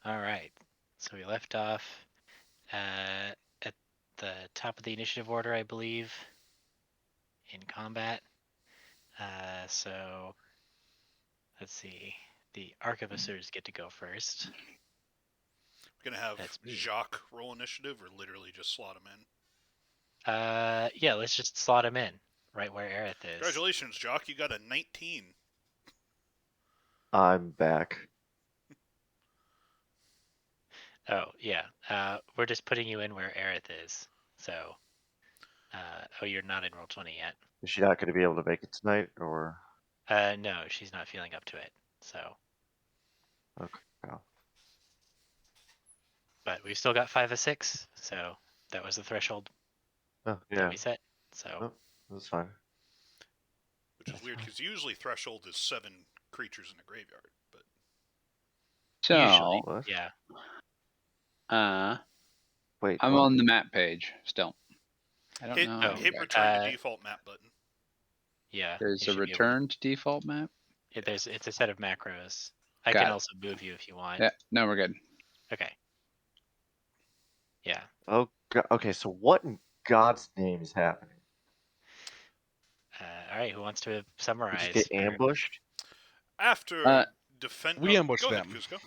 All right. So we left off at the top of the initiative order, I believe, in combat. So let's see. The arquebusiers get to go first. We're gonna have That's me. Jacques roll initiative, or literally just slot him in. Yeah, let's just slot him in right where Aerith is. Congratulations, Jacques. You got a 19. I'm back. Oh, yeah. We're just putting you in where Aerith is. So, oh, you're not in Roll20 yet. Is she not going to be able to make it tonight, or? No, she's not feeling up to it. So, Okay. but we've still got 5 of 6. So that was the threshold Oh, that yeah. we set. So, Oh, that's fine. Which is weird, because usually threshold is 7 creatures in a graveyard. But So, usually, What? yeah. Wait, I'm what? on the map page still. I don't know. hit return to default map button. Yeah. There's you a should be able to- return to default map. it's a set of macros. I Got can it. also move you if you want. Yeah, no, we're good. Okay. Yeah. Oh, okay. So what in God's name is happening? All right. Who wants to We summarize? just get ambushed? After defend, we ambushed go ahead, them. Kuzco.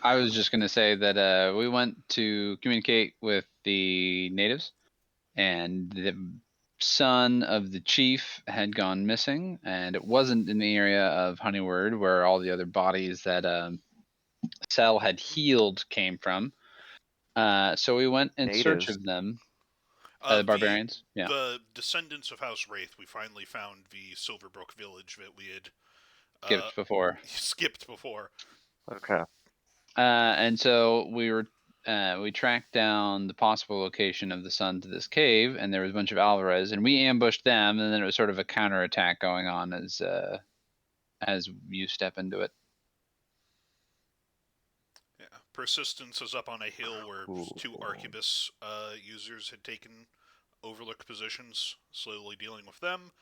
I was just gonna say that we went to communicate with the natives, and the son of the chief had gone missing, and it wasn't in the area of Honeyword where all the other bodies that Cell had healed came from. So we went in search Natives. of them. The barbarians, yeah. The descendants of House Rathe. We finally found the Silverbrook village that we had Skipped before. skipped before. Okay. And so we tracked down the possible location of the sun to this cave, and there was a bunch of Alvarez, and we ambushed them, and then it was sort of a counterattack going on as you step into it. Yeah. Persistence is up on a hill where Cool. 2 Arquebus users had taken overlooked positions, slowly dealing with them.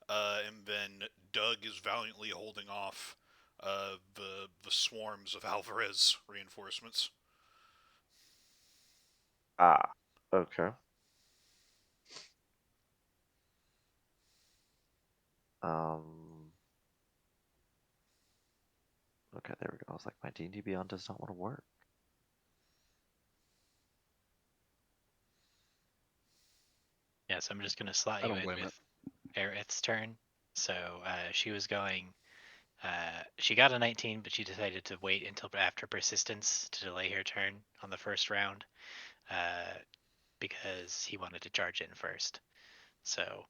And then Doug is valiantly holding off the swarms of Alvarez reinforcements. Ah. Okay. Okay, there we go. I was like, my D&D Beyond does not want to work. Yeah, so I'm just going to slot I you don't in blame with Aerith's turn. So she was going, she got a 19, but she decided to wait until after persistence to delay her turn on the first round because he wanted to charge in first. So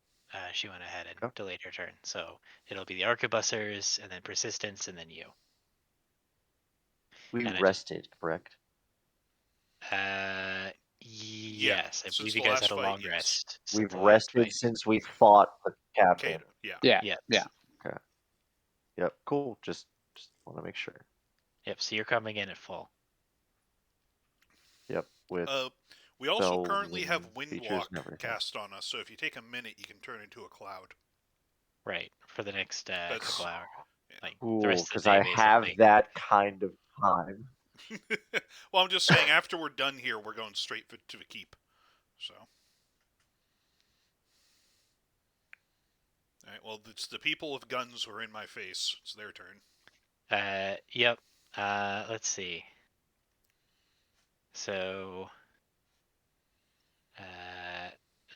she went ahead and delayed her turn. So it'll be the arquebusiers and then persistence and then you. We And rested, correct? Yes, I since believe the you guys last had a fight, long yes. rest. since We've the last rested fight. since we fought the captain. Kado, yeah. Yeah. Yes. Yeah. Okay. Yep, cool. Just want to make sure. Yep, so you're coming in at full. Yep, with we also spells currently have and Wind features Block and everything. cast on us, so if you take a minute, you can turn into a cloud. Right, for the next couple hours. Like the Cool, rest of because the day, I have basically. that kind of time. Well, I'm just saying, after we're done here, we're going straight to the keep. So. Alright, well, it's the people with guns who are in my face. It's their turn. Yep. Let's see. So,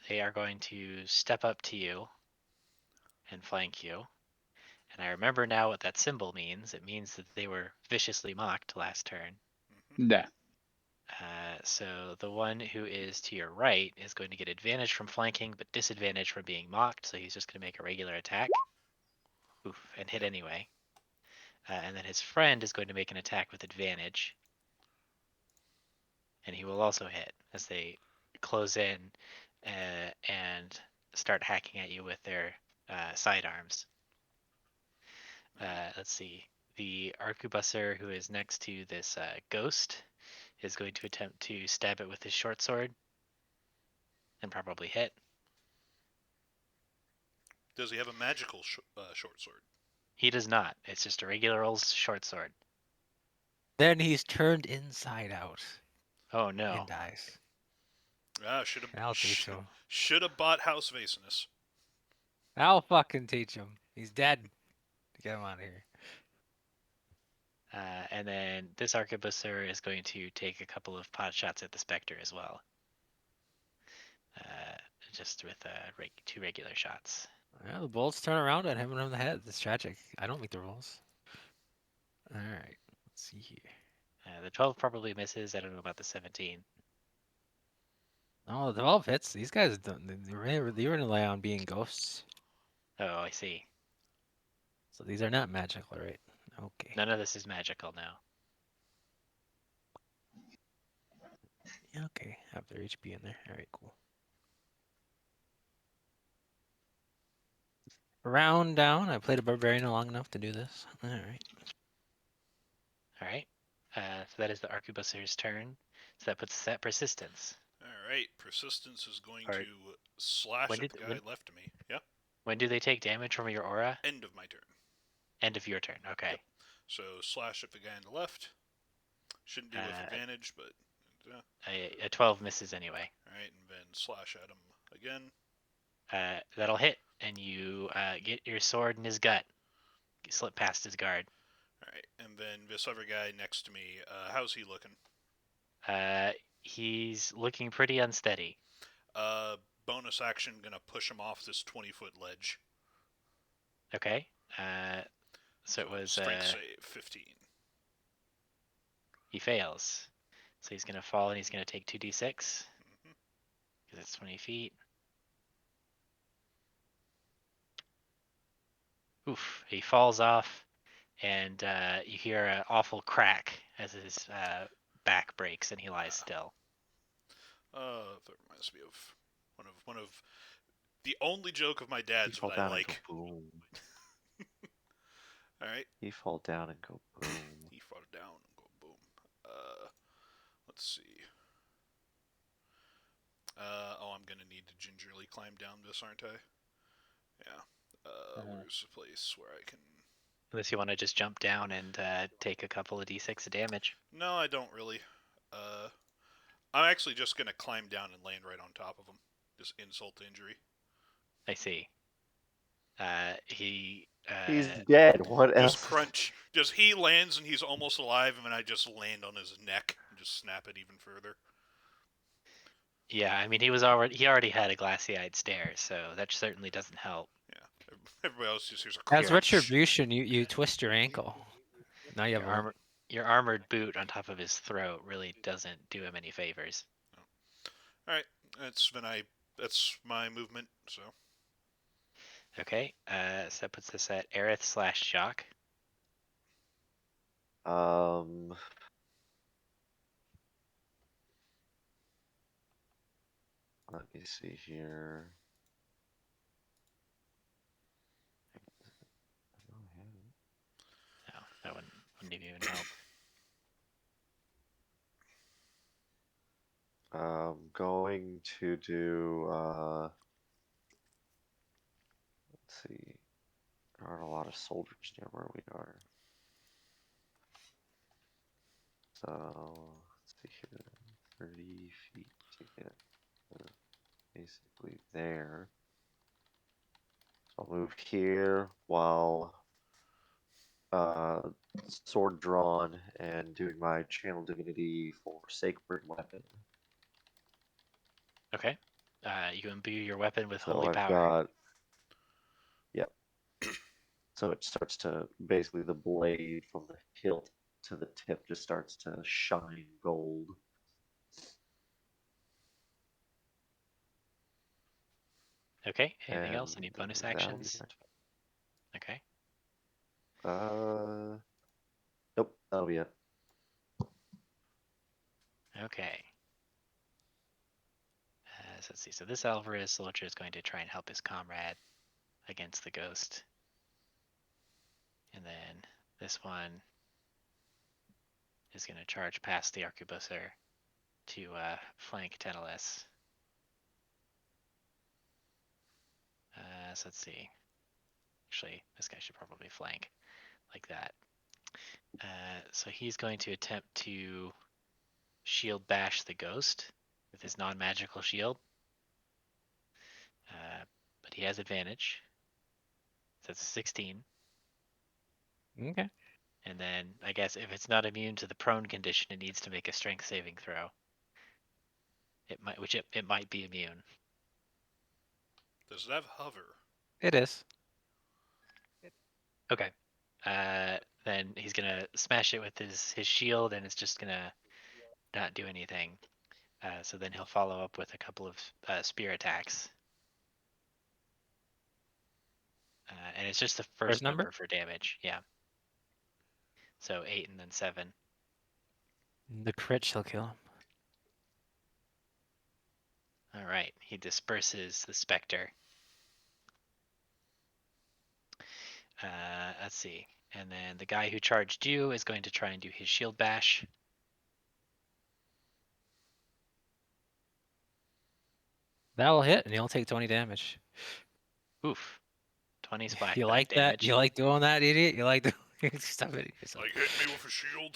they are going to step up to you and flank you. And I remember now what that symbol means. It means that they were viciously mocked last turn. Yeah. So the one who is to your right is going to get advantage from flanking, but disadvantage from being mocked. So he's just going to make a regular attack. Oof, and hit anyway. And then his friend is going to make an attack with advantage. And he will also hit as they close in and start hacking at you with their sidearms. Let's see. The arquebuser who is next to this ghost is going to attempt to stab it with his short sword and probably hit. Does he have a magical short sword? He does not. It's just a regular old short sword. Then he's turned inside out Oh no. and dies. Ah, I'll teach him. should have bought House Vasinus. I'll fucking teach him. He's dead. Get him out of here. And then this arquebuser is going to take a couple of pot shots at the specter as well. Just with 2 regular shots. Yeah, the bullets turn around and hit him in the head. It's tragic. I don't make the rules. All right. Let's see here. The 12 probably misses. I don't know about the 17. Oh, the 12 hits. These guys don't. They rely on being ghosts. Oh, I see. So these are not magical, right? Okay. None of this is magical now. Yeah, okay. Have their HP in there. All right, cool. Round down. I played a barbarian long enough to do this. All right. All right. So that is the arquebuser's turn. So that puts us at persistence. All right, persistence is going Alright. to slash When at did- the guy when- left to me. Yeah, When do they take damage from your aura? end of my turn. End of your turn. Okay. Yep. So slash at the guy on the left. Shouldn't be with Uh, advantage, but A 12 misses anyway. all right, and then slash at him again. That'll hit, and you get your sword in his gut. You slip past his guard. All right, and then this other guy next to me. How's he looking? He's looking pretty unsteady. Bonus action, gonna push him off this 20-foot ledge. Okay. So it was strength save 15. he fails. So he's gonna fall and he's gonna take 2d6 Mhm. because it's 20 feet. Oof! He falls off, and you hear an awful crack as his back breaks and he lies still. That reminds me of one of the only joke of my You dad's fall that I down like. and go boom. All right, You fall down and go boom. he fought down and go boom. Let's see. I'm gonna need to gingerly climb down this, aren't I? Yeah. Where's the place where I can? Unless you want to just jump down and take a couple of d6 of damage. No, I don't really. I'm actually just gonna climb down and land right on top of him. Just insult to injury. I see. He. He's dead. What Just else? crunch. Just he lands and he's almost alive, and then I just land on his neck and just snap it even further. Yeah, I mean he already had a glassy-eyed stare, so that certainly doesn't help. Yeah. Everybody else just hears a As crunch. retribution, you twist your ankle. Now you have Your armored boot on top of his throat really doesn't do him any favors. All right, that's my movement. So Okay, so that puts us at Aerith / Jock. Let me see here. No, that wouldn't even help. Going to do, let's see. There aren't a lot of soldiers near where we are. So, let's see here. 30 feet to get basically there. So I'll move here while sword drawn and doing my channel divinity for sacred weapon. Okay. You imbue your weapon with So holy I've power. got, yep. So it starts to, basically the blade from the hilt to the tip just starts to shine gold. Okay. Anything else? Any And bonus that'll be actions? my Okay. turn. Nope, that'll be it. Okay. So let's see. So this Alvarez soldier is going to try and help his comrade against the ghost. And then this one is going to charge past the arquebuser to flank Tantalus. So let's see. Actually, this guy should probably flank like that. So he's going to attempt to shield bash the ghost with his non-magical shield. But he has advantage. So it's a 16. Okay. And then I guess if it's not immune to the prone condition, it needs to make a strength saving throw. It might be immune. Does it have hover? It is. Okay. Then he's gonna smash it with his shield, and it's just gonna not do anything. So then he'll follow up with a couple of spear attacks. And it's just the first number? number for damage. Yeah. So 8 and then 7. The crit shall kill him. All right. He disperses the specter. Let's see. And then the guy who charged you is going to try and do his shield bash. That will hit, and he'll take 20 damage. Oof. 20 splash You back like that? damage. You like doing that, idiot? You like doing stop it yourself. Like hit me with a shield?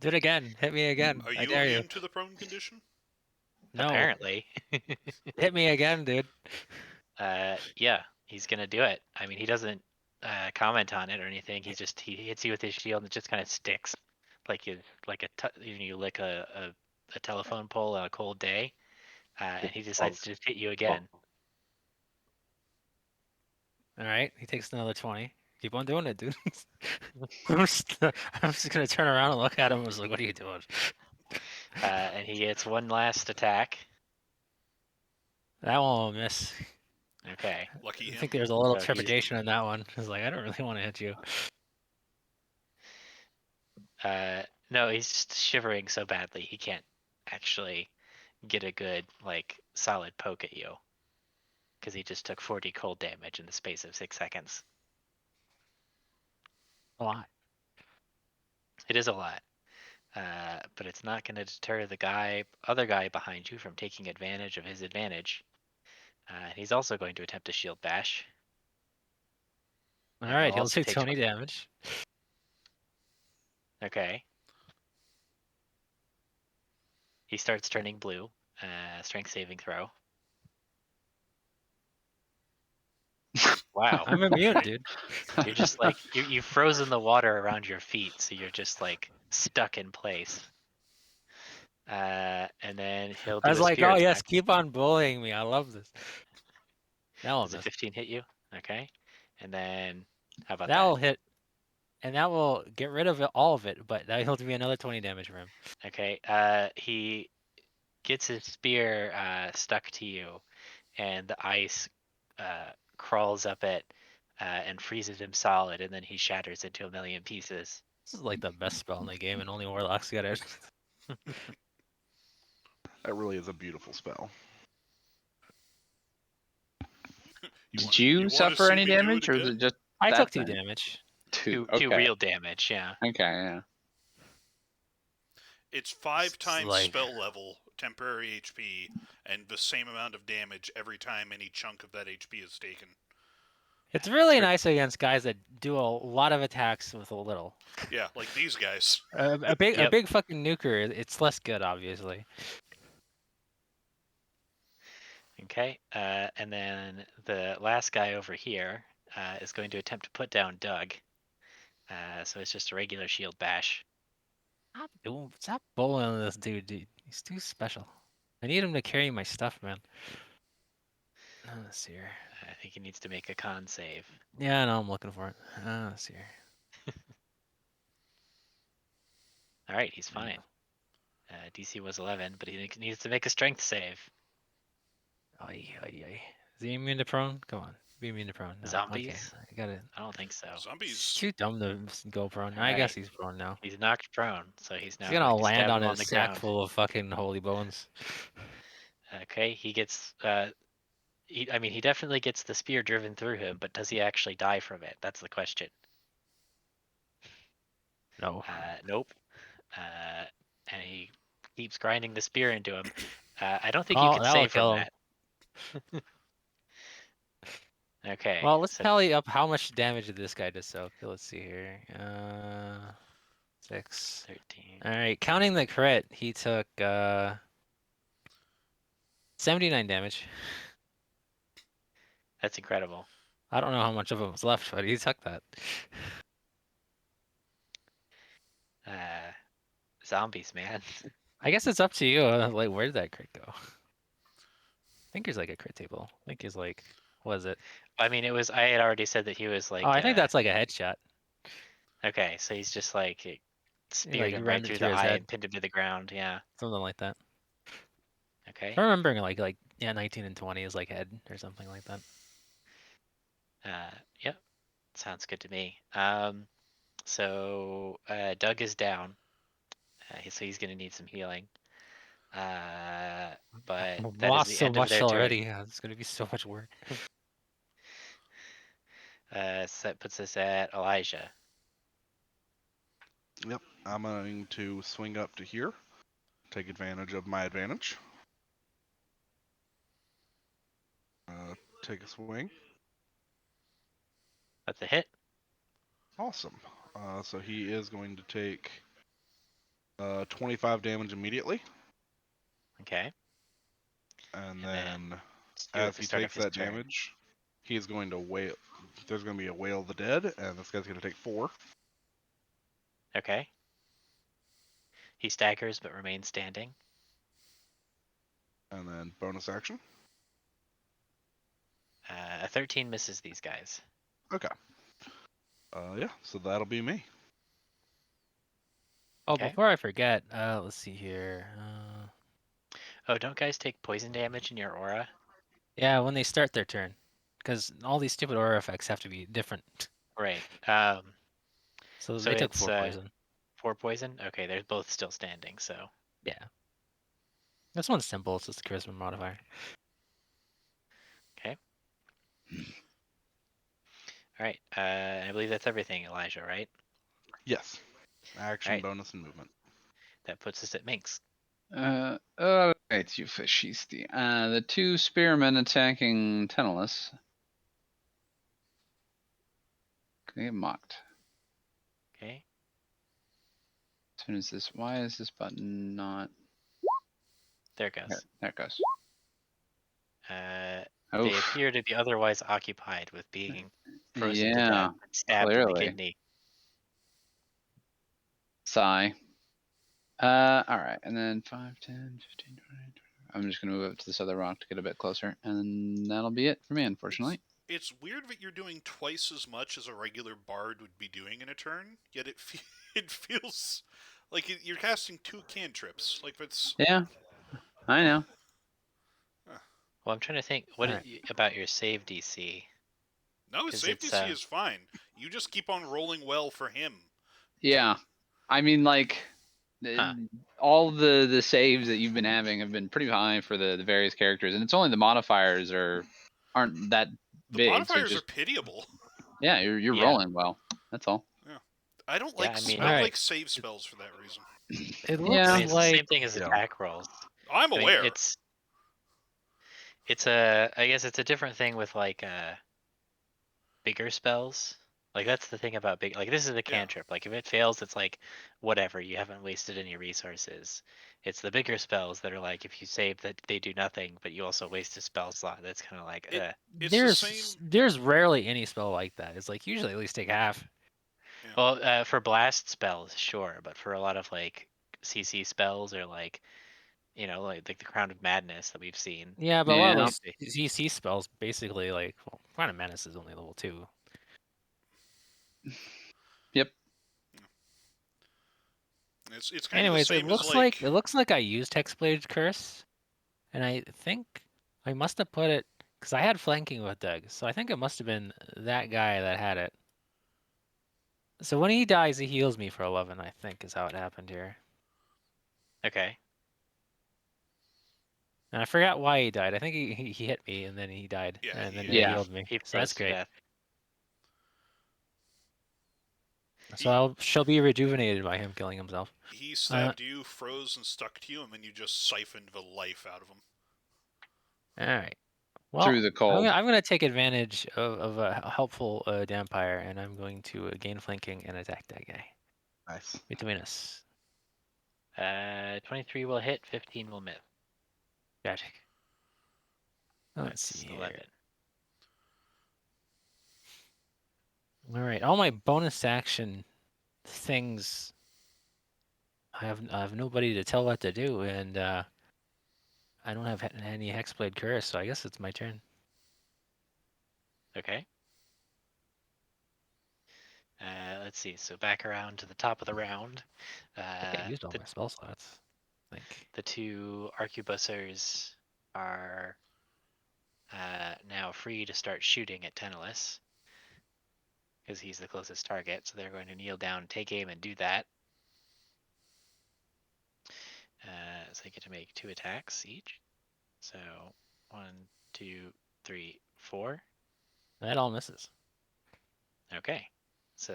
Do it again. Hit me again. Are I you dare you. immune to the prone condition? No. Apparently. Hit me again, dude. Yeah, he's gonna do it. I mean, he doesn't comment on it or anything. He hits you with his shield and it just kind of sticks, like you lick a telephone pole on a cold day. And he decides to just hit you again. All right. He takes another 20. Keep on doing it, dude. I'm just gonna turn around and look at him. I was like, "What are you doing?" And he gets one last attack. That one will miss. Okay. Lucky I him. think there's a little So he's- trepidation in that one. I was like, I don't really want to hit you. No, he's just shivering so badly he can't actually get a good, like, solid poke at you. Because he just took 40 cold damage in the space of 6 seconds. A lot. It is a lot. But it's not going to deter the other guy behind you from taking advantage of his advantage. He's also going to attempt a shield bash. All And right, he'll also take 20 damage. Okay. He starts turning blue. Strength saving throw. Wow. I'm immune, dude. You're just like you've frozen the water around your feet, so you're just like stuck in place. And then he'll do I was a like, spear oh attack. yes, keep on bullying me. I love this. That Does a 15 hit you? Okay. And then how about will that? hit, and that will get rid of all of it. But that'll be another 20 damage for him. Okay. He gets his spear stuck to you, and the ice crawls up it and freezes him solid, and then he shatters into a million pieces. This is like the best spell in the game, and only Warlocks get it. That really is a beautiful spell. Did you wanna suffer see any me do it damage, or was again? it just I that took 2 thing? damage. Two Okay. real damage, yeah. Okay, yeah. It's 5 times like- spell level, temporary HP, and the same amount of damage every time any chunk of that HP is taken. It's really nice against guys that do a lot of attacks with a little. Yeah, like these guys. A big Yep. fucking nuker. It's less good, obviously. Okay, and then the last guy over here is going to attempt to put down Doug. So it's just a regular shield bash. Stop bullying this dude. He's too special. I need him to carry my stuff, man. Let's see here. I think he needs to make a con save. Yeah, no, I'm looking for it. Let's see here. All right, he's fine. DC was 11, but he needs to make a strength save. Ay. Is he immune to prone? Come on, be immune to prone. No, Zombies? Okay. I got it. I don't think so. He's Zombies. too dumb to go prone. I Alright. guess he's prone now. He's knocked prone, so he's now He's gonna going to land stab on him his the sack ground. full of fucking holy bones. Okay, he gets. He definitely gets the spear driven through him, but does he actually die from it? That's the question. No. Nope. And he keeps grinding the spear into him. I don't think you can that'll save kill from him. that. Okay. Well, let's so tally up how much damage this guy does. So okay, let's see here. 6. 13. All right, counting the crit, he took 79 damage. That's incredible. I don't know how much of it was left, but he took that. Zombies, man. I guess it's up to you. Like, where did that crit go? I think there's like a crit table. I think he's like, what is it? I mean, I had already said that he was like. Oh, I think that's like a headshot. Okay, so he's just like He, speared like him right rammed it through through the his eye head, and pinned him to the ground. Yeah. something like that. Okay. If I'm remembering, like yeah, 19 and 20 is like head or something like that. Yep. Sounds good to me. So Doug is down. So he's gonna need some healing. But I've that is lost the so end of much their turn. already. It's gonna be so much work. So that puts us at Elijah. Yep, I'm going to swing up to here, take advantage of my advantage. Take a swing. That's a hit. Awesome. So he is going to take 25 damage immediately, Okay. and And then then do it at as the he start takes of his that turn. damage, he is going to wail. There's going to be a wail of the dead, and this guy's going to take 4. Okay. He staggers but remains standing. And then bonus action. A 13 misses these guys. Okay. Yeah, so that'll be me. Oh, Okay. before I forget, let's see here. Oh, don't guys take poison damage in your aura? Yeah, when they start their turn, because all these stupid aura effects have to be different. Right. So So they took it's 4 poison. 4 poison? Okay, they're both still standing, so. Yeah. This one's simple. It's just the charisma modifier. Okay. Alright. I believe that's everything, Elijah, right? Yes. Action, Alright. bonus, and movement. That puts us at Minx. Alright, you fascisti. The 2 spearmen attacking Tenelus. Gonna get mocked. Okay. As soon as this, why is this button not? There it goes. There it goes. They Oof. appear to be otherwise occupied with being frozen to Yeah, death and stabbed in the clearly. kidney. Sigh. Alright, and then 5, 10, 15, 20, 20. I'm just gonna move up to this other rock to get a bit closer, and that'll be it for me, unfortunately. It's weird that you're doing twice as much as a regular bard would be doing in a turn, yet it feels like you're casting 2 cantrips. Like that's Yeah, I know. Well, I'm trying to think Alright. about your save DC. no, his 'Cause save it's, DC is fine. You just keep on rolling well for him. Yeah, I mean, like, Huh. all the saves that you've been having have been pretty high for the various characters, and it's only the modifiers aren't that The big. So modifiers just are pitiable. yeah, you're Yeah. rolling well. That's all. I don't Yeah, like I mean- I don't Alright. like save spells for that reason. It looks Yeah. I mean, it's the like same thing as Yeah. attack rolls. I'm I mean, aware. I guess it's a different thing with like bigger spells. Like that's the thing about big. Like this is a cantrip. Like if it fails, it's like whatever. You haven't wasted any resources. It's the bigger spells that are like if you save that they do nothing, but you also waste a spell slot. That's kind of like It's the there's same. there's rarely any spell like that. It's like usually at least take half. Well, for blast spells, sure, but for a lot of like CC spells or like like the Crown of Madness that we've seen. Yeah, but a lot of Yeah. those ZC spells basically like Crown of Madness is only level 2. Yep. It's kind Anyways, of the it same looks as like I used Hexblade's Curse, and I think I must have put it because I had flanking with Doug, so I think it must have been that guy that had it. So when he dies, he heals me for 11. I think is how it happened here, Okay. and I forgot why he died. I think he hit me and then he died, Yeah, and then he- he Yeah. healed me. He So that's froze to great. death. So shall be rejuvenated by him killing himself. he stabbed you, froze, and stuck to you, and then you just siphoned the life out of him. All right. Well, Through the cold. I'm gonna take advantage of a helpful Dampire, and I'm going to gain flanking and attack that guy. Nice. between us. 23 will hit, 15 will miss. Tragic. Let's That's see here. 11. All right, all my bonus action things. I have nobody to tell what to do, and I don't have any Hexblade Curse, so I guess it's my turn. Okay. Let's see. So back around to the top of the round. I think I used all The, my spell slots. I think. the two arquebussers are now free to start shooting at Tantalus because he's the closest target. So they're going to kneel down, take aim, and do that. So they get to make 2 attacks each. So 1, 2, 3, 4. That all misses. Okay. So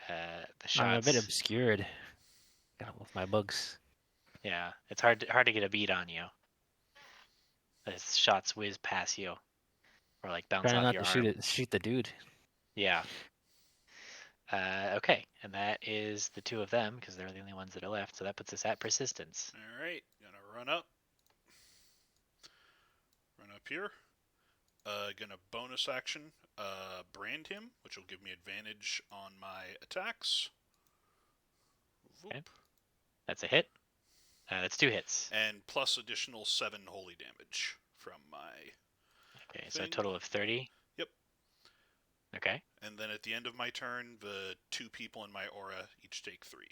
the I'm a bit shots. obscured. With my bugs. Yeah, it's hard to get a beat on you. The shots whiz past you, or like bounce Trying off not your to arm. shoot the dude. Yeah. Okay, and that is the 2 of them because they're the only ones that are left. So that puts us at persistence. All right, gonna run up. Run up here. Gonna bonus action, brand him, which will give me advantage on my attacks. Okay. That's a hit. That's 2 hits. And plus additional 7 holy damage from my Okay, so a thing. total of 30. Yep. Okay. And then at the end of my turn, the 2 people in my aura each take 3.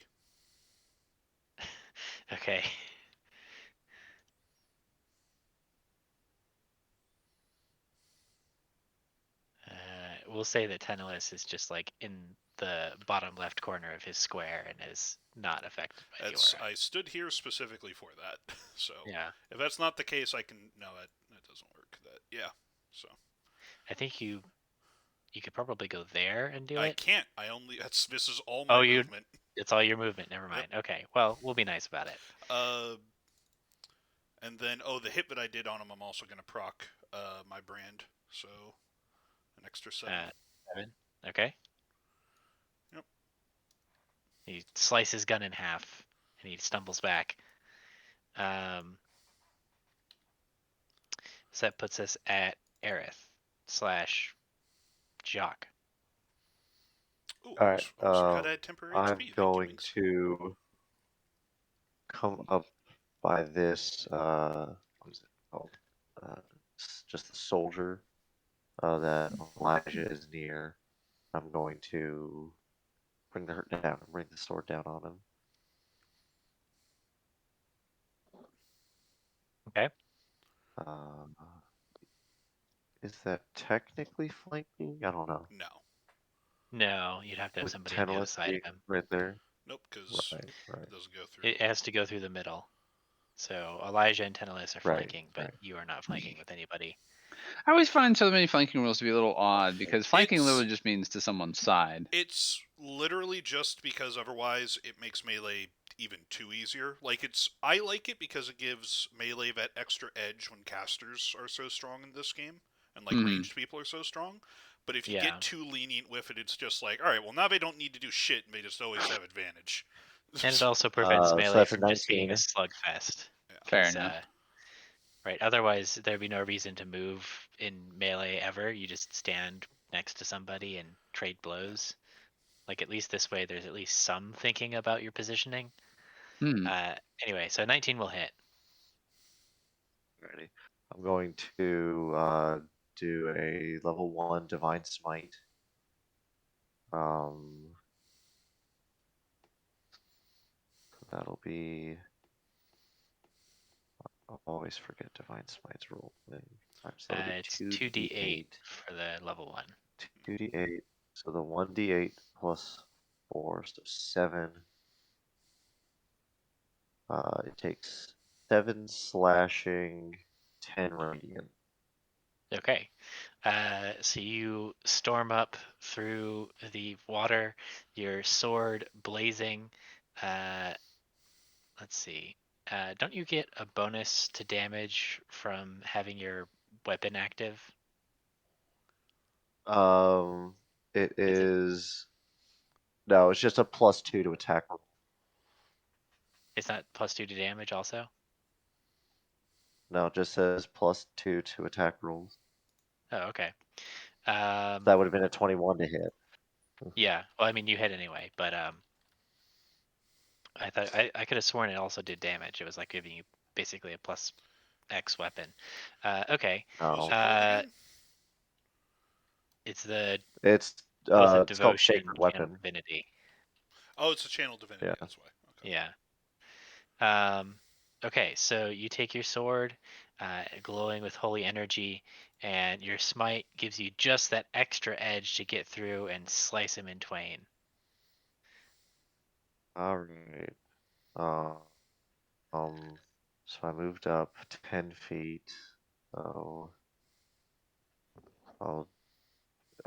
Okay. We'll say that Tantalus is just like in the bottom left corner of his square and is not affected by the aura. I stood here specifically for that. So Yeah. if that's not the case, I can. No, that doesn't work. Yeah. So I think you could probably go there and do I it. can't. This is all my movement. It's all your movement. Never mind. Yep. Okay. Well, we'll be nice about it. And then the hit that I did on him, I'm also gonna proc my brand. So an extra 7. 7. Okay. Yep. He slices his gun in half and he stumbles back. So that puts us at Aerith / Jock. Ooh, All right. almost forgot I had temporary I'm HP. Thank you, going Minx. to come up by this. What is it called? Just the soldier that Elijah is near. I'm going to bring the hurt down and bring the sword down on him. Okay. Is that technically flanking? I don't know. No. No, you'd have to have With somebody on the other Tantalus side being of him. right there. Nope, because Right. it doesn't go through. It has to go through the middle. So Elijah and Tantalus are Right, flanking, but right. you are not flanking with anybody. I always find so many flanking rules to be a little odd because flanking It's- literally just means to someone's side. It's literally just because otherwise it makes melee even too easier. I like it because it gives melee that extra edge when casters are so strong in this game and ranged people are so strong. But if you Yeah. get too lenient with it, it's just like, all right, well now they don't need to do shit and they just always have advantage. And it also prevents So melee that's a from just being a 19. slugfest. Fair 'Cause, enough. right. Otherwise, there'd be no reason to move in melee ever. You just stand next to somebody and trade blows. Like at least this way, there's at least some thinking about your positioning. Hmm. Anyway, so 19 will hit. Ready. I'm going to do a level 1 Divine Smite. That'll be. I'll always forget Divine Smite's roll thing. So that'll be It's 2d8 for the level 1. 2d8. So the 1d8 plus 4, so 7. It takes 7 slashing, 10 radiant. Okay. So you storm up through the water, your sword blazing. Let's see. Don't you get a bonus to damage from having your weapon active? It Is it- is No, it's just a +2 to attack roll. It's not +2 to damage also? No, it just says +2 to attack rolls. Oh, okay. That would have been a 21 to hit. Yeah. Well, I mean, you hit anyway, but I thought I could have sworn it also did damage. It was like giving you basically a +X weapon. Okay. What was No, it called Uh, again? it's the it's both a called devotion Sacred and Weapon. divinity. Oh, it's a channel divinity. Yeah. That's why. Okay. Yeah. Okay, so you take your sword, glowing with holy energy, and your smite gives you just that extra edge to get through and slice him in twain. All right. So I moved up 10 feet. So I'll.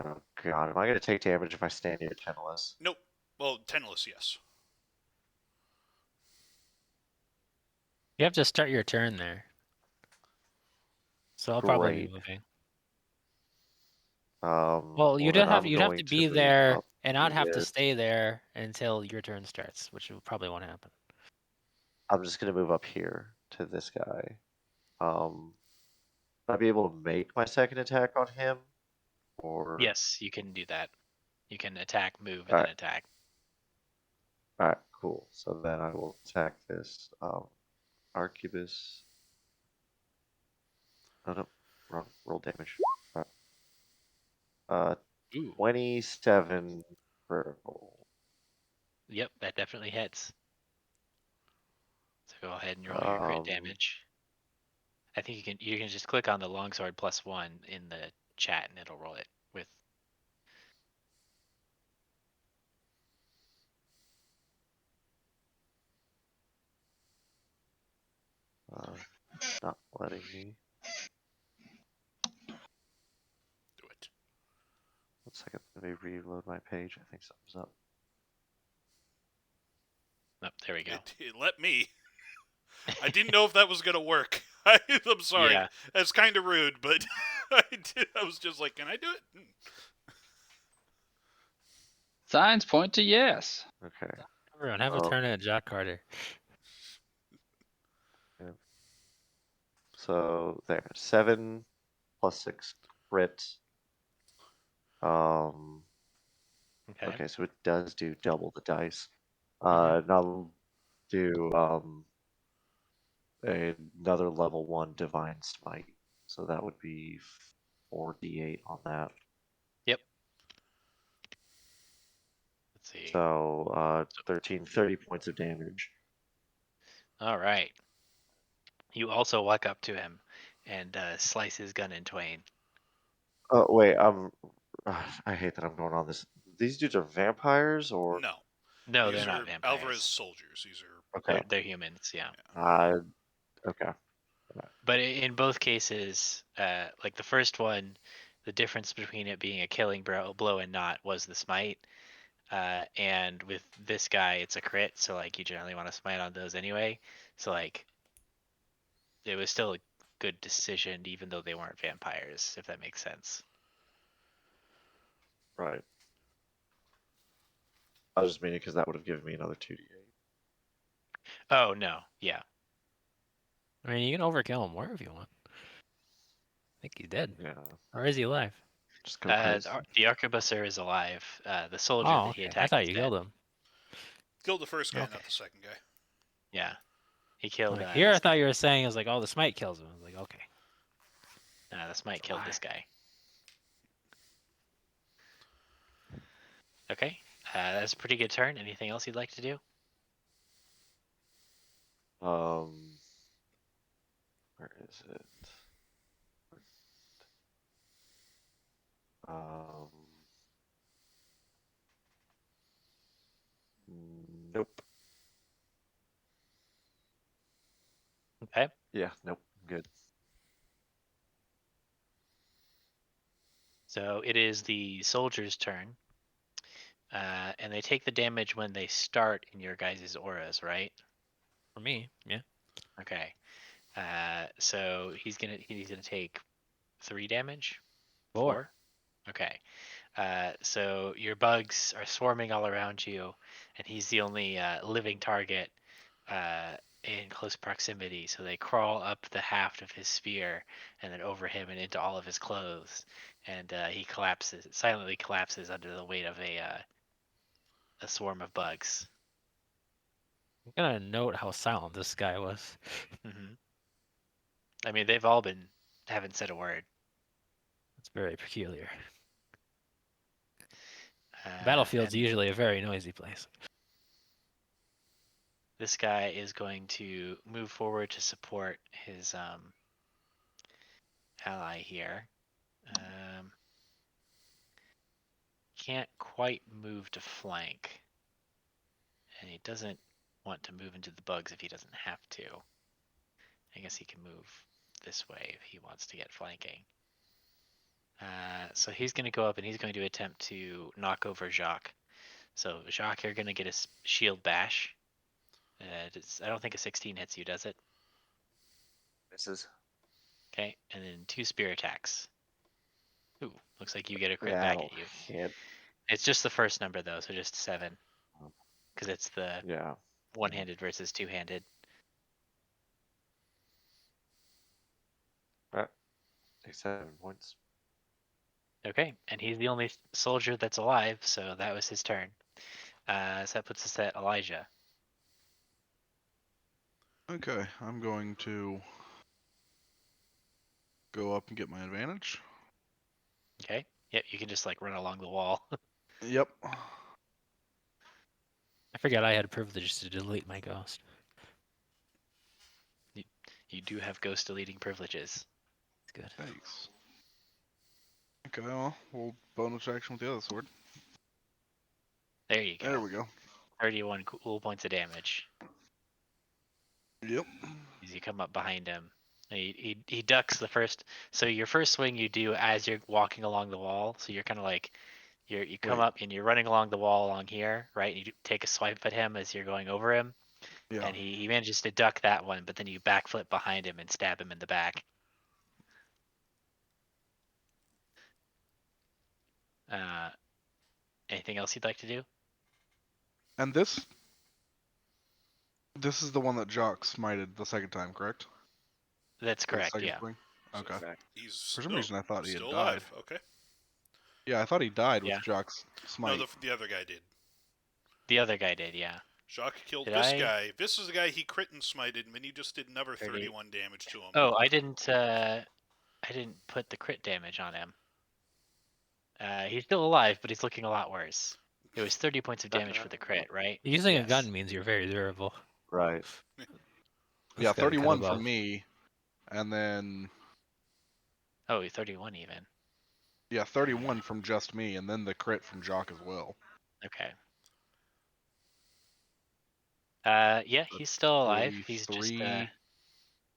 Oh God, am I gonna take damage if I stand near Tenless? Nope. Well, tenless, yes. You have to start your turn there. So I'll probably be Great. moving. Well, Well, you'd then have I'm you'd have going to to be move there, up and I'd have to with. stay there until your turn starts, which probably won't happen. I'm just gonna move up here to this guy. I'll be able to make my second attack on him, or Yes, you can do that. You can attack, move, and all then right, attack. all right, cool. So then I will attack this arquebus. Oh no, wrong roll damage. All right. Ooh. 27 critical. Yep, that definitely hits. So go ahead and roll your crit damage. I think you can just click on the longsword +1 in the chat and it'll roll it with. Not letting me. Do it. 1 second, let me reload my page. I think something's up. Oh, there we go. It let me. I didn't know if that was gonna work. I'm sorry. Yeah. That's kind of rude, but I was just like, can I do it? Signs point to yes. Okay. Everyone, have a Oh. turn at Jack Carter. So there, 7 plus 6 crit. Okay. Okay, so it does do double the dice. Mhm. Now I'll do another level 1 divine smite. So that would be 4d8 on that. Yep. Let's see. So 13, 30 points of damage. All right. You also walk up to him and slice his gun in twain. Oh wait, I hate that I'm going on this. These dudes are vampires or No. No, These they're not are Alvarez vampires. soldiers. These are. okay. They're humans, yeah. Okay. But in both cases, like the first one, the difference between it being a killing blow and not was the smite. And with this guy, it's a crit, so like you generally want to smite on those anyway. So like, it was still a good decision, even though they weren't vampires, if that makes sense. Right. I was just meaning because that would have given me another 2d8. Oh no, yeah, I mean, you can overkill him more if you want. I think he's dead. Yeah. Or is he alive? Just go crazy. the arquebuser is alive. The soldier Oh, that he okay. I attacked thought is you dead. killed him. Killed the first guy, Okay. not the second guy. Yeah, he killed Like, here, I this thought guy. you were saying it was like, oh, the smite kills him. I was like, okay. Nah, the smite It's a killed lie. this guy. Okay, that's a pretty good turn. Anything else you'd like to do? Where is it? Um, nope. Okay. Yeah, nope. Good. So it is the soldier's turn. And they take the damage when they start in your guys' auras, right? For me, yeah. Okay. So he's gonna take 3 damage. 4. 4. Okay. So your bugs are swarming all around you, and he's the only living target in close proximity. So they crawl up the haft of his spear and then over him and into all of his clothes, and he silently collapses under the weight of a swarm of bugs. I'm gonna note how silent this guy was. hmm I mean, they've all haven't said a word. It's very peculiar. Uh, Battlefield's and usually a very noisy place. this guy is going to move forward to support his ally here. Can't quite move to flank, and he doesn't want to move into the bugs if he doesn't have to. I guess he can move this way if he wants to get flanking. So he's going to go up and he's going to attempt to knock over Jacques. So Jacques, you're going to get a shield bash. I don't think a 16 hits you, does it? Misses. Okay, and then 2 spear attacks. Ooh, looks like you get a crit Yeah, back that'll at you. hit. It's just the first number though, so just 7, because it's the Yeah. one-handed versus two-handed. Take 7 points. Okay, and he's the only soldier that's alive, so that was his turn. So that puts us at Elijah. Okay, I'm going to go up and get my advantage. Okay. Yep, you can just like run along the wall. Yep. I forgot I had privileges to delete my ghost. You do have ghost deleting privileges. It's good. Thanks. Okay, well, we'll bonus action with the other sword. There you go. There we go. 31 cool points of damage Yep. as you come up behind him. He ducks the first. So your first swing you do as you're walking along the wall. So you're kind of like you come Wait. up and you're running along the wall along here, right? And you take a swipe at him as you're going over him. Yeah. And he manages to duck that one, but then you backflip behind him and stab him in the back. Anything else you'd like to do? And this is the one that Jock smited the second time, correct? That's For the correct, second yeah. swing? Okay. He's For some reason, I thought he had still died. alive. Okay. Yeah, I thought he died Yeah. with Jock's smite. No, the other guy did. The other guy did, yeah. Jacques killed Did this I? guy. This is the guy he crit and smited, and then he just did another 30. 31 damage to him. Oh, I didn't put the crit damage on him. He's still alive, but he's looking a lot worse. It was 30 points of damage for the crit, right? Using a Yes. gun means you're very durable. Right. Yeah, This guy 31 cut for above. me, and then Oh, 31 even. yeah, 31 from just me, and then the crit from Jock as well. Okay. Yeah, he's still alive. He's just 33.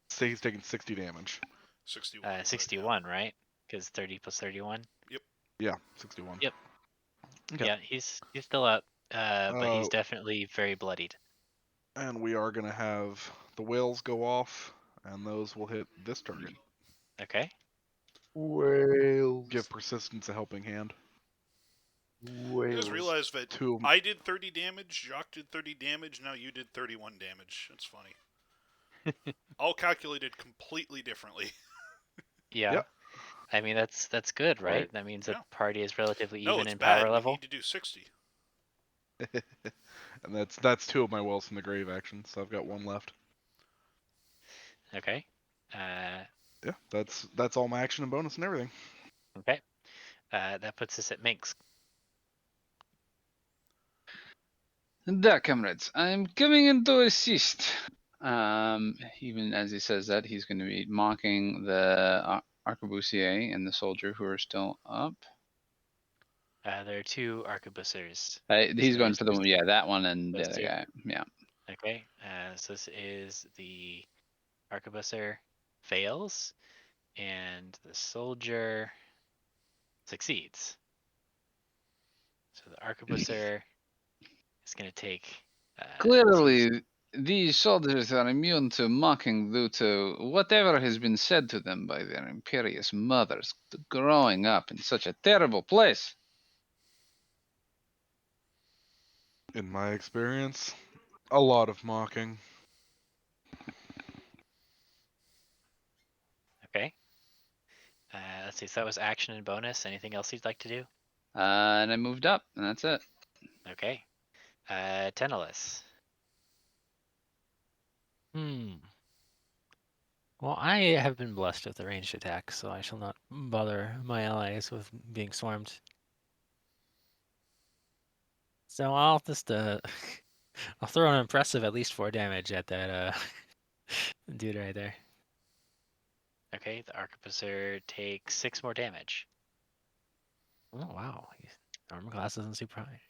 Say he's taking 60 damage. 61. but 61, right? Because 30 plus 31. Yeah, 61. Yep. Okay. Yeah, he's still up, but he's Uh, definitely very bloodied. And we are gonna have the whales go off, and those will hit this target. Okay. Whales. Give persistence a helping hand. You Whales. guys realize that Two of 'em- I did 30 damage, Jacques did 30 damage, now you did 31 damage. That's funny. All calculated completely differently. Yeah. Yep. I mean that's good, right? Right. That means Yeah. the party is relatively No, even it's in bad. power level. We need to do 60. and that's two of my whales from the grave action, so I've got one left. Okay. Yeah, that's all my action and bonus and everything. Okay. That puts us at Minx. There, comrades, I'm coming in to assist. Even as he says that, he's going to be mocking the arquebusier and the soldier who are still up. There are 2 arquebusiers. He's So going for the one, yeah, that one and the those other two. guy. Yeah. Okay. So this is the arquebusier fails, and the soldier succeeds. So the arquebusier is going to take. Clearly, these soldiers are immune to mocking due to whatever has been said to them by their imperious mothers growing up in such a terrible place. In my experience, a lot of mocking. Okay. Let's see. So that was action and bonus. Anything else you'd like to do? And I moved up, and that's it. Okay. Tenellis. Hmm. Well, I have been blessed with a ranged attack, so I shall not bother my allies with being swarmed. So I'll just I'll throw an impressive at least 4 damage at that dude right there. Okay. The arquebuser takes 6 more damage. Oh wow, armor class isn't super high.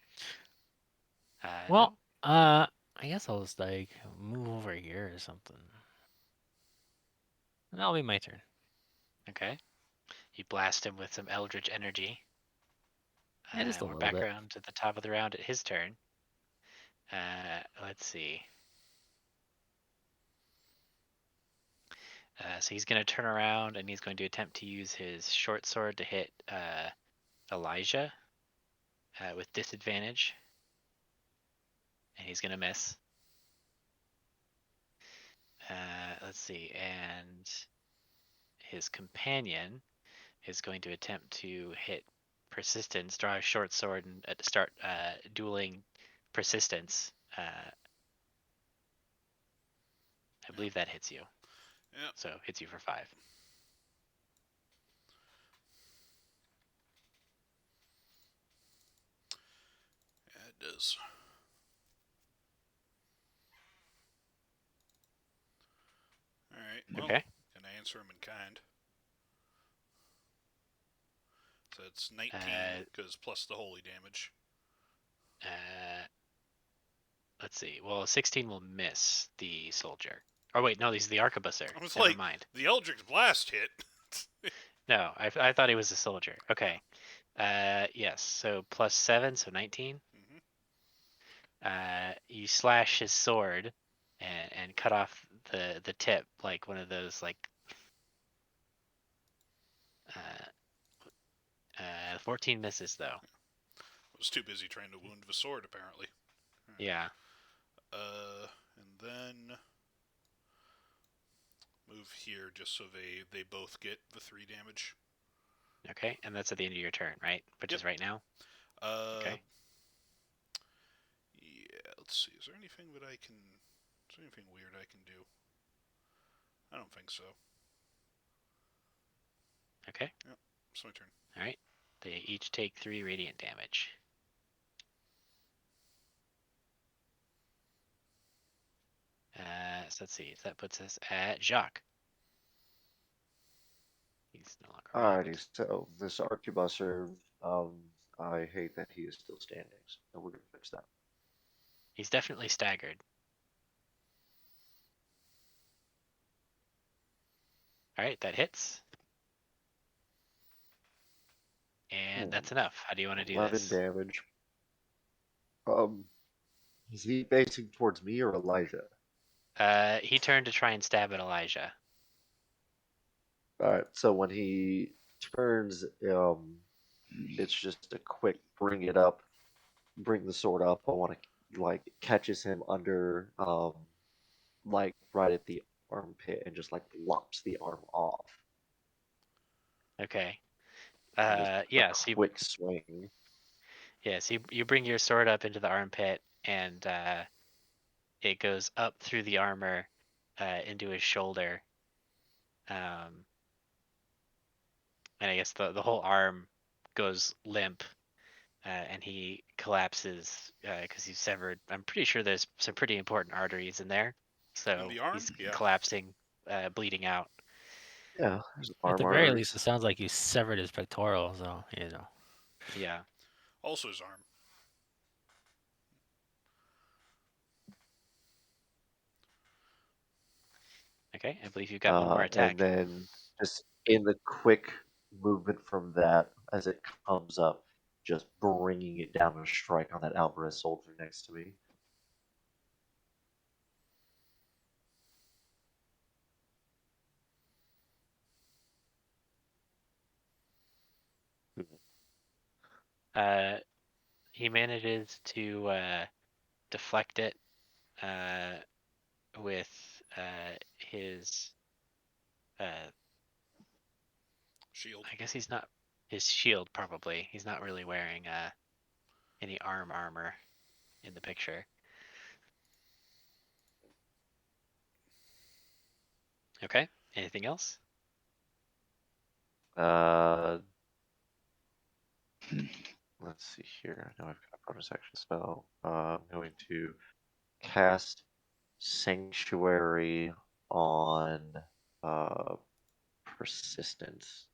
No. Well, I guess I'll just like move over here or something. That'll be my turn. Okay. You blast him with some eldritch energy. Yeah, just a We're little back bit. around to the top of the round at his turn. Let's see. So he's going to turn around and he's going to attempt to use his short sword to hit Elijah with disadvantage. And he's going to miss. Let's see. And his companion is going to attempt to hit Persistence, draw a short sword, and start dueling Persistence. I believe that hits you. Yeah. So hits you for 5. Yeah, it does. Alright, well, Okay. can I answer him in kind? So it's 19, because plus the holy damage. Let's see. Well, 16 will miss the soldier. Oh wait, no, he's the arquebuser. I was Never like, mind. the Eldritch Blast hit. No, I thought he was a soldier. Okay. Yes. So plus 7, so 19. You slash his sword and cut off the tip like one of those like 14 misses though. I was too busy trying to wound the sword, apparently. Yeah. And then move here just so they both get the 3 damage. Okay. And that's at the end of your turn, right? Which is right now. Okay. Yeah, let's see. Is there anything that I can... Is there anything weird I can do? I don't think so. Okay. Yep, it's my turn. All right. They each take 3 radiant damage. So let's see. That puts us at Jacques. He's no longer around. Alrighty, so this arquebuser, I hate that he is still standing, so we're gonna fix that. He's definitely staggered. All right, that hits. And that's enough. How do you want to do 11 this? damage. Is he facing towards me or Elijah? He turned to try and stab at Elijah. Alright, so when he turns, it's just a quick bring it up, bring the sword up. I want to like catches him under, like right at the armpit and just like lops the arm off. Okay. And just a Yes, quick swing. you bring your sword up into the armpit, and it goes up through the armor into his shoulder. And I guess the whole arm goes limp, and he collapses because he's severed. I'm pretty sure there's some pretty important arteries in there, In so the arm? he's Yeah. collapsing, bleeding out. Yeah, there's At arm the very least, arteries. it sounds like you severed his pectoral, so you know. Yeah. Also his arm. Okay, I believe you've got one more And attack. then just in the quick movement from that, as it comes up, just bringing it down and strike on that Alvarez soldier next to me. He manages to deflect it with his. Shield. I guess he's not his shield. Probably he's not really wearing any armor in the picture. Okay. Anything else? Let's see here. I know I've got a bonus action spell. I'm going to cast Sanctuary on Persistence.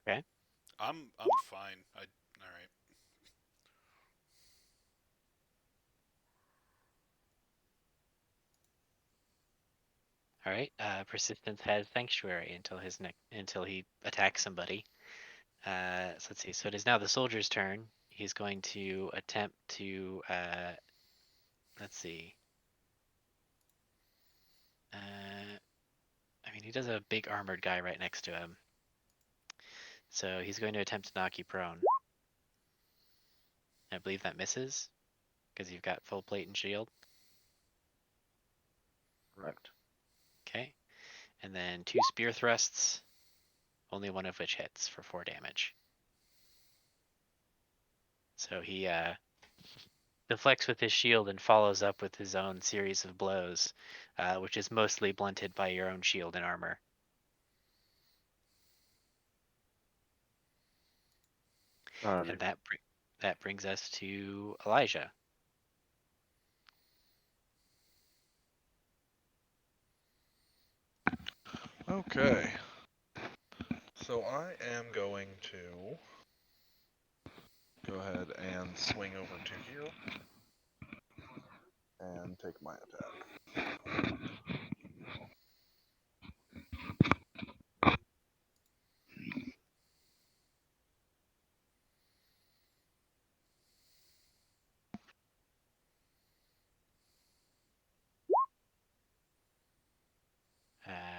Okay. I'm fine. All right. All right. Persistence has Sanctuary until he attacks somebody. So let's see. So it is now the soldier's turn. He's going to attempt to. Let's see. I mean, he does have a big armored guy right next to him. So he's going to attempt to knock you prone. I believe that misses because you've got full plate and shield. Correct. Okay. And then 2 spear thrusts, only one of which hits for 4 damage. So he deflects with his shield and follows up with his own series of blows, which is mostly blunted by your own shield and armor. And that brings us to Elijah. Okay. So I am going to go ahead and swing over to here and take my attack.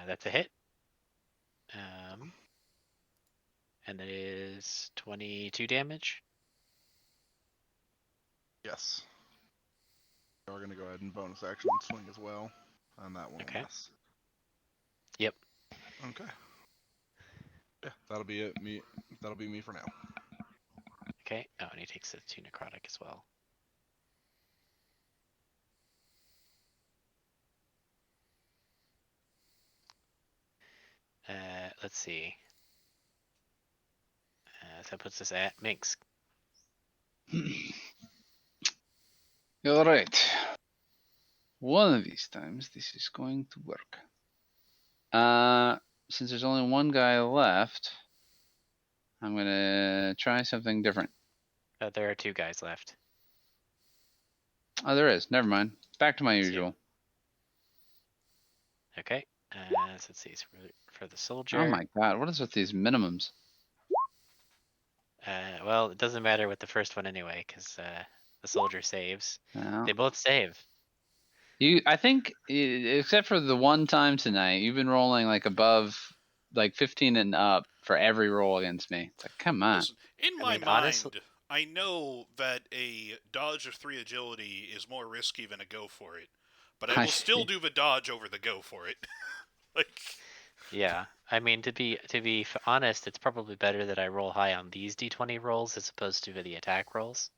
That's a hit. And that is 22 damage. Yes. We're going to go ahead and bonus action swing as well, and that won't Okay. miss. Yep. Okay. Yeah, that'll be it. That'll be me for now. Okay. Oh, and he takes the 2 necrotic as well. Let's see. So that puts us at Minx. All right. One of these times, this is going to work. Since there's only one guy left, I'm gonna try something different. There are 2 guys left. Oh, there is. Never mind. Back to my See ya. usual. Okay. So let's see. So for the soldier. Oh my god, what is with these minimums? Well, it doesn't matter with the first one anyway, because the soldier saves. Well, They both save. I think, except for the one time tonight, you've been rolling like above, like 15 and up for every roll against me. It's like, come on. Listen, in I my mean, mind, honestly- I know that a dodge of 3 agility is more risky than a go for it, but I I will still see. do the dodge over the go for it. Like, Yeah. I mean, to be honest, it's probably better that I roll high on these d20 rolls as opposed to the attack rolls.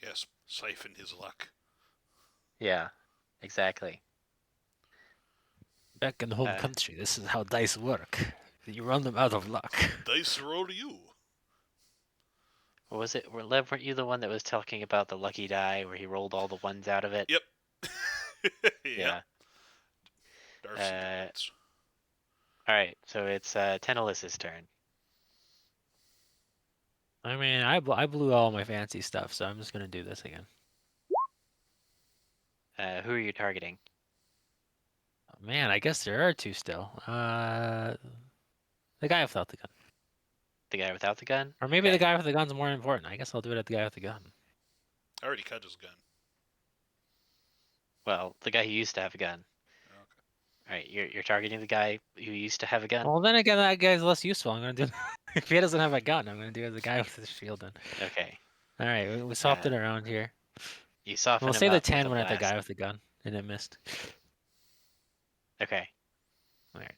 yes, siphon his luck. Yeah. Exactly. Back in home Uh, country, this is how dice work. You run them out of luck. Dice roll to you. What was it? Lev, weren't you the one that was talking about the lucky die where he rolled all the ones out of it? Yep. Yeah. Darcy Donuts. All right. So it's Tenalis's turn. I mean, I blew all my fancy stuff, so I'm just gonna do this again. Who are you targeting? Man, I guess there are 2 still. The guy without the gun. The guy without the gun? Or maybe Okay. the guy with the gun's more important. I guess I'll do it at the guy with the gun. I already cut his gun. Well, the guy who used to have a gun. Okay. All right, you're targeting the guy who used to have a gun. Well, then again, that guy's less useful. I'm gonna do if he doesn't have a gun, I'm gonna do the guy with his shield. Then Okay. All right, we swapped it around here. You soften We'll him say the up with 10 a went at the blast. guy with the gun, and it missed. Okay. All right.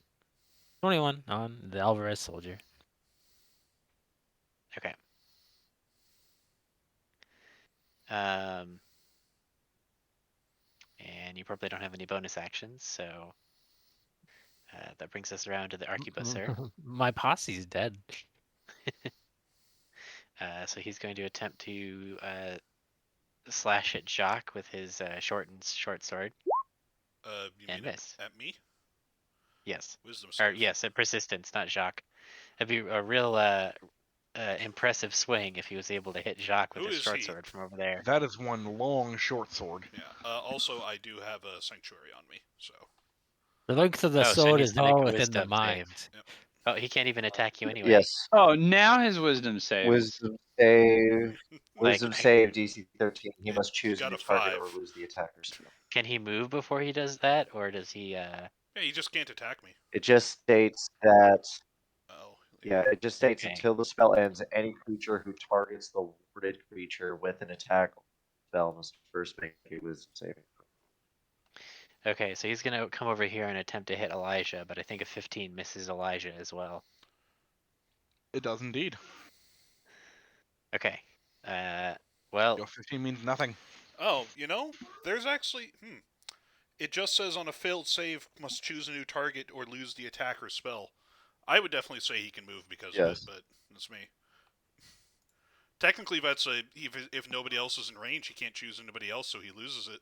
21 on the Alvarez soldier. Okay. And you probably don't have any bonus actions, so that brings us around to the arquebusier. My posse's dead. So he's going to attempt to slash at Jacques with his short sword You and mean miss. at me? Yes. Wisdom Or save. yes, at persistence, not Jacques. That'd be a real impressive swing if he was able to hit Jacques with Who his is short he? sword from over there. That is one long short sword. Yeah. Also, I do have a sanctuary on me, so. The length of the Oh, so sword he's is gonna all go within the wisdom save. mind. Oh, he can't even attack you anyway. Yes. Oh, now his wisdom saves. Wisdom save. Wisdom Like, save DC 13. He It- must he choose a got new a target or 5. lose the attacker skill. can he move before he does that, or does he? Yeah, he just can't attack me. It just states that. Oh. Yeah, it just states Okay. until the spell ends, any creature who targets the warded creature with an attack spell must first make a wisdom saving. Okay, so he's gonna come over here and attempt to hit Elijah, but I think a 15 misses Elijah as well. It does indeed. Okay. Well, Your 15 means nothing. Oh, there's actually. It just says on a failed save, must choose a new target or lose the attack or spell. I would definitely say he can move because of it, Yes. but that's me. Technically, that's if nobody else is in range, he can't choose anybody else, so he loses it.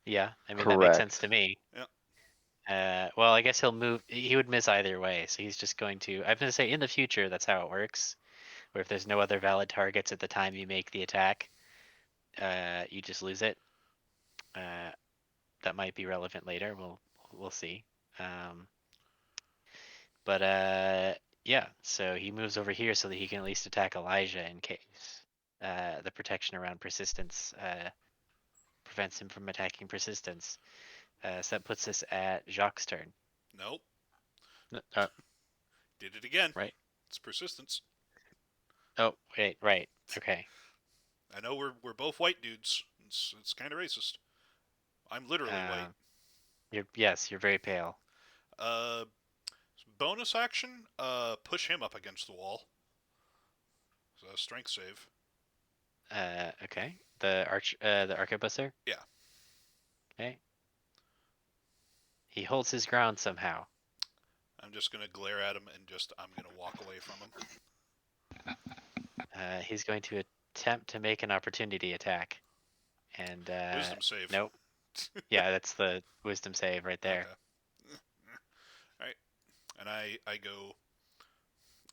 yeah, I mean that makes sense Correct. to me. Yeah. Well, I guess he'll move. He would miss either way, so he's just going to. I'm gonna say in the future that's how it works. Where if there's no other valid targets at the time you make the attack, you just lose it. That might be relevant later. We'll see. But yeah. So he moves over here so that he can at least attack Elijah in case the protection around persistence prevents him from attacking persistence. So that puts us at Jacques' turn. Nope. Uh, Did it again. right. It's persistence. Oh, wait, right. Okay. I know we're both white dudes. It's kind of racist. I'm literally white. You're very pale. Bonus action. Push him up against the wall. So strength save. Okay. The arquebusier. Yeah. Okay. He holds his ground somehow. I'm just gonna glare at him and I'm gonna walk away from him. He's going to attempt to make an opportunity attack, and Wisdom save. nope. Yeah, that's the wisdom save right there. Okay. All right. And I go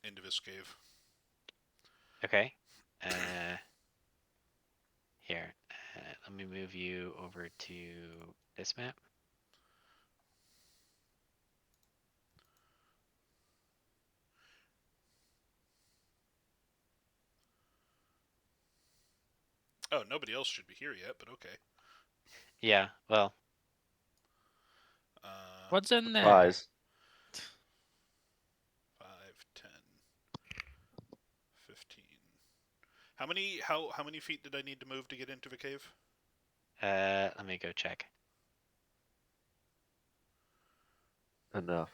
into this cave. Okay. Here. Let me move you over to this map. Oh, nobody else should be here yet, but okay. Yeah. Well. What's in there? Surprise. 5, 10, 15. How many feet did I need to move to get into the cave? Let me go check. Enough.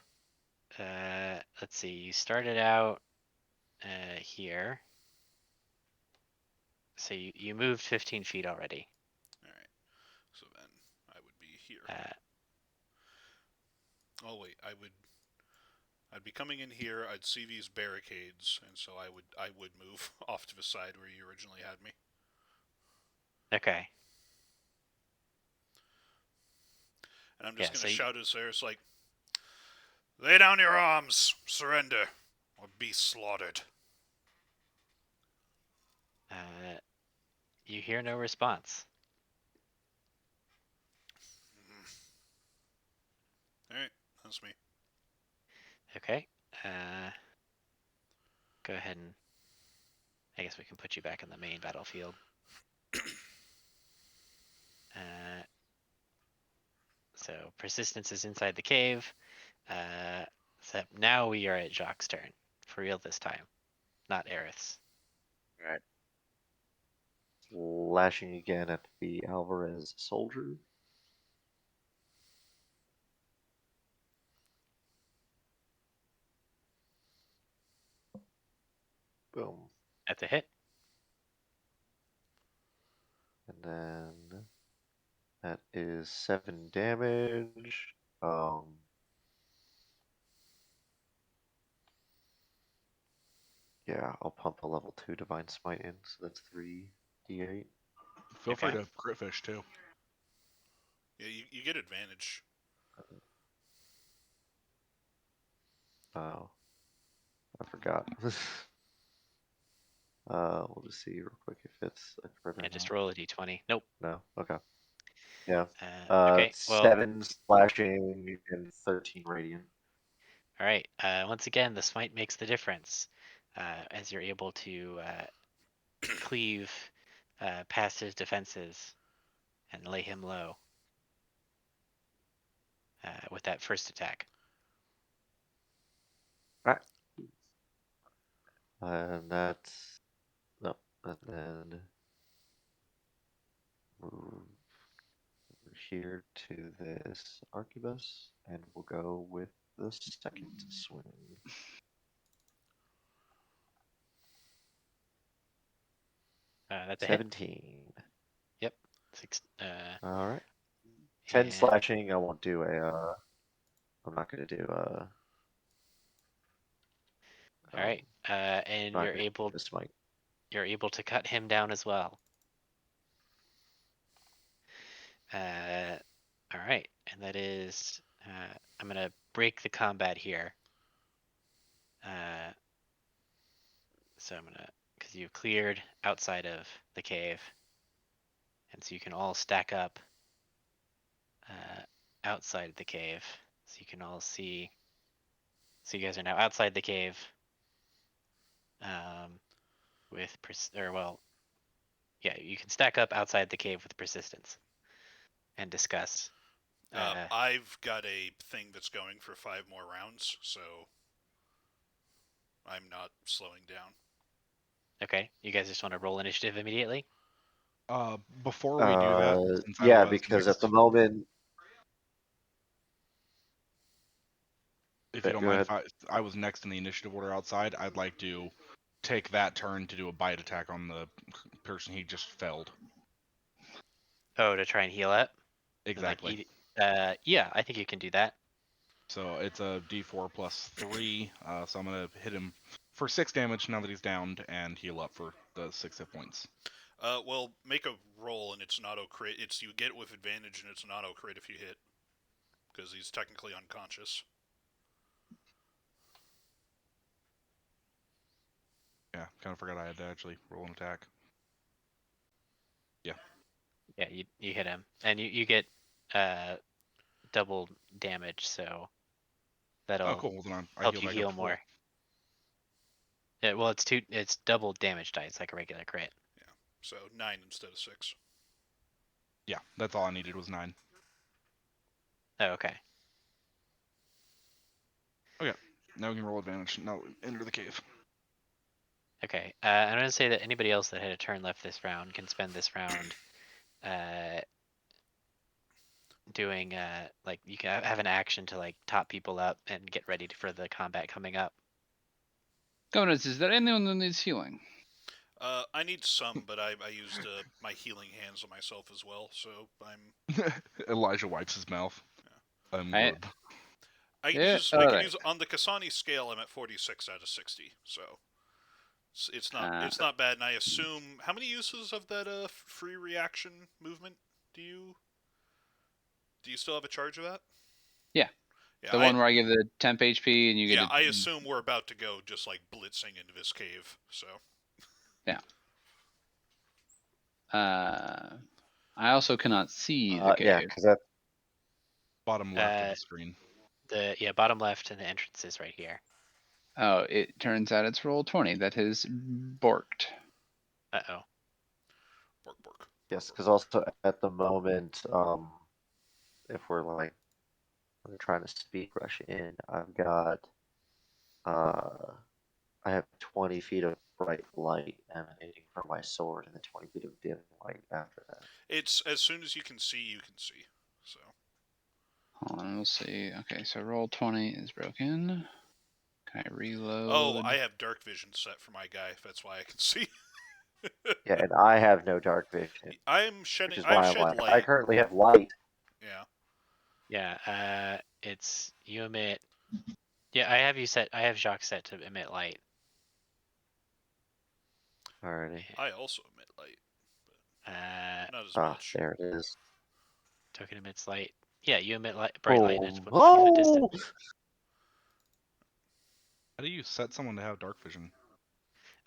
Let's see. You started out here. So you moved 15 feet already. All right. So then I would be here. Oh wait, I'd be coming in here. I'd see these barricades, and so I would move off to the side where you originally had me. Okay. And I'm just Yeah, gonna so shout as there. It's like, lay down your arms, surrender, or be slaughtered. you hear no response. All right, that's me. Okay. Go ahead and I guess we can put you back in the main battlefield. So persistence is inside the cave. So now we are at Jacques' turn. For real this time. Not Aerith's. Alright. slashing again at the Alvarez soldier. Boom. That's a hit. And then that is 7 damage. Yeah, I'll pump a level 2 Divine Smite in, so that's 3d8. Feel free Okay. to crit fish too. Yeah, you get advantage. Oh, I forgot. We'll just see real quick if it's a crit or Yeah, just not. roll a d20. Nope. No? Okay. Yeah. Okay. Well, 7 slashing and 13 radiant. all right. Once again, the smite makes the difference, as you're able to cleave past his defenses and lay him low with that first attack. Right. And that's no, and then move over here to this arquebus, and we'll go with the second swing. That's a hit. 17. Yep. All right. 10 And slashing. I won't do a. I'm not gonna do a. all right. And Not gonna do a smite. you're able to cut him down as well. All right, and that is I'm gonna break the combat here. So I'm gonna, because you've cleared outside of the cave, and so you can all stack up outside the cave, so you can all see. So you guys are now outside the cave. With yeah, you can stack up outside the cave with persistence and discuss. I've got a thing that's going for 5 more rounds, so I'm not slowing down. Okay, you guys just want to roll initiative immediately? Before we do that, since I Yeah, was because at next, the moment. if you don't Go mind, ahead. if I was next in the initiative order outside, I'd like to take that turn to do a bite attack on the person he just felled. Oh, to try and heal up? Exactly. And yeah, I think you can do that. So it's a D4 plus 3. So I'm gonna hit him for 6 damage now that he's downed, and heal up for the 6 hit points. Well, make a roll and it's an auto crit. It's you get it with advantage and it's an auto crit if you hit, because he's technically unconscious. Yeah, kind of forgot I had to actually roll an attack. Yeah, you hit him, and you get double damage, so that'll Oh, cool. Well, then I help heal you back up heal to 4. more. Yeah, well, it's double damage dice like a regular crit. Yeah, so 9 instead of 6. Yeah, that's all I needed was 9. Oh, okay. Okay, now we can roll advantage. Now enter the cave. Okay. I'm gonna say that anybody else that had a turn left this round can spend this round doing like you can have an action to like top people up and get ready for the combat coming up. Governors, is there anyone that needs healing? I need some, but I used my healing hands on myself as well, so I'm. Elijah wipes his mouth. I'm I- good. I can Yeah, use. I can alright. use on the Kasani scale. I'm at 46 out of 60, so it's not. Uh, It's not bad. And I assume how many uses of that free reaction movement do you still have a charge of that? Yeah. Yeah. The one where I give the temp HP and you get yeah. it. I assume we're about to go just like blitzing into this cave. So. I also cannot see the Yeah, cave. because that. Bottom left of the screen. The bottom left and the entrance is right here. Oh, it turns out it's roll 20. That is borked. Uh-oh. Bork. Yes, because also at the moment, if we're like trying to speed rush in, I've got I have 20 feet of bright light emanating from my sword and then 20 feet of dim light after that. It's as soon as you can see, you can see. So Hold on, we'll see. Okay, so roll 20 is broken. Can I reload? oh, I have dark vision set for my guy. That's why I can see. Yeah, and I have no dark vision, I'm which shedding. is I why I'm shed like, I light. currently have light. Yeah. Yeah, it's you emit. Yeah, I have you set. I have Jacques set to emit light. Alrighty. I also emit light, not as Ah, much. there it is. Token emits light. Yeah, you emit light, bright light, and it's 1 foot Oh! distance. How do you set someone to have dark vision?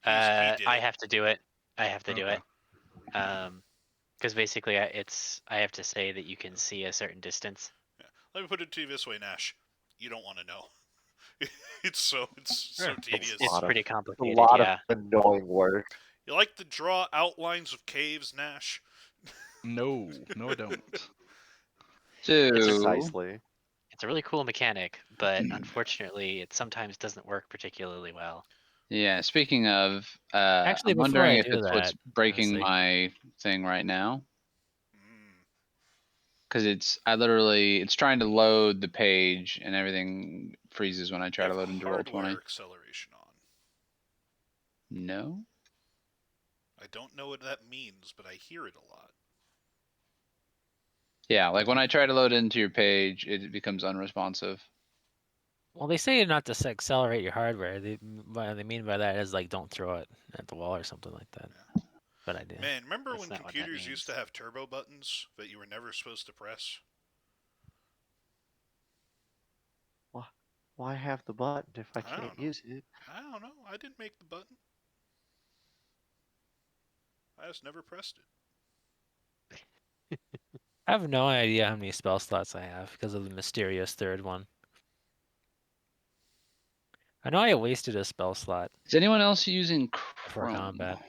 He did I it. have to do it. I have to do Okay. it. Because basically, I have to say that you can see a certain distance. Let me put it to you this way, Nash. You don't want to know. it's so Yeah. tedious. It's pretty It's a complicated. lot Yeah. of annoying work. You like to draw outlines of caves, Nash? No, I don't. So, Precisely. It's a really cool mechanic, but unfortunately, it sometimes doesn't work particularly well. yeah, speaking of, Actually, I'm before wondering I if do it's what's that, breaking honestly, my thing right now. Mm. Because it's trying to load the page and everything freezes when I try You to have load into roll 20. hardware acceleration on. No? I don't know what that means, but I hear it a lot. Yeah, like when I try to load into your page, it becomes unresponsive. well, they say not to accelerate your hardware. What they mean by that is like don't throw it at the wall or something like that. Yeah. Bad idea. Man, remember That's when not what that computers used to means. have turbo buttons that you were never supposed to press? Why have the button if I I can't don't know. use it? I don't know. I didn't make the button. I just never pressed it. I have no idea how many spell slots I have because of the mysterious third one. I know I wasted a spell slot Is anyone else using for Chrome? combat.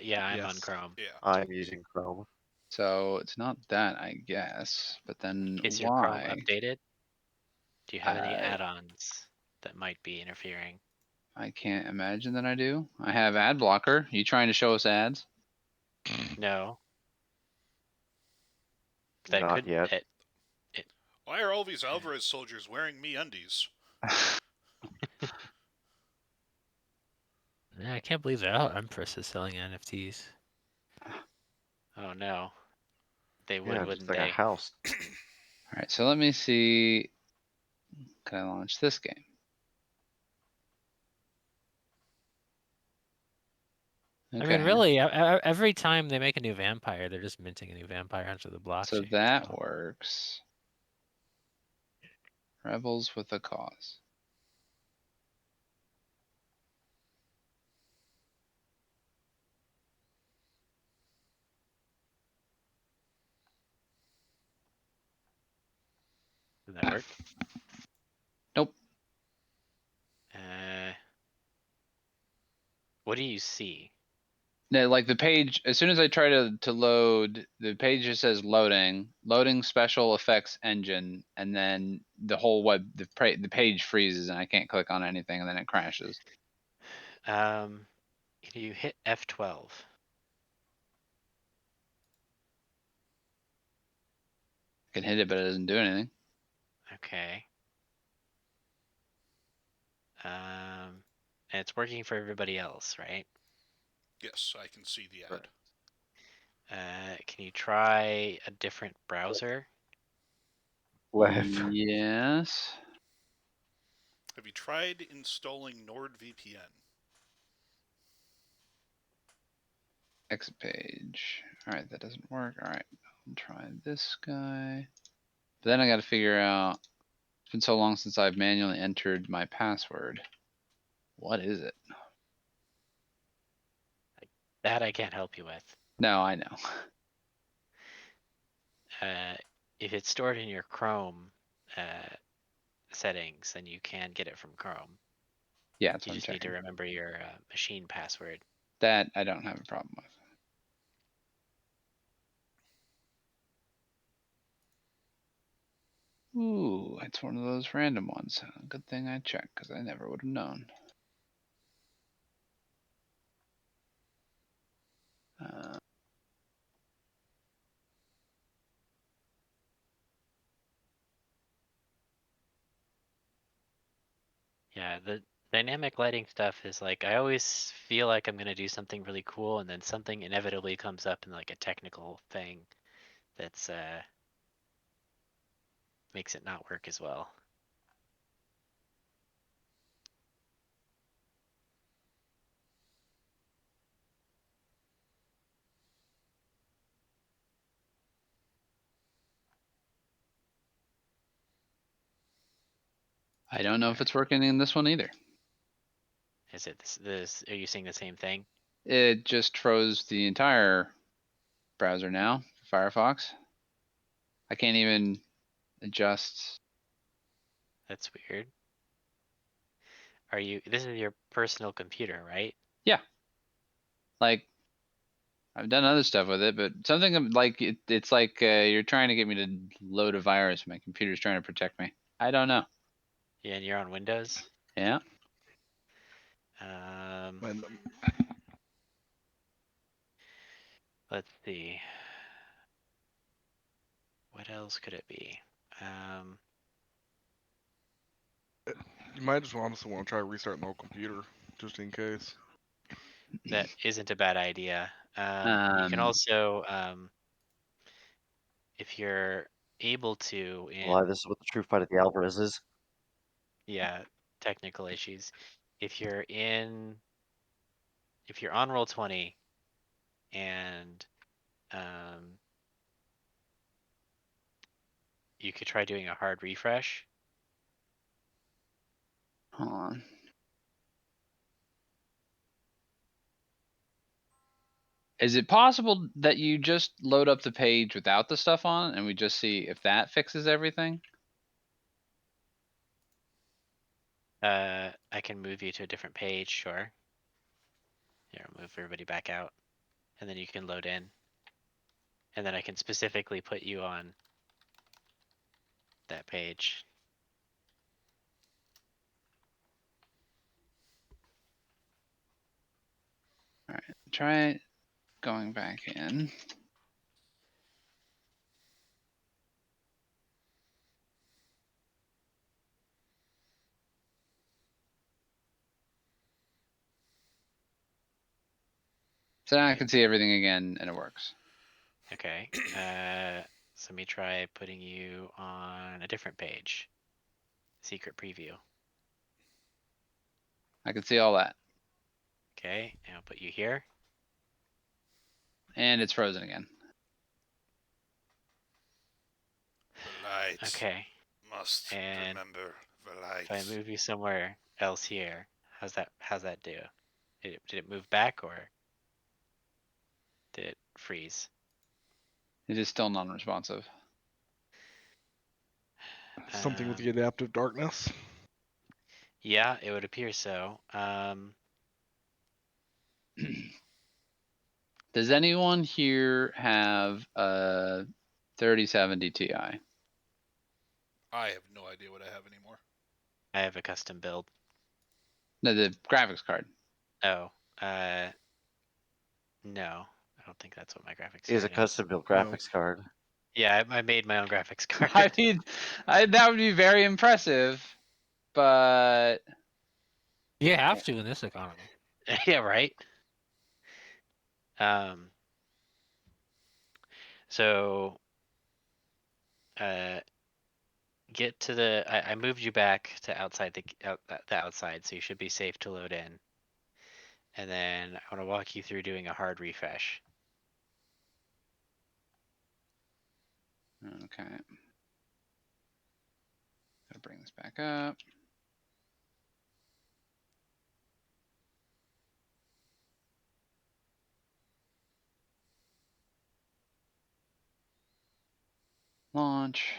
Yeah, I'm on Yes. Chrome. Yeah. I'm using Chrome. So it's not that, I guess. But then Is your Chrome why? updated? Do you have any I add-ons that might be interfering? I can't imagine that I do. I have ad blocker. You trying to show us ads? No. That Not could yet. Why are all these Alvarez soldiers wearing me undies? Yeah, I can't believe that Empress is selling NFTs. Oh no. They would, Yeah, just wouldn't like a they? house. All right, so let me see. Can I launch this game? I Okay, mean, really, every time they make a new vampire, they're just minting a new vampire onto the so blockchain. that works. Rebels with a cause. Does that work? Nope. What do you see? No, like the page, as soon as I try to load, the page just says loading special effects engine, and then the whole the page freezes and I can't click on anything and then it crashes. Can you hit F12? I can hit it, but it doesn't do anything. Okay. And it's working for everybody else, right? Yes, I can see the ad. Can you try a different browser? Left. Yes. Have you tried installing NordVPN? Exit page. All right, that doesn't work. All right, I'll try this guy. But then I got to figure out. It's been so long since I've manually entered my password. What is it? That I can't help you with. No, I know. If it's stored in your Chrome settings, then you can get it from Chrome. Yeah, that's You what I'm just need to checking. remember your machine password. That I don't have a problem with. Ooh, it's one of those random ones. Good thing I checked, because I never would have known. Yeah, the dynamic lighting stuff is like I always feel like I'm gonna do something really cool, and then something inevitably comes up in like a technical thing that's makes it not work as well. I don't know if it's working in this one either. Is it this? Are you seeing the same thing? It just froze the entire browser now, Firefox. I can't even adjust. That's weird. Are you? This is your personal computer, right? Yeah. Like, I've done other stuff with it, but something like it's like you're trying to get me to load a virus. My computer's trying to protect me. I don't know. Yeah, and you're on Windows. Yeah. And Let's see. What else could it be? you might just honestly want to try restarting the whole computer, just in case. That isn't a bad idea. You can also, if you're able to, Why this is what the true fight of the Alvarez is. yeah, technical issues. If you're on Roll20 and you could try doing a hard refresh. Hold on. Is it possible that you just load up the page without the stuff on and we just see if that fixes everything? I can move you to a different page, sure. Here, I'll move everybody back out, and then you can load in. And then I can specifically put you on that page. All right, try going back in. So now I can see everything again and it works. Okay. So let me try putting you on a different page. Secret preview. I can see all that. Okay, and I'll put you here. And it's frozen again. The light Okay. must And remember the light. if I move you somewhere else here, how's that do? Did it move back or did it freeze? It is still non-responsive. Something with Um, the adaptive darkness. Yeah, it would appear so. Does anyone here have a 3070 Ti? I have no idea what I have anymore. I have a custom build. No, the graphics card. Oh, no, I don't think that's what my graphics Is a card is. custom built graphics card. Yeah, I made my own graphics card. I mean, that would be very impressive, but You have to in this economy. Yeah, right. So, get to the. I moved you back to outside the outside, so you should be safe to load in. And then I want to walk you through doing a hard refresh. okay. Gotta bring this back up. Launch.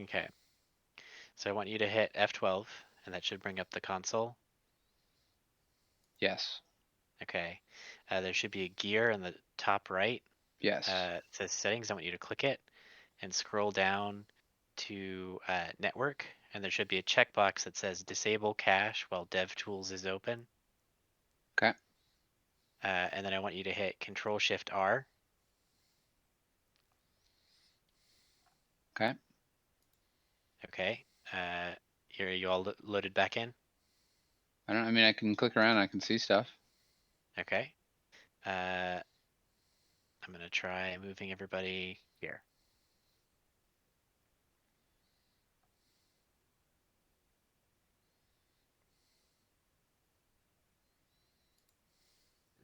Okay. So I want you to hit F12, and that should bring up the console. Yes. Okay. There should be a gear in the top right. Yes. It says settings. I want you to click it and scroll down to network, and there should be a checkbox that says disable cache while DevTools is open. Okay. And then I want you to hit Control-Shift-R. Okay. Okay. Here, you all loaded back in? I mean, I can click around. I can see stuff. Okay. I'm gonna try moving everybody here.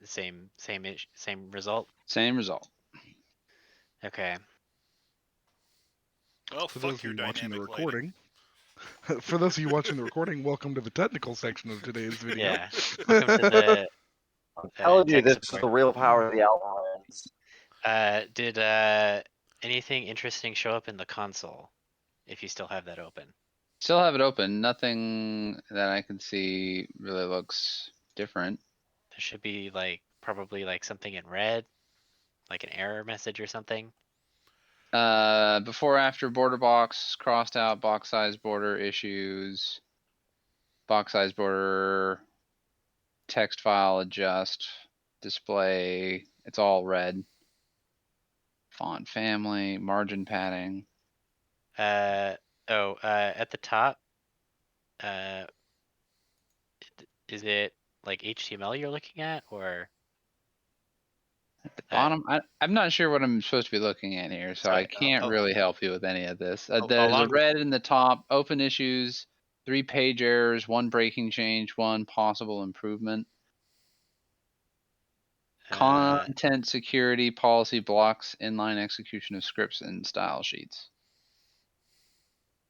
The same result. Same result. Okay. Well, For fuck those of your you watching the dynamic lighting. recording, for those of you watching the recording, welcome to the technical section of today's video. Yeah. Welcome to the I'm telling you, tech this is support. the real power of the Alvarez. Did anything interesting show up in the console? If you still have that open. Still have it open. Nothing that I can see really looks different. There should be probably something in red, like an error message or something. Before after border box crossed out, box size border issues, box size border, text file adjust, display. It's all red. Font family, margin padding. At the top, is it like HTML you're looking at, or At the bottom, I'm not sure what I'm supposed to be looking at here, so I can't oh, really help you with any of this. There's a along red in the top, open issues, 3 page errors, 1 breaking change, 1 possible improvement. Content security policy blocks inline execution of scripts and style sheets.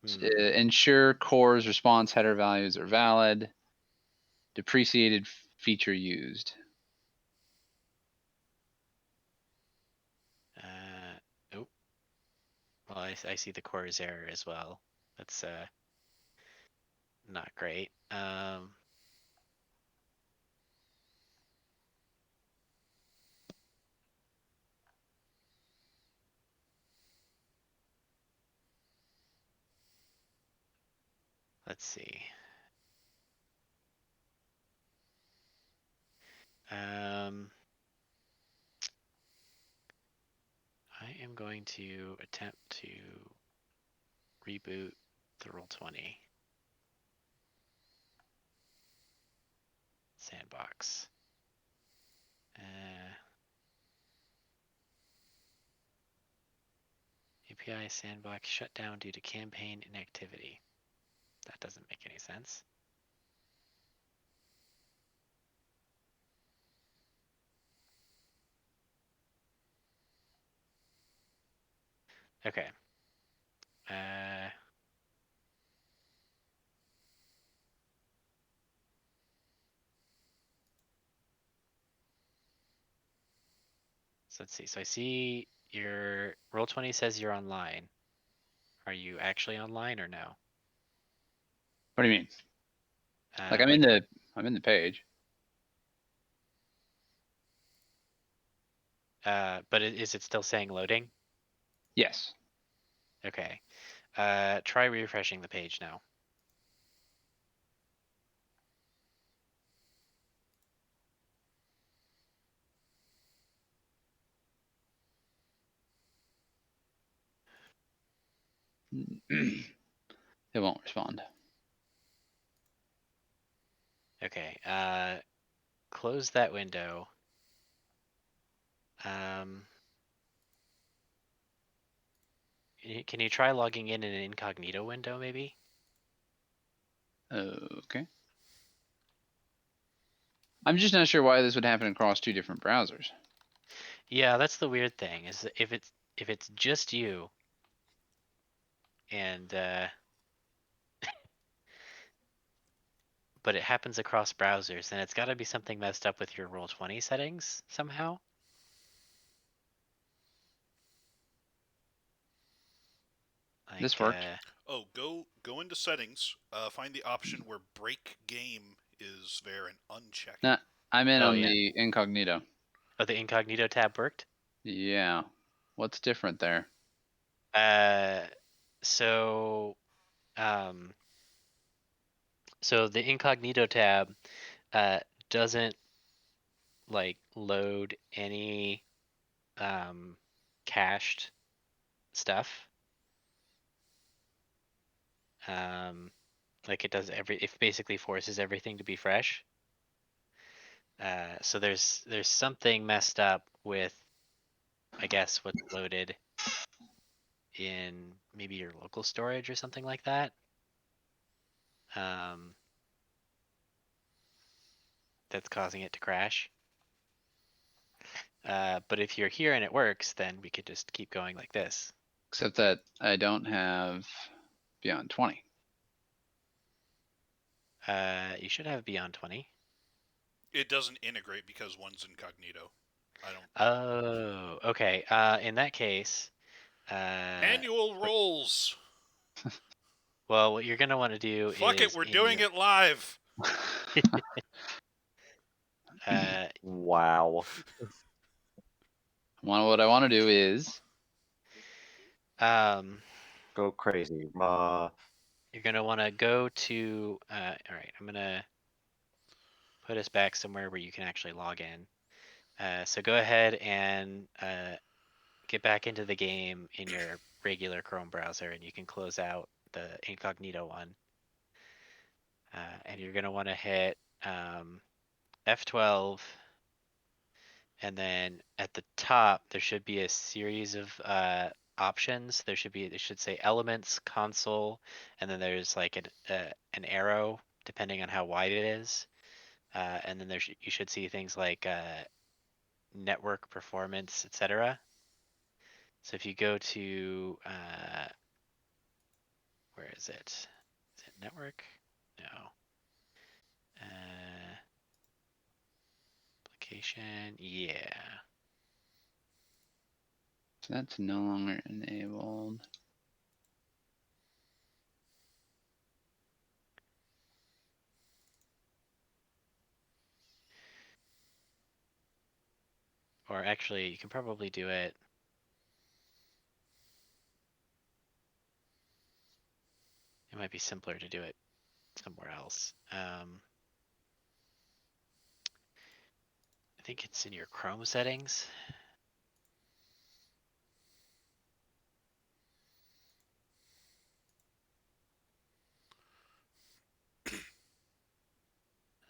Ensure core's response header values are valid. Depreciated feature used. oh, well, I see the core's error as well. That's not great. Let's see. I am going to attempt to reboot the Roll20 sandbox. API sandbox shut down due to campaign inactivity. That doesn't make any sense. Okay. So let's see. So I see your Roll20 says you're online. Are you actually online or no? What do you mean? Like I'm in the page. But is it still saying loading? Yes. Okay. Try refreshing the page now. It won't respond. Okay. Close that window. Can you try logging in an incognito window, maybe? Okay. I'm just not sure why this would happen across 2 different browsers. Yeah, that's the weird thing. Is if it's just you, and but it happens across browsers, then it's got to be something messed up with your Roll20 settings somehow. This worked. Oh, go into settings. Find the option where break game is there and uncheck it. Nah, I'm in Oh, on yeah. the incognito. Oh, the incognito tab worked? Yeah. What's different there? So, So the incognito tab doesn't like load any cached stuff. Like it does it basically forces everything to be fresh. So there's something messed up with, I guess, what's loaded in maybe your local storage or something like that. That's causing it to crash. But if you're here and it works, then we could just keep going like this. Except that I don't have beyond 20. You should have beyond 20. It doesn't integrate because one's incognito. I don't. Oh, okay. In that case, Annual rolls. well, what you're gonna want to do Fuck it, is we're in doing your it live. Wow. What I want to do is Go crazy. you're gonna want to go to. All right, I'm gonna put us back somewhere where you can actually log in. So go ahead and get back into the game in your regular Chrome browser, and you can close out the incognito one. And you're gonna want to hit F12, and then at the top there should be a series of options. They should say Elements, Console, and then there's like an arrow depending on how wide it is. And then you should see things like network performance, etc. So if you go to where is it? Is it network? No. Application, yeah. so that's no longer enabled. Or actually, you can probably do it. It might be simpler to do it somewhere else. I think it's in your Chrome settings.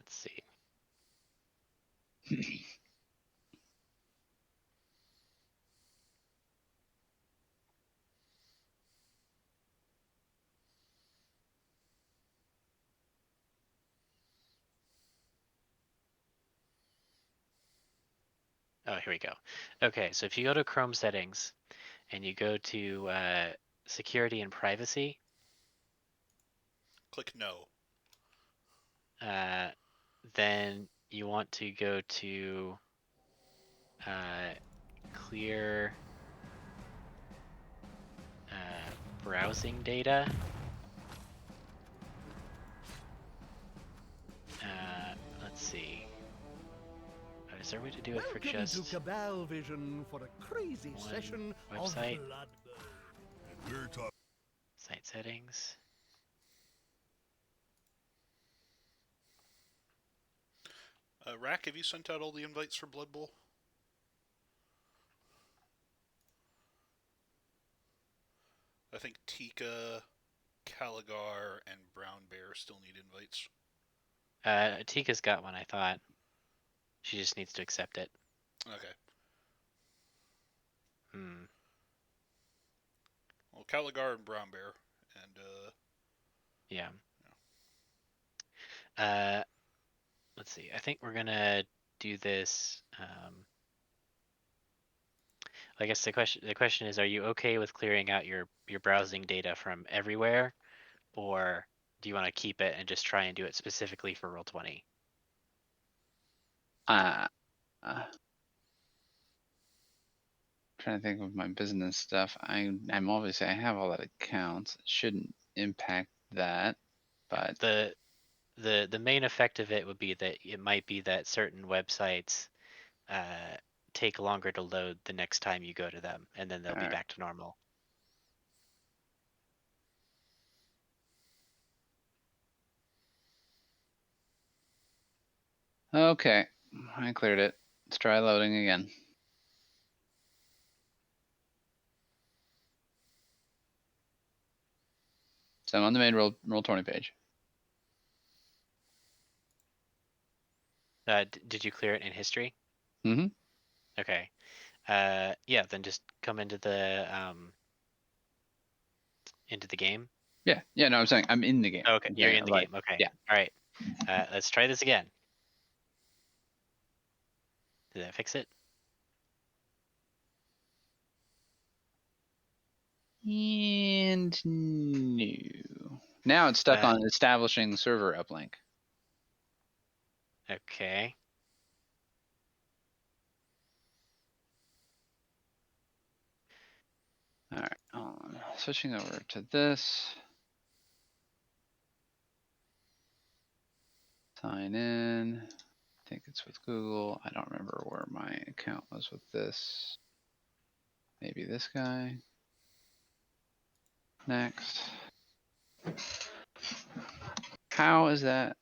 Let's see. Oh, here we go. Okay, so if you go to Chrome settings and you go to security and privacy, Click no. then you want to go to clear browsing data. Let's see. Is there a way to do it for Welcome to just Cabal Vision for a crazy one session website? of Bloodburn. We're talking. Site settings? Rack, have you sent out all the invites for Blood Bowl? I think Tika, Caligar, and Brown Bear still need invites. Tika's got one, I thought. She just needs to accept it. Okay. Hmm. Well, Caligar and Brown Bear, and Yeah. Let's see. I think we're gonna do this. I guess the question is, are you okay with clearing out your browsing data from everywhere, or do you want to keep it and just try and do it specifically for Roll20? Trying to think of my business stuff. I'm obviously I have all that accounts. It shouldn't impact that, but The main effect of it would be that it might be that certain websites take longer to load the next time you go to them, and then they'll be back to normal. Okay, I cleared it. Let's try loading again. So I'm on the main roll 20 page. Did you clear it in history? Mm-hmm. Okay. Yeah. Then just come into the game. Yeah, yeah. No, I'm saying I'm in the game. Oh, okay, I'm you're saying, in the like, game. Okay. yeah. All right. Let's try this again. Did that fix it? And no. Now it's stuck on establishing server uplink. Okay. All right, hold on. Switching over to this. Sign in. I think it's with Google. I don't remember where my account was with this. Maybe this guy. Next. How is that?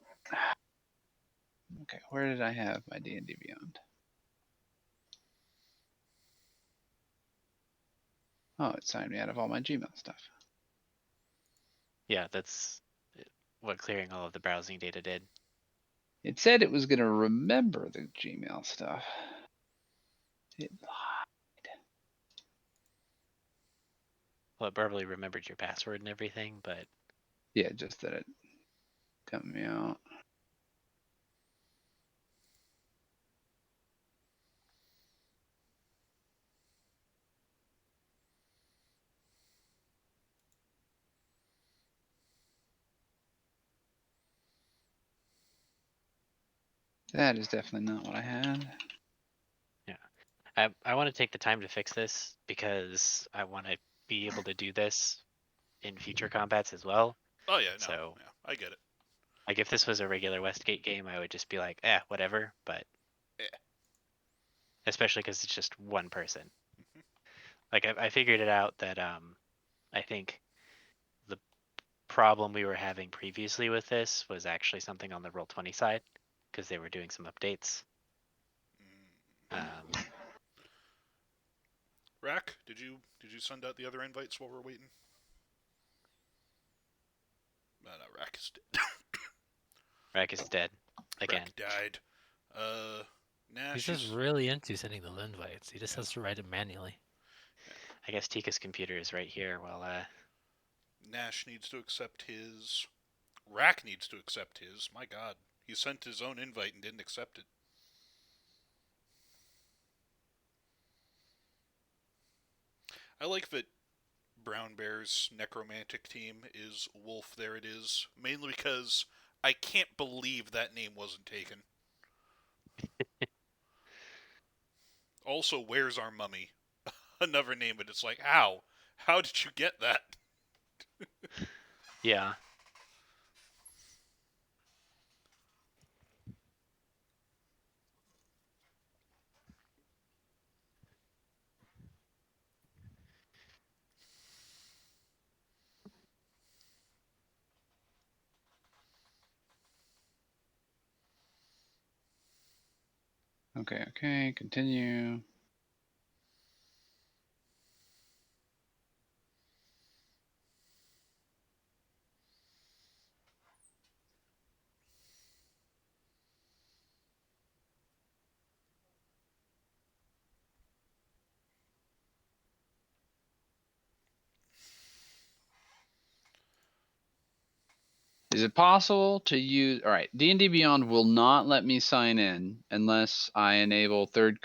Okay, where did I have my D&D Beyond? Oh, it signed me out of all my Gmail stuff. Yeah, that's what clearing all of the browsing data did. It said it was going to remember the Gmail stuff. It lied. Well, it probably remembered your password and everything, but Yeah, just that it got me out. That is definitely not what I had. I want to take the time to fix this because I want to be able to do this in future combats as well. Oh yeah, no, So, yeah, I get it. like, if this was a regular Westgate game, I would just be like, whatever. But Yeah. especially because it's just one person. Mhm. Like, I figured it out that I think the problem we were having previously with this was actually something on the Roll20 side because they were doing some updates. Um, Rack, did you send out the other invites while we're waiting? No, Rack is dead. Rack is dead again. Rack died. He's Nash just is. really into sending the invites. He just has to write it manually. I guess Tika's computer is right here. Well, Nash needs to accept his. Rack needs to accept his. My God, he sent his own invite and didn't accept it. I like that Brown Bear's necromantic team is Wolf. There it is. Mainly because I can't believe that name wasn't taken. Also, where's our mummy? Another name, but it's like, how? How did you get that? yeah. Okay, continue. Is it possible to use? All right, D&D Beyond will not let me sign in unless I enable third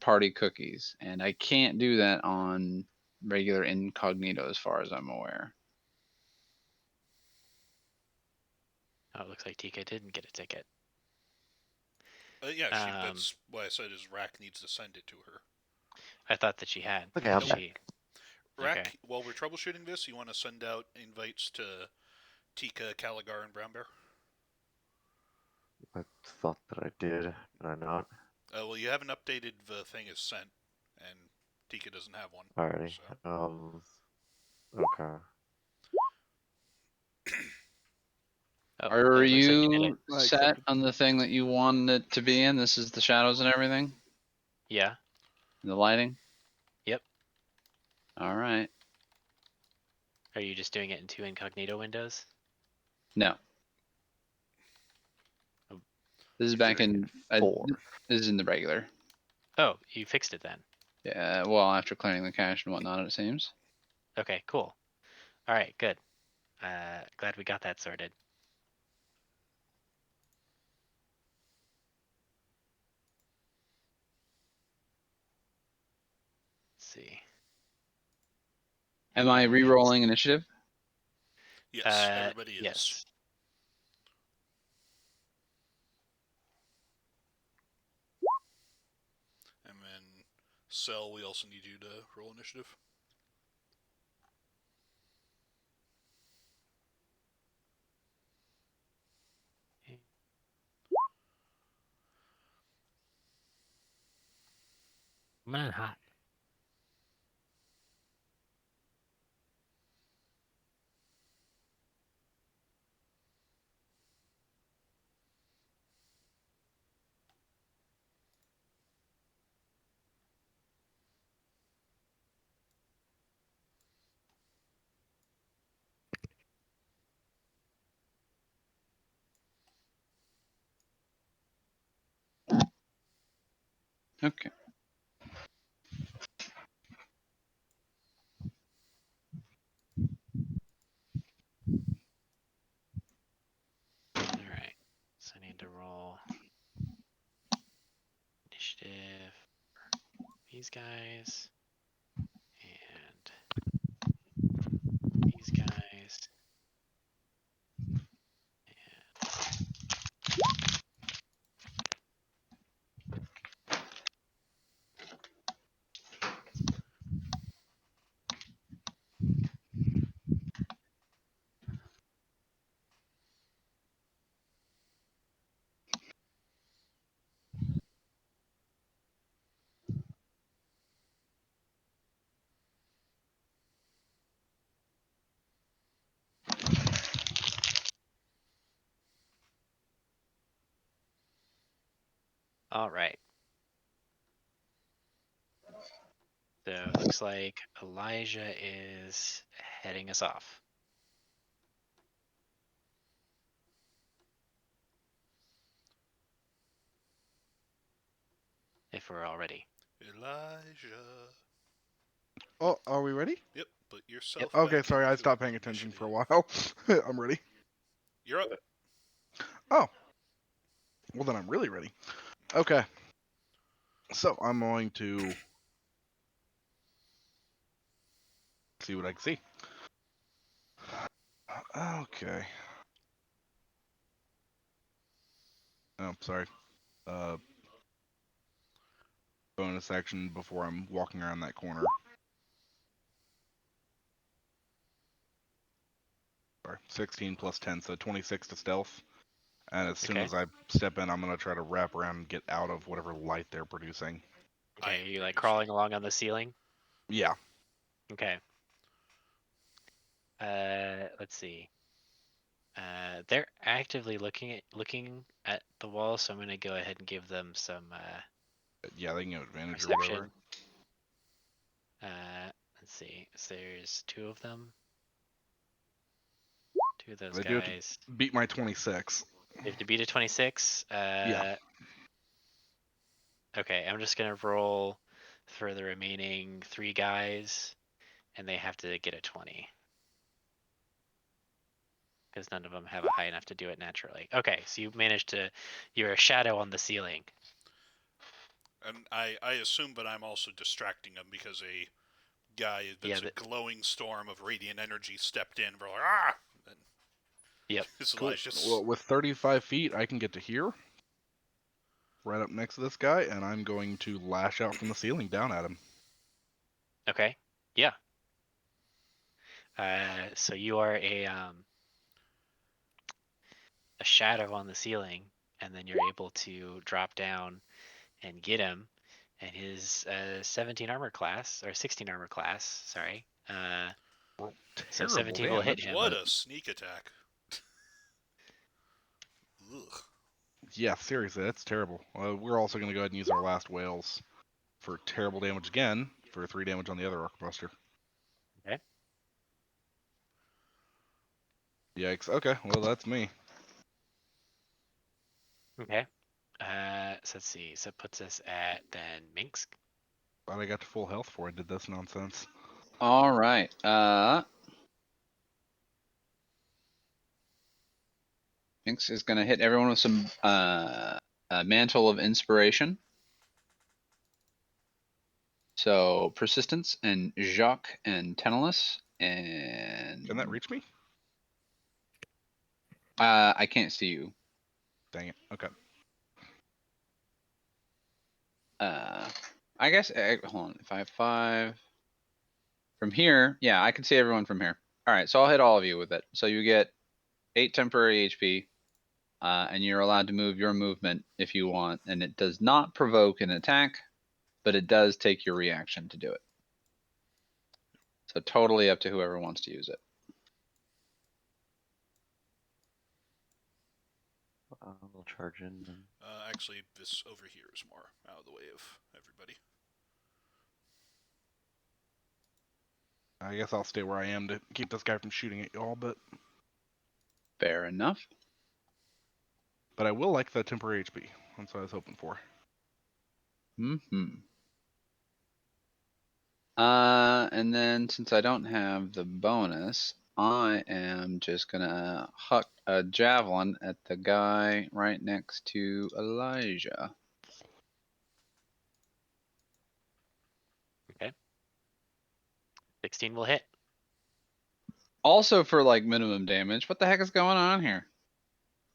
party cookies, and I can't do that on regular incognito as far as I'm aware. Oh, it looks like Tika didn't get a ticket. Yeah, that's why I said is Rack needs to send it to her. I thought that she had. Okay, I'm Nope. back. Rack, Okay. while we're troubleshooting this, you want to send out invites to Tika, Caligar, and Brown Bear? I thought that I did, did I not? Well, you haven't updated the thing as sent, and Tika doesn't have one. Alrighty. So. Okay. Oh, Are it looks like you did it. you I set accepted. on the thing that you wanted it to be in? This is the shadows and everything? Yeah. The lighting? Yep. Alright. Are you just doing it in 2 incognito windows? No. Oh. This is You're back doing in it 4. this is in the regular. Oh, you fixed it then. Yeah, well after clearing the cache and whatnot it seems. Okay, cool. All right, good. Glad we got that sorted. Let's see. Am I re-rolling initiative? Yes, everybody is. Yes. And then, Cell, we also need you to roll initiative. Man, hot. Okay. All right. So I need to roll initiative for these guys and these guys. All right. So it looks like Elijah is heading us off. If we're all ready. Elijah. Oh, are we ready? Yep, put yourself Okay, back sorry, I into stopped paying attention for a initiative. while. I'm ready. You're up. Oh, well then I'm really ready. Okay, so I'm going to see what I can see. Okay. Oh, sorry. Bonus action before I'm walking around that corner. Sorry, 16 plus 10, so 26 to stealth. And as soon Okay. as I step in, I'm going to try to wrap around and get out of whatever light they're producing. I Okay, am are you like producing. crawling along on the ceiling? Yeah. Okay. Let's see. They're actively looking at the wall, so I'm gonna go ahead and give them some Yeah, they can get advantage or whatever. perception. Let's see. So there's 2 of them. 2 of those They do have to guys. beat my 26. They have to beat a 26. Yeah. Okay, I'm just gonna roll for the remaining 3 guys, and they have to get a 20. Because none of them have a high enough to do it naturally. Okay, so you managed to, you're a shadow on the ceiling. And I assume, but I'm also distracting them because a guy that's Yeah, a glowing storm of radiant energy stepped in. We're like, ah! And Yep. it's Cool. Elijah's. Well, with 35 feet, I can get to here. Right up next to this guy, and I'm going to lash out from the ceiling down at him. Okay. Yeah. So you are a shadow on the ceiling, and then you're able to drop down and get him. And his 17 armor class, or 16 armor class, sorry. So Terrible 17 will hit damage, him. What but a sneak attack. Ugh. Yeah, seriously, that's terrible. We're also going to go ahead and use our last whales for terrible damage again for 3 damage on the other Arcbuster. Okay. Yikes. Okay, well, that's me. Okay. So let's see. So it puts us at then Minsk. Thought I got to full health before I did this nonsense. All right. Minx is gonna hit everyone with some mantle of inspiration. So persistence and Jacques and Tenelus and Can that reach me? I can't see you. Dang it. Okay. I guess hold on. If I have 5 from here, yeah, I can see everyone from here. All right, so I'll hit all of you with it. So you get 8 temporary HP, and you're allowed to move your movement if you want, and it does not provoke an attack, but it does take your reaction to do it. So totally up to whoever wants to use it. I'll charge in. And... Actually, this over here is more out of the way of everybody. I guess I'll stay where I am to keep this guy from shooting at y'all, but Fair enough. I will like the temporary HP. That's what I was hoping for. And then since I don't have the bonus, I am just gonna huck a javelin at the guy right next to Elijah. Okay. 16 will hit. Also for like minimum damage. What the heck is going on here?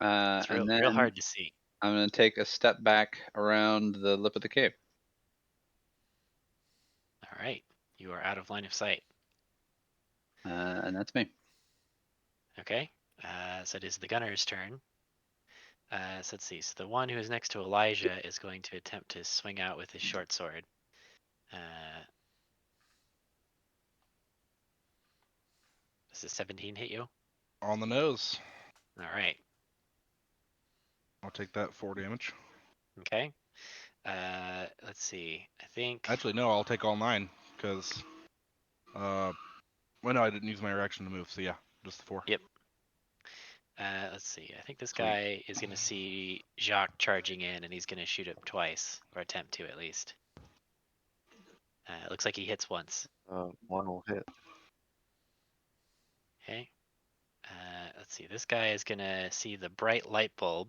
It's real, And then real hard to see. I'm gonna take a step back around the lip of the cave. All right. You are out of line of sight. And that's me. Okay. So it is the gunner's turn. So let's see. So the one who is next to Elijah is going to attempt to swing out with his short sword. Does a 17 hit you? On the nose. All right. I'll take that 4 damage. Okay. Let's see. I think. Actually, no, I'll take all 9, because... well, no, I didn't use my reaction to move, so yeah, just the 4. Yep. Let's see. I think this Sweet. guy is going to see Jacques charging in, and he's going to shoot him twice, or attempt to at least. It looks like he hits once. 1 will hit. Okay. Let's see. This guy is going to see the bright light bulb,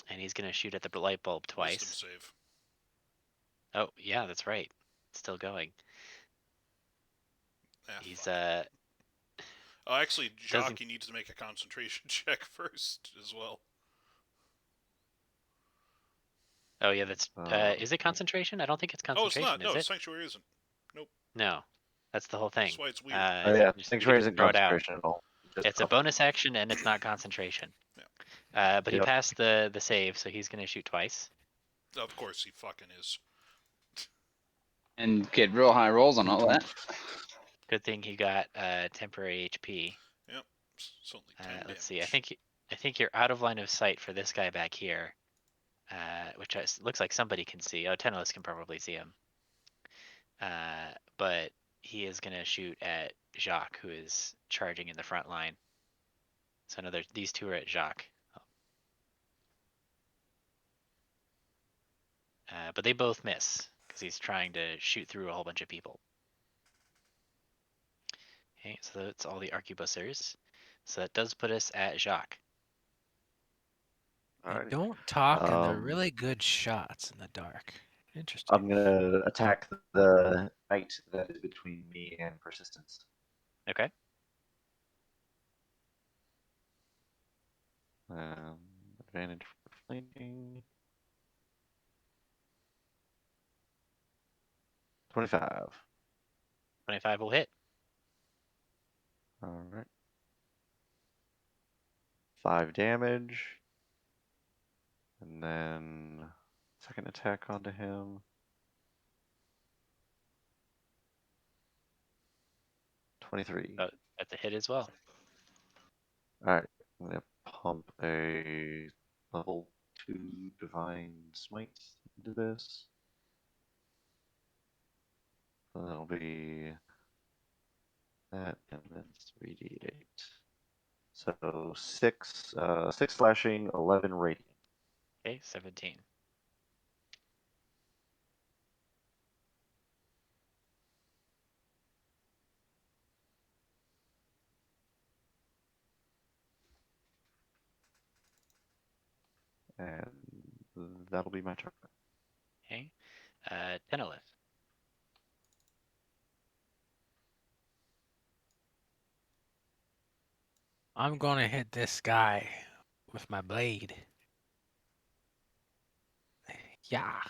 and he's going to shoot at the light bulb Wisdom twice. save. Oh, yeah, that's right. It's still going. Ah, He's fuck. Oh, actually, doesn't- Jockey needs to make a concentration check first as well. Oh yeah, that's is it concentration? I don't think it's Oh, it's concentration, not. No, is it? Sanctuary isn't. No. That's the whole thing. That's why it's weird. Oh yeah, Just Sanctuary you isn't throw it out. concentration at all. Just It's a bonus action and it's not concentration. Yeah. But he Yep. passed the save, so he's gonna shoot twice. Of course, he fucking is. And get real high rolls on all that. Good thing he got temporary HP. Yep. It's only 10 Let's see. damage. I think you're out of line of sight for this guy back here, which looks like somebody can see. Oh, Tenelus can probably see him. But he is gonna shoot at Jacques, who is charging in the front line. So these two are at Jacques. But they both miss because he's trying to shoot through a whole bunch of people. Okay, so that's all the arquebusiers. So that does put us at Jacques. They Alrighty. don't talk, and they're Um, really good shots in the dark. Interesting. I'm gonna attack the knight that is between me and persistence. Okay. Advantage for flanking. 25. 25 will hit. All right. 5 damage. And then second attack onto him. 23. That's a hit as well. All right. I'm gonna pump a level 2 divine smite into this. So that'll be that, and then 3d8. So 6 slashing, 11 radiant. Okay, 17. And that'll be my turn. Okay. Tenelith. I'm gonna hit this guy with my blade. Yeah.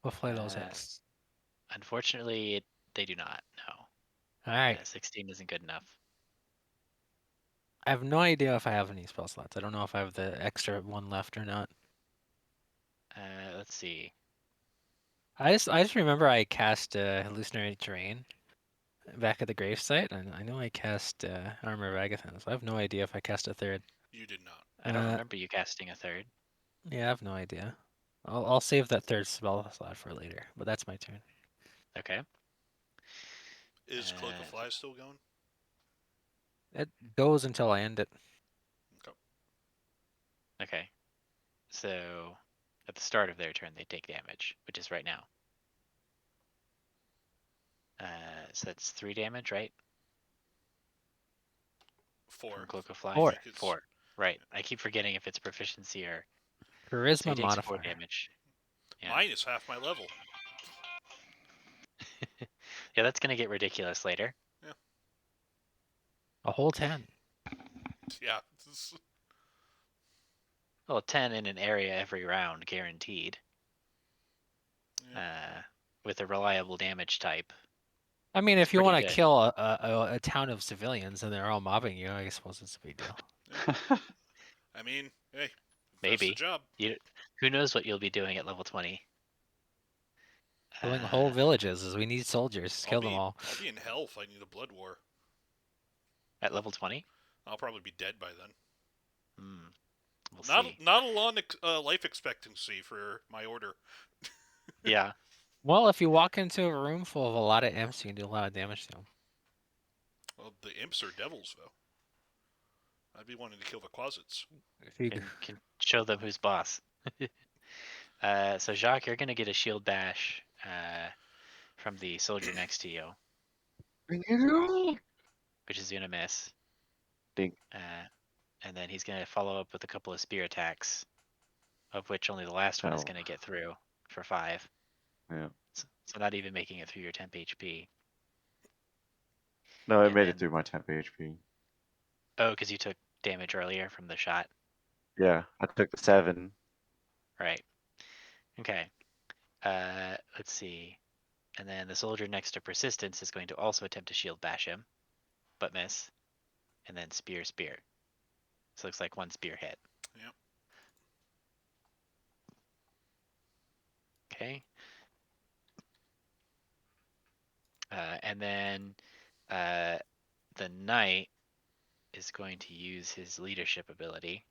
Hopefully those hits. Unfortunately, they do not. No. All right. 16 isn't good enough. I have no idea if I have any spell slots. I don't know if I have the extra one left or not. Let's see. I just remember I cast hallucinatory terrain back at the gravesite, and I know I cast armor of Agathon, so I have no idea if I cast a third. You did not. I don't remember you casting a third. Yeah, I have no idea. I'll save that third spell slot for later, but that's my turn. Okay. Is Cloak of Flies still going? It goes until I end it. Okay. Okay. So at the start of their turn, they take damage, which is right now. So that's 3 damage, right? 4. From Cloak of Flies? Four. I think it's 4. Right. I keep forgetting if it's proficiency or. So Charisma he takes 4 modifier. damage. Yeah. Mine is half my level. Yeah, that's gonna get ridiculous later. A whole 10. Yeah. Well, 10 in an area every round, guaranteed. Yeah. With a reliable damage type. I mean, It's if you pretty want to good. kill a town of civilians and they're all mobbing you, I suppose it's a big deal. I mean, hey, that's Maybe. the job. Who knows what you'll be doing at level 20? Killing whole villages, as we need soldiers. Kill them all. I'll be in hell fighting the blood war. At level 20? I'll probably be dead by then. We'll see. Not a long life expectancy for my order. Yeah. Well, if you walk into a room full of a lot of imps, you can do a lot of damage to them. Well, the imps are devils, though. I'd be wanting to kill the closets. If you Can show them who's boss. So Jacques, you're gonna get a shield bash from the soldier next to you, which is gonna miss. Dink. And then he's gonna follow up with a couple of spear attacks, of which only the last one is Oh. gonna get through for 5. Yeah. So not even making it through your temp HP. No, it And made then- it through my temp HP. Oh, because you took damage earlier from the shot. Yeah, I took the 7. Right. Okay. Let's see. And then the soldier next to Persistence is going to also attempt to shield bash him, but miss. And then spear. So it looks like 1 spear hit. Yep. Okay. And then the knight is going to use his leadership ability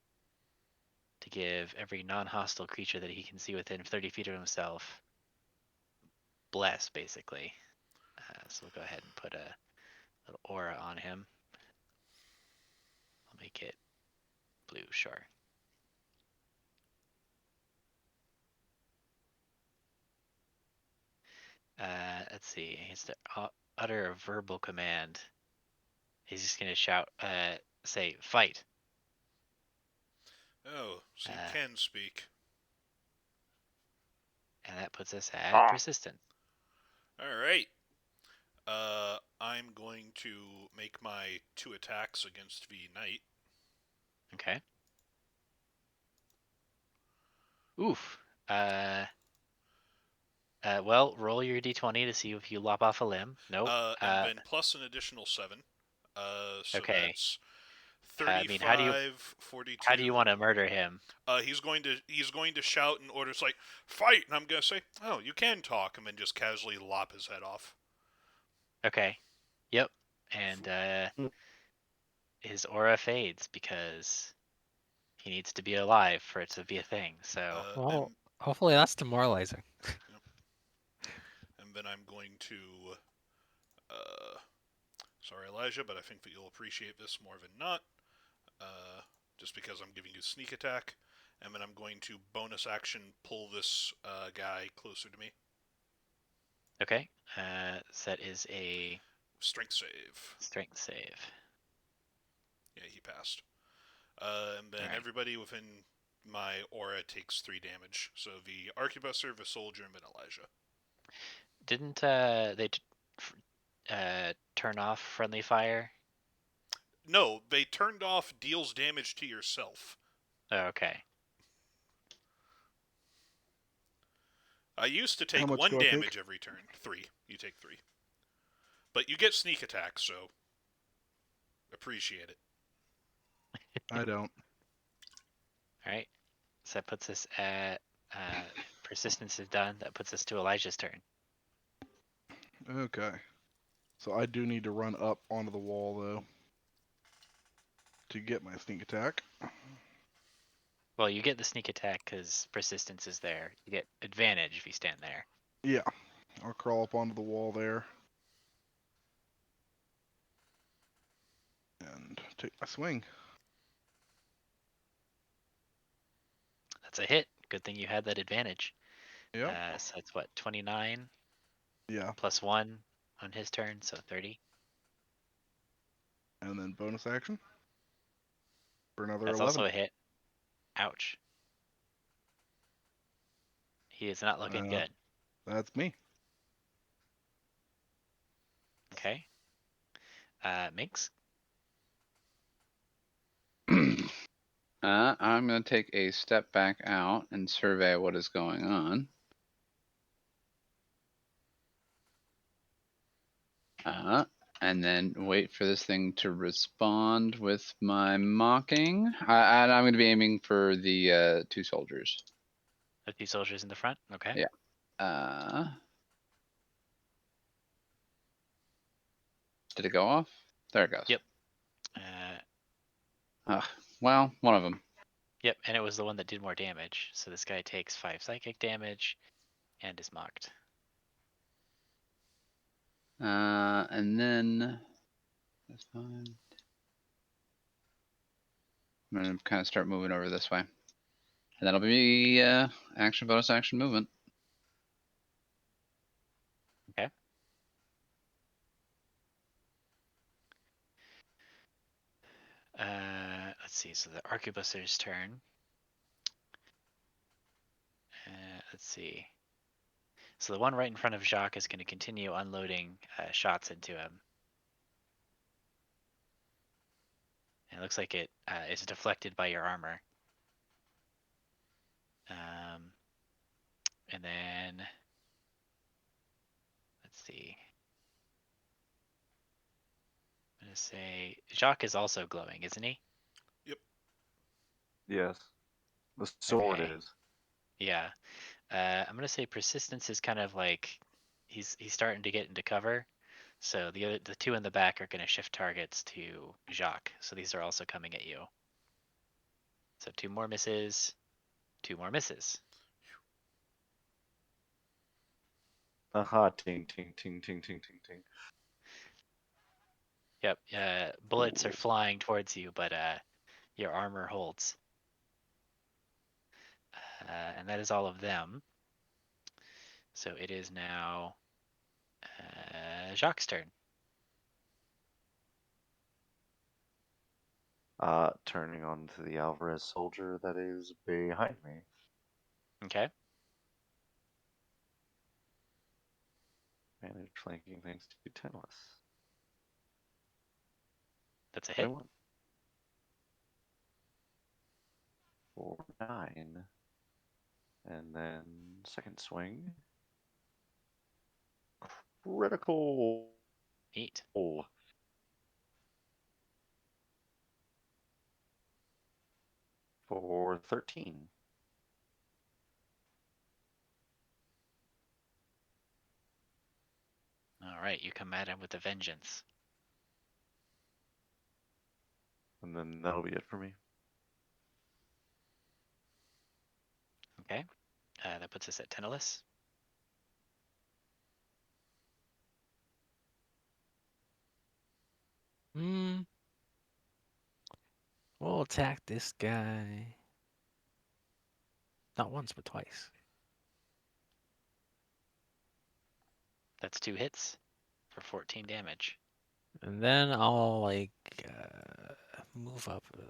to give every non-hostile creature that he can see within 30 feet of himself bless, basically. So we'll go ahead and put a little aura on him. I'll make it blue, sure. Let's see. He has to utter a verbal command. He's just gonna shout, say, fight. Oh, so you can speak. And that puts us at persistent. All right. I'm going to make my 2 attacks against the knight. Okay. Oof. Well, roll your d20 to see if you lop off a limb. Nope. And then plus an additional 7. So Okay. that's I 35, mean, how do you 42. How do you want to murder him? He's going to shout in orders like fight, and I'm going to say, "Oh, you can talk," and then just casually lop his head off. Okay. Yep. And his aura fades because He needs to be alive for it to be a thing. So Well, hopefully that's demoralizing. and then I'm going to. Sorry, Elijah, but I think that you'll appreciate this more than not. Just because I'm giving you sneak attack, and then I'm going to bonus action pull this guy closer to me. okay, so that is a Strength save. strength save. Yeah, he passed. And then Alright. everybody within my aura takes 3 damage. So the arquebuster, the soldier, and then Elijah. Didn't they turn off friendly fire? No, they turned off deals damage to yourself. Oh, okay. I used to How take much 1 do I take? damage every turn. 3. You take 3. But you get sneak attack, so appreciate it. I don't. Alright. So that puts us at persistence is done. That puts us to Elijah's turn. Okay. So I do need to run up onto the wall though to get my sneak attack. Well, you get the sneak attack because persistence is there. You get advantage if you stand there. Yeah. I'll crawl up onto the wall there. And take my swing. That's a hit. Good thing you had that advantage. Yep. So that's what, 29 Yeah. plus 1 on his turn, so 30. And then bonus action for another That's 11. also a hit. Ouch. He is not looking good. That's me. Okay. Minx? I'm going to take a step back out and survey what is going on. And then wait for this thing to respond with my mocking. And I'm going to be aiming for the 2 soldiers. The 2 soldiers in the front? Okay. Yeah. Did it go off? There it goes. Yep. Well, one of them. Yep, and it was the one that did more damage. So this guy takes 5 psychic damage and is mocked. And then that's fine. I'm gonna kind of start moving over this way, and that'll be action, bonus action, movement. Okay. Let's see. So the arquebuster's turn. Let's see. So the one right in front of Jacques is going to continue unloading shots into him. And it looks like it is deflected by your armor. And then let's see. I'm gonna say Jacques is also glowing, isn't he? Yes. The sword Okay. is. Yeah. I'm gonna say persistence is kind of like he's starting to get into cover. So the 2 in the back are gonna shift targets to Jacques. So these are also coming at you. So 2 more misses, 2 more misses. Aha, ting, ting, ting, ting, ting, ting, ting. Yep. Bullets are Ooh. flying towards you, but your armor holds. And that is all of them. So it is now Jacques' turn. Turning on to the Alvarez soldier that is behind me. Okay. Managed flanking thanks to 10-less. That's a hit. 21. For 9. And then second swing. Critical. Neat. For 13. All right, you come at him with a vengeance. And then that'll be it for me. Okay. That puts us at Tentalis. Hmm. We'll attack this guy. Not once, but twice. That's 2 hits for 14 damage. And then I'll like move up a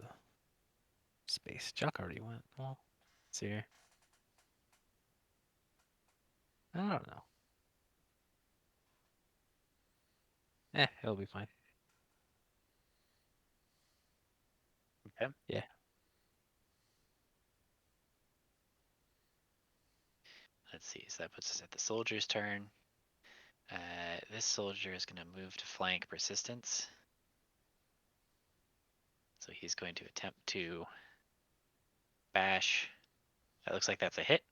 space. Chuck already went. Well, let's see here. I don't know. It'll be fine. Okay. Yeah. Let's see. So that puts us at the soldier's turn. This soldier is going to move to flank persistence. So he's going to attempt to bash. That looks like that's a hit.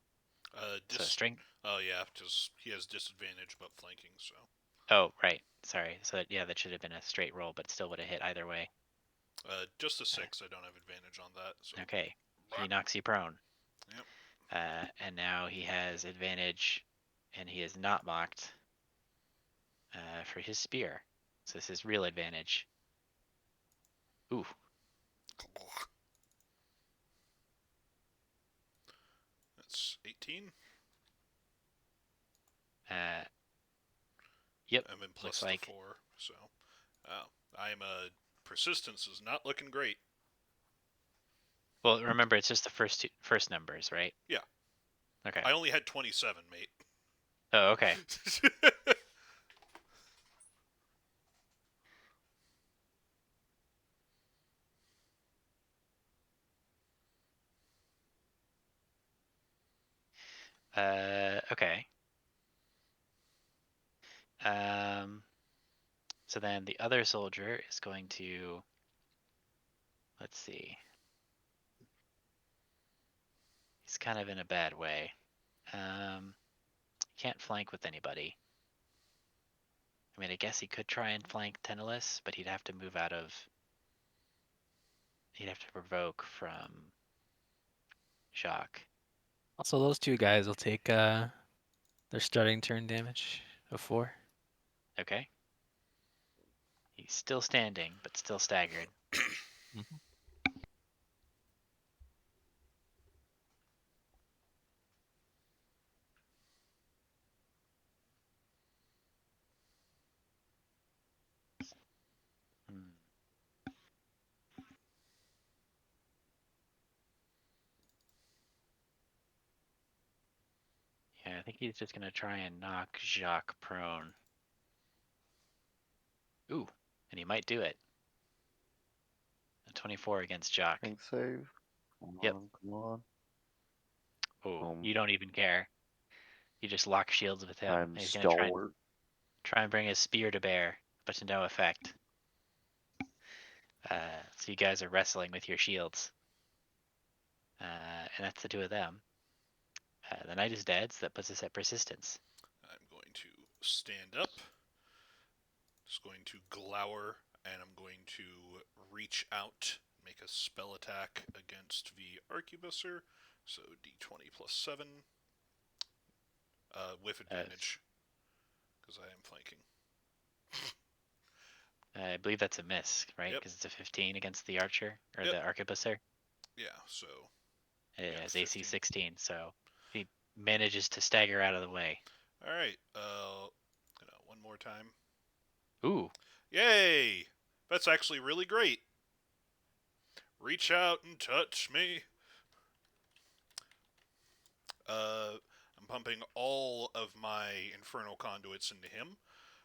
So strength. Oh yeah, because he has disadvantage but flanking. So Oh, right. Sorry. So that should have been a straight roll, but still would have hit either way. just a 6. I don't have advantage on that. So Okay. He knocks you prone. Yep. And now he has advantage, and he is not mocked for his spear. So this is real advantage. Ooh. That's 18. Yep. And then plus Looks the like 4. So I'm persistence is not looking great. Well, remember it's just the first numbers, right? Yeah. Okay. I only had 27, mate. Oh, okay. Okay. So then the other soldier is going to, let's see. He's kind of in a bad way. Can't flank with anybody. I mean, I guess he could try and flank Tentalis, but he'd have to move out of. He'd have to provoke from Jacques. Also, those two guys will take their starting turn damage of 4. Okay. He's still standing, but still staggered. Mhm. Hmm. Yeah, I think he's just gonna try and knock Jacques prone. Ooh, and he might do it. A 24 against Jacques. Strength save. Come Yep. on, come on. Oh, you don't even care. You just lock shields with him. I'm He's gonna try stalwart. and bring his spear to bear, but to no effect. So you guys are wrestling with your shields. And that's the 2 of them. The knight is dead, so that puts us at persistence. I'm going to stand up. Just going to glower, and I'm going to reach out, make a spell attack against the arquebuser. So d20 plus 7. With advantage, because I am flanking. I believe that's a miss, right? Yep. Because it's a 15 against the archer, or Yep. the arquebuser. Yeah, so It yeah, has AC 15. 16, so he manages to stagger out of the way. All right. One more time. Ooh. Yay! That's actually really great. Reach out and touch me. I'm pumping all of my infernal conduits into him,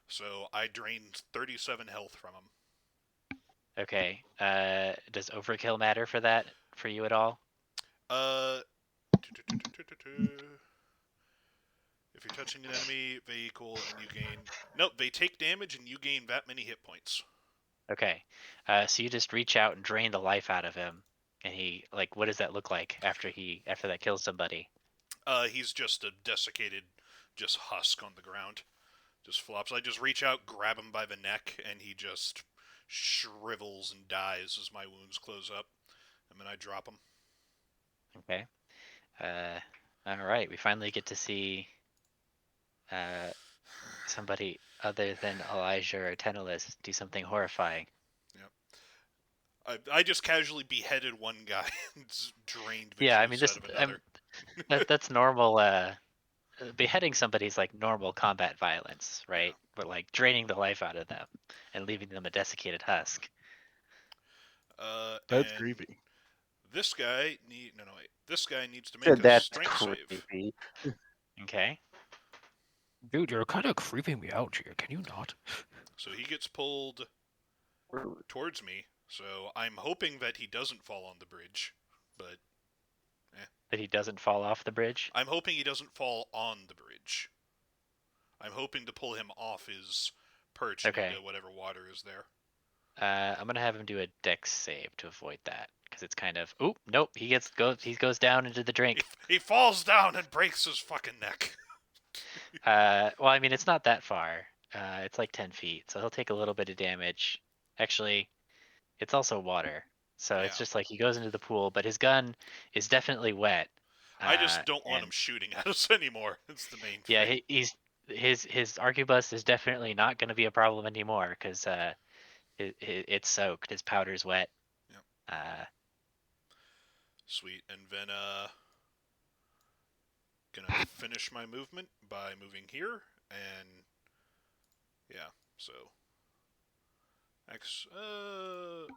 so I drained 37 health from him. Okay. Does overkill matter for that for you at all? If you're touching an enemy, they equal and you gain. Nope, they take damage and you gain that many hit points. Okay. So you just reach out and drain the life out of him, and he like, what does that look like after that kills somebody? He's just a desiccated, just husk on the ground. Just flops. I just reach out, grab him by the neck, and he just shrivels and dies as my wounds close up. And then I drop him. Okay. All right, we finally get to see somebody other than Elijah or Tenelis do something horrifying. I just casually beheaded one guy and drained the Yeah, I mean juice this. out of another. That's normal. Beheading somebody's like normal combat violence, right? But like draining the life out of them and leaving them a desiccated husk. That's And creepy. this guy wait. This guy needs to make Said a that's strength save. creepy. Okay. Dude, you're kind of creeping me out here. Can you not? So he gets pulled Rude. towards me. So I'm hoping that he doesn't fall on the bridge, but That he doesn't fall off the bridge. I'm hoping he doesn't fall on the bridge. I'm hoping to pull him off his perch and Okay. into whatever water is there. I'm gonna have him do a dex save to avoid that because it's kind of. Oop, nope. He goes down into the drink. He falls down and breaks his fucking neck. Well, I mean it's not that far. It's like 10 feet, so he'll take a little bit of damage. Actually, it's also water, so it's Yeah. just like he goes into the pool, but his gun is definitely wet. I just don't want and- him shooting at us anymore. It's the main Yeah, thing. his arquebus is definitely not going to be a problem anymore because it's soaked. His powder's wet. Yep. Sweet. And then gonna finish my movement by moving here, and yeah, so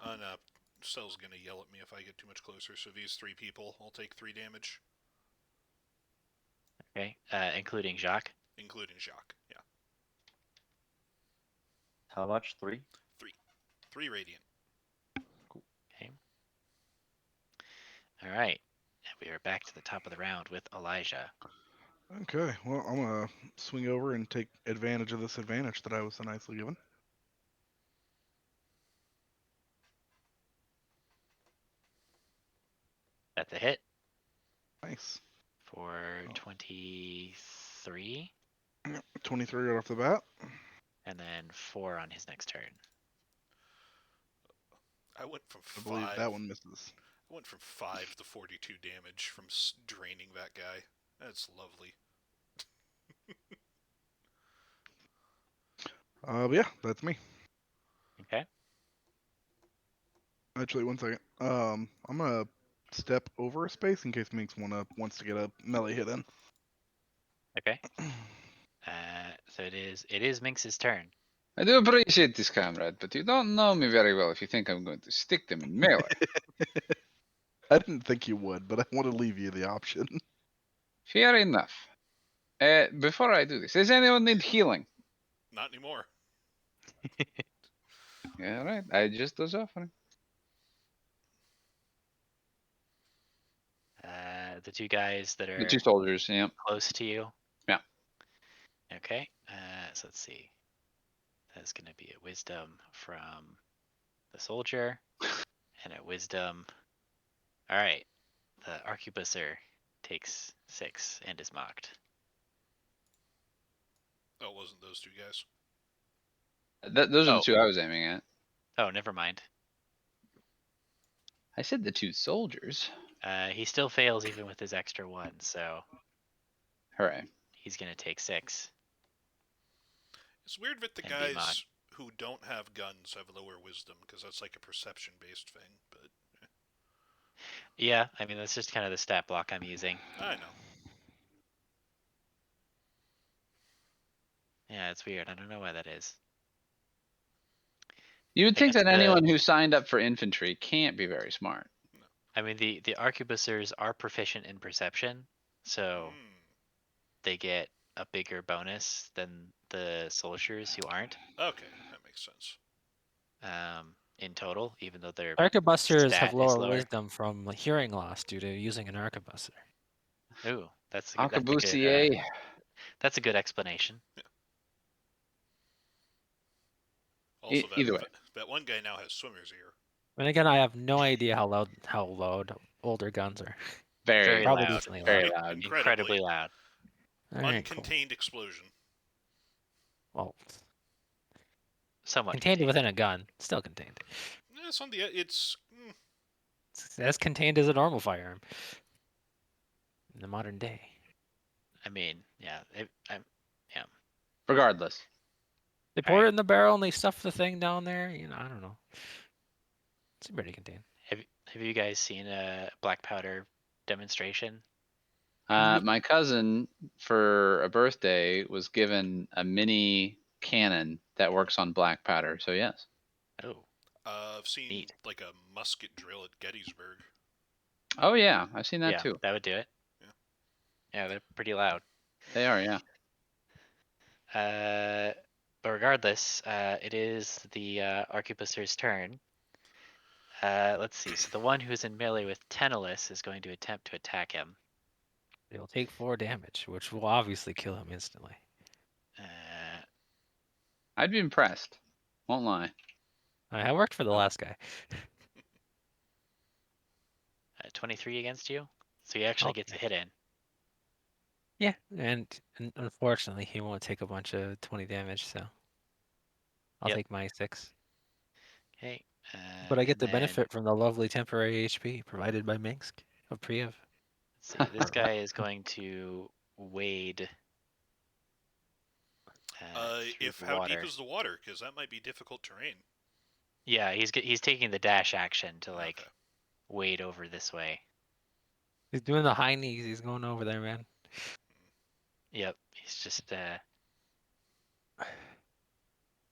no, Cell's gonna yell at me if I get too much closer, so these 3 people will take 3 damage, Okay, including Jacques. including Jacques. Yeah. How much? 3? 3 radiant. Okay. All right, and we are back to the top of the round with Elijah. Okay, well, I'm gonna swing over and take advantage of this advantage that I was so nicely given. That's a hit Nice. for 23, 23 right off the bat. and then 4 on his next turn. I went from I believe 5. that one misses. I went from 5 to 42 damage from draining that guy. That's lovely. But yeah, that's me. Okay. Actually, one second. I'm gonna step over a space in case Minx wants to get a melee hit in. Okay. So it is Minx's turn. I do appreciate this, comrade, but you don't know me very well if you think I'm going to stick them in melee. I didn't think you would, but I want to leave you the option. Fair enough. Before I do this, does anyone need healing? Not anymore. Yeah, right. I just was offering. The 2 guys that The are 2 soldiers, yeah. close to you. Yeah. Okay. So let's see. That's going to be a wisdom from the soldier and a wisdom. All right. The arquebuser takes 6 and is mocked. Oh, it wasn't those 2 guys. Those are Oh. the 2 I was aiming at. Oh, never mind. I said the 2 soldiers. He still fails even with his extra 1, so Hooray. he's going to take 6. It's weird that the And be mocked. guys who don't have guns have lower wisdom, because that's like a perception-based thing, but Yeah, I mean, that's just kind of the stat block I'm using. I know. Yeah, it's weird. I don't know why that is. You would I think guess that anyone who signed up for infantry can't be very smart. I mean, the arquebusers are proficient in perception, so they get a bigger bonus than the soldiers who aren't. Okay, that makes sense. In total, even though their Arquebusters stat have is lower lower. wisdom from hearing loss due to using an arquebuser. Ooh, that's a Arquebusier. that's a good explanation. Also, Either way. that one guy now has swimmer's ear. And again, I have no idea how loud older guns are. Very Probably loud. decently Very loud. loud. Incredibly loud. All right, cool. Uncontained explosion. Well, Somewhat contained within a gun, still contained. It's on the. It's. It's as contained as a normal firearm in the modern day. I mean, yeah. Regardless, They pour Alright. it in the barrel and they stuff the thing down there. I don't know. It's pretty contained. Have you guys seen a black powder demonstration? my cousin for a birthday was given a mini cannon that works on black powder. So yes. Oh, I've seen Neat. like a musket drill at Gettysburg. Oh yeah, I've seen that yeah, too. that would do it. Yeah. Yeah, they're pretty loud. They are, yeah. But regardless, it is the Arquebuster's turn. Let's see. So the one who's in melee with Tentalis is going to attempt to attack him. He'll take 4 damage, which will obviously kill him instantly. Uh, I'd be impressed. Won't lie. I worked for the Nope. last guy. 23 against you, so he actually gets a Okay. hit in. Yeah, and unfortunately, he won't take a bunch of 20 damage, so I'll Yep. take my 6. Okay. But I get And the then, benefit from the lovely temporary HP provided by Minsk of Priev. let's see. This guy is going to wade through the How deep water. is the water? Because that might be difficult terrain. Yeah, he's taking the dash action to like Okay. wade over this way. He's doing the high knees. He's going over there, man. Yep, he's just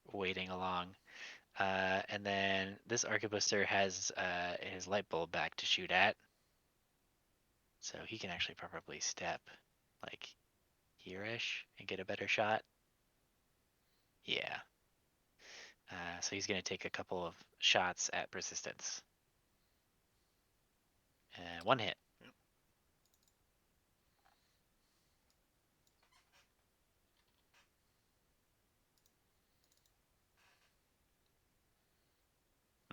wading along. And then this arquebuster has his light bulb back to shoot at, so he can actually probably step like here-ish and get a better shot. Yeah. So he's going to take a couple of shots at persistence. And 1 hit. Yep.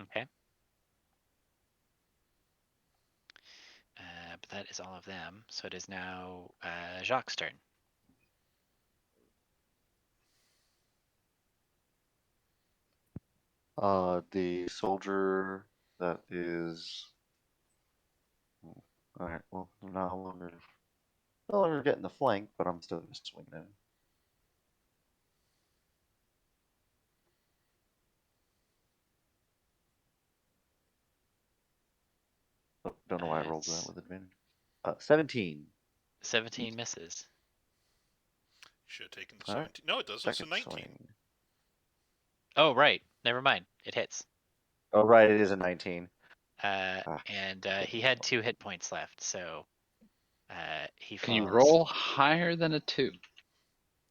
Okay. But that is all of them. So it is now Jacques' turn. The soldier that is. Alright, well, I'm no longer getting the flank, but I'm still gonna swing at him. Oh, don't know why I rolled that with advantage. 17. 17 misses. Should have taken the All right. 17. No, it doesn't. It's a Second 19. swing. Oh, right. Never mind. It hits. Oh, right, it is a 19. And he had 2 hit points left, so he Can you falls. roll higher than a 2?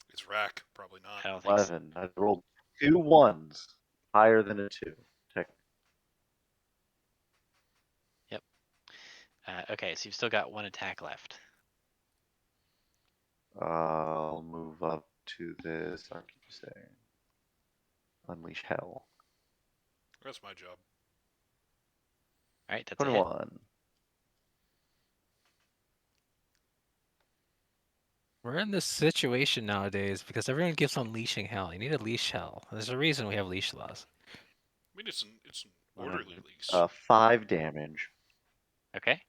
It's rack. Probably not. I don't think so. 11. I rolled 2 ones higher than a 2. Check. Okay, so you've still got 1 attack left. I'll move up to this. I'll keep saying. Unleash hell. That's my job. All right, that's a hit. 21. We're in this situation nowadays because everyone keeps unleashing hell. You need to leash hell. There's a reason we have leash laws. I mean, it's an orderly lease. 5 damage. Okay.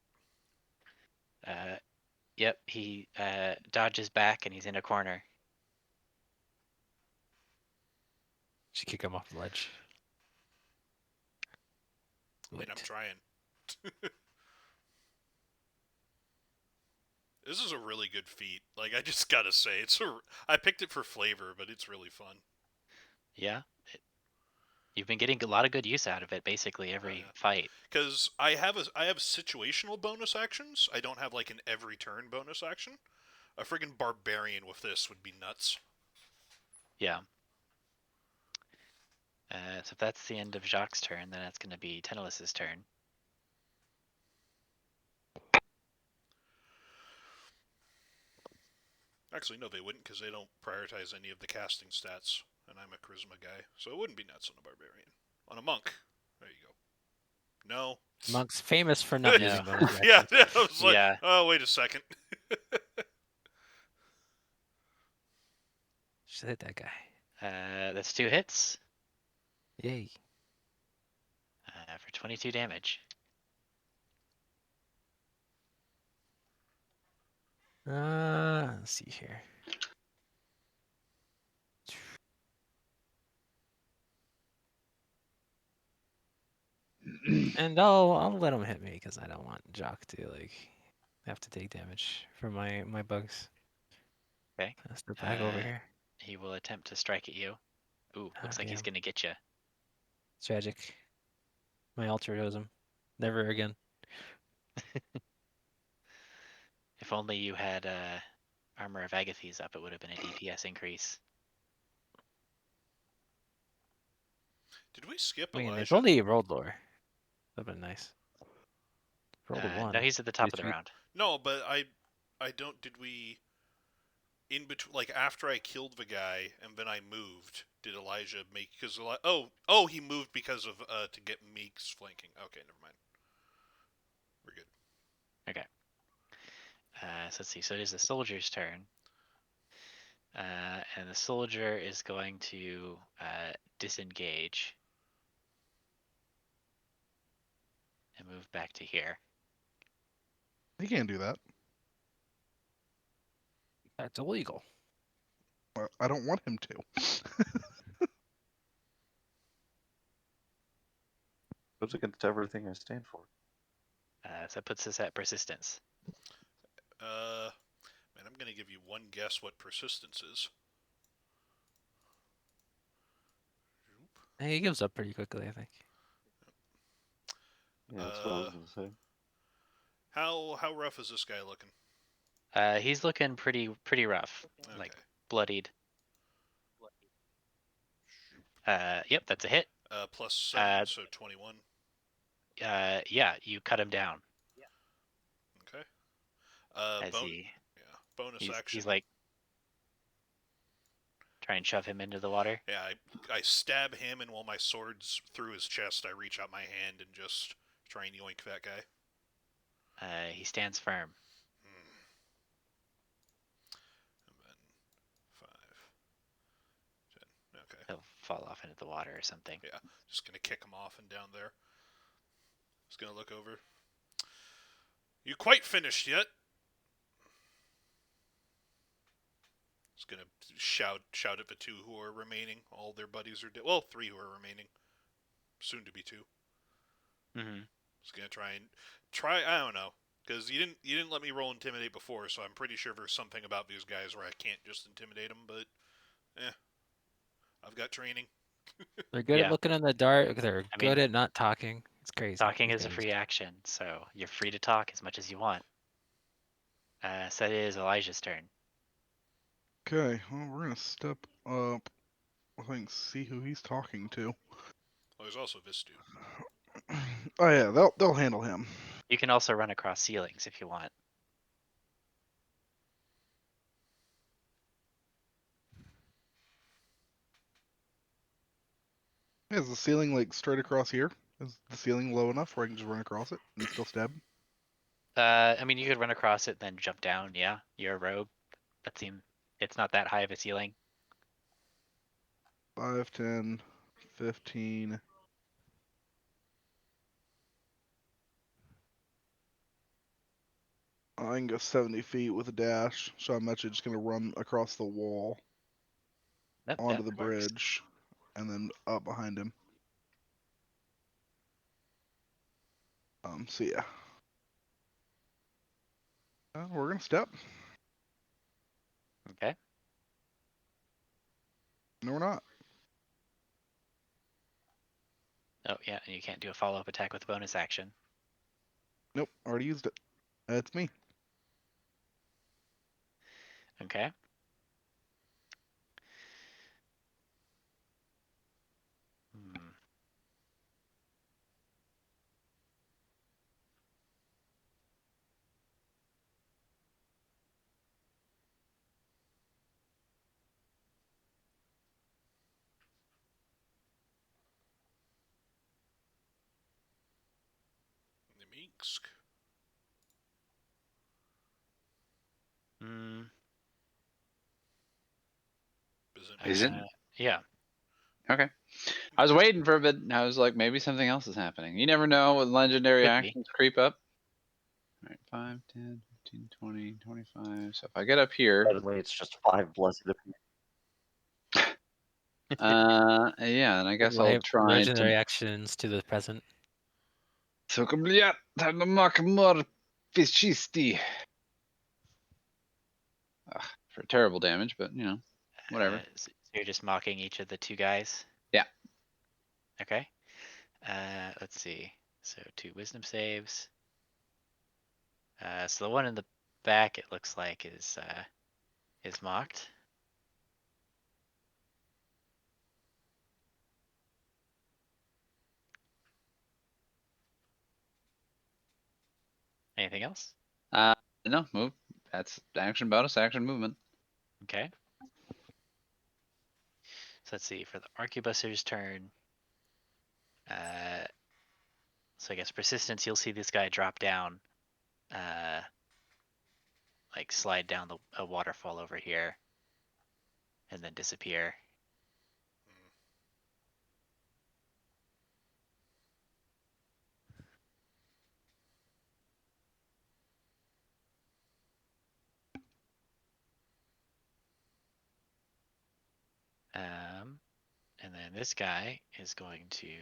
Yep, he dodges back and he's in a corner. Should kick him off the ledge. I mean, I'm Wait. trying. This is a really good feat. Like, I just gotta say, I picked it for flavor, but it's really fun. Yeah. You've been getting a lot of good use out of it basically every fight. Because I have situational bonus actions. I don't have like an every turn bonus action. A friggin' barbarian with this would be nuts. Yeah. So if that's the end of Jacques' turn, then it's going to be Tentalis' turn. Actually, no, they wouldn't, because they don't prioritize any of the casting stats, and I'm a charisma guy, so it wouldn't be nuts on a barbarian. On a monk, there you go. No. Monk's famous for not No. using bonus Yeah, actions. I was like, Yeah. oh, wait a second. Should hit that guy. That's 2 hits Yay. for 22 damage. Let's see here. And I'll let him hit me because I don't want Jock to like have to take damage from my bugs. Okay. I'll step back over Uh, here. He will attempt to strike at you. Ooh, Ah, looks like he's damn. gonna get you. It's tragic. My altruism. Never again. If only you had Armor of Agathes up, it would have been a DPS increase. Did we skip I mean, if Elijah? only he rolled lower. That'd been nice. Rolled a 1. No, he's at the top Pretty of the sweet. round. No, but I don't. Did we? In between, like after I killed the guy and then I moved, did Elijah make? Because he moved because of to get Meek's flanking. Okay, never mind. We're good. Okay. So let's see. So it is the soldier's turn. And the soldier is going to disengage and move back to here. He can't do that. That's illegal. I don't want him to. Goes against everything I stand for. So that puts us at persistence. Man, I'm gonna give you one guess what persistence is. He gives up pretty quickly, I think. Yeah, that's what I was gonna say. How rough is this guy looking? He's looking pretty rough, Okay. like bloodied. Yep, that's a hit. +7, so 21. Yeah, you cut him down. Okay. As he, Bonus action. he's like try and shove him into the water. Yeah, I stab him, and while my sword's through his chest, I reach out my hand and just try and yoink that guy. He stands firm. And then 5, 10. Okay. He'll fall off into the water or something. Yeah, just gonna kick him off and down there. Just gonna look over. You quite finished yet? Just gonna shout at the 2 who are remaining. All their buddies are dead. Well, 3 who are remaining. Soon to be 2. Mm-hmm. Just gonna try. I don't know, because you didn't let me roll intimidate before, so I'm pretty sure there's something about these guys where I can't just intimidate them. But, I've got training. They're good Yeah. at looking in the dark. They're I good mean, at not talking. It's crazy. Talking These is a guys. free action, so you're free to talk as much as you want. So it is Elijah's turn. Okay, well, we're gonna step up. I think see who he's talking to. Well, there's also this dude. Oh yeah, they'll handle him. You can also run across ceilings if you want. Is the ceiling like straight across here? Is the ceiling low enough where I can just run across it and still stab him? I mean, you could run across it, then jump down. Yeah, you're a rogue. It's not that high of a ceiling. 5, 10, 15. I can go 70 feet with a dash, so I'm actually just gonna run across the wall Nope, onto that the works. bridge, and then up behind him. So yeah. We're gonna step. Okay. No, we're not. Oh yeah, and you can't do a follow-up attack with a bonus action. Nope, already used it. That's me. Okay. Hmm. Nemeeksk. Hmm. Is it? Yeah. Okay. I was waiting for a bit. I was like, maybe something else is happening. You never know when legendary Could be. actions creep up. All right, 5, 10, 15, 20, 25. So if I get up here, Suddenly it's just 5 blessed. yeah, and I guess I'll Live try legendary to. actions to the present. So complete time to mark more fishisti. For terrible damage, but you know, whatever. So you're just mocking each of the 2 guys? Yeah. Okay. Let's see. So 2 wisdom saves. So the one in the back, it looks like, is mocked. Anything else? No, move. That's action, bonus, action, movement. Okay. So let's see, for the arquebuser's turn, so I guess persistence, you'll see this guy drop down, like slide down a waterfall over here, and then disappear. And then this guy is going to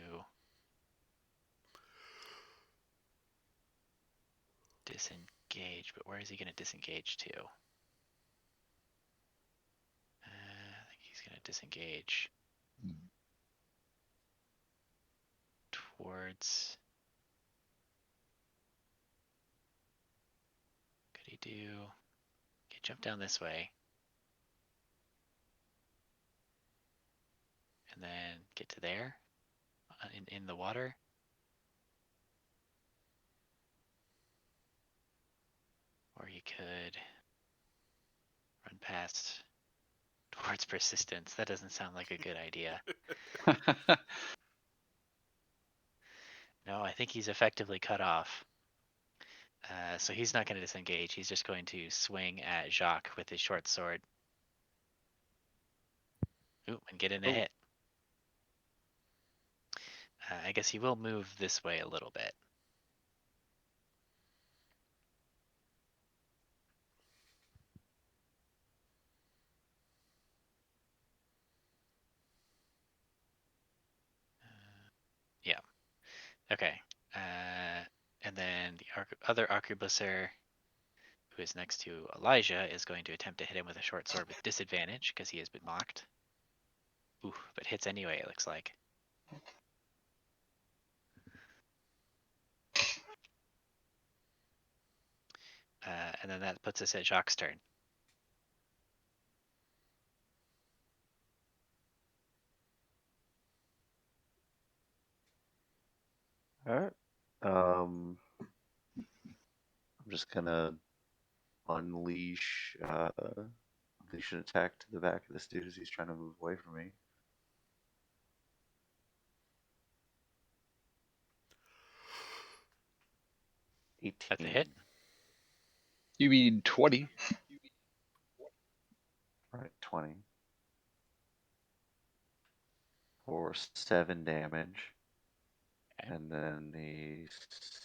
disengage, but where is he going to disengage to? I think he's going to disengage towards. Could he do? Okay, jump down this way, and then get to there, in the water. Or you could run past towards persistence. That doesn't sound like a good idea. No, I think he's effectively cut off. So he's not going to disengage. He's just going to swing at Jacques with his short sword. Ooh, and get in a hit. I guess he will move this way a little bit. Yeah. Okay. And then the other arquebuser, who is next to Elijah, is going to attempt to hit him with a short sword with disadvantage because he has been mocked. Ooh, but hits anyway, it looks like. And then that puts us at Jacques' turn. Alright. I'm just gonna unleash unleash an attack to the back of this dude as he's trying to move away from me. That's a hit. 18. You mean 20? Right, 20. For 7 damage. Okay. And then the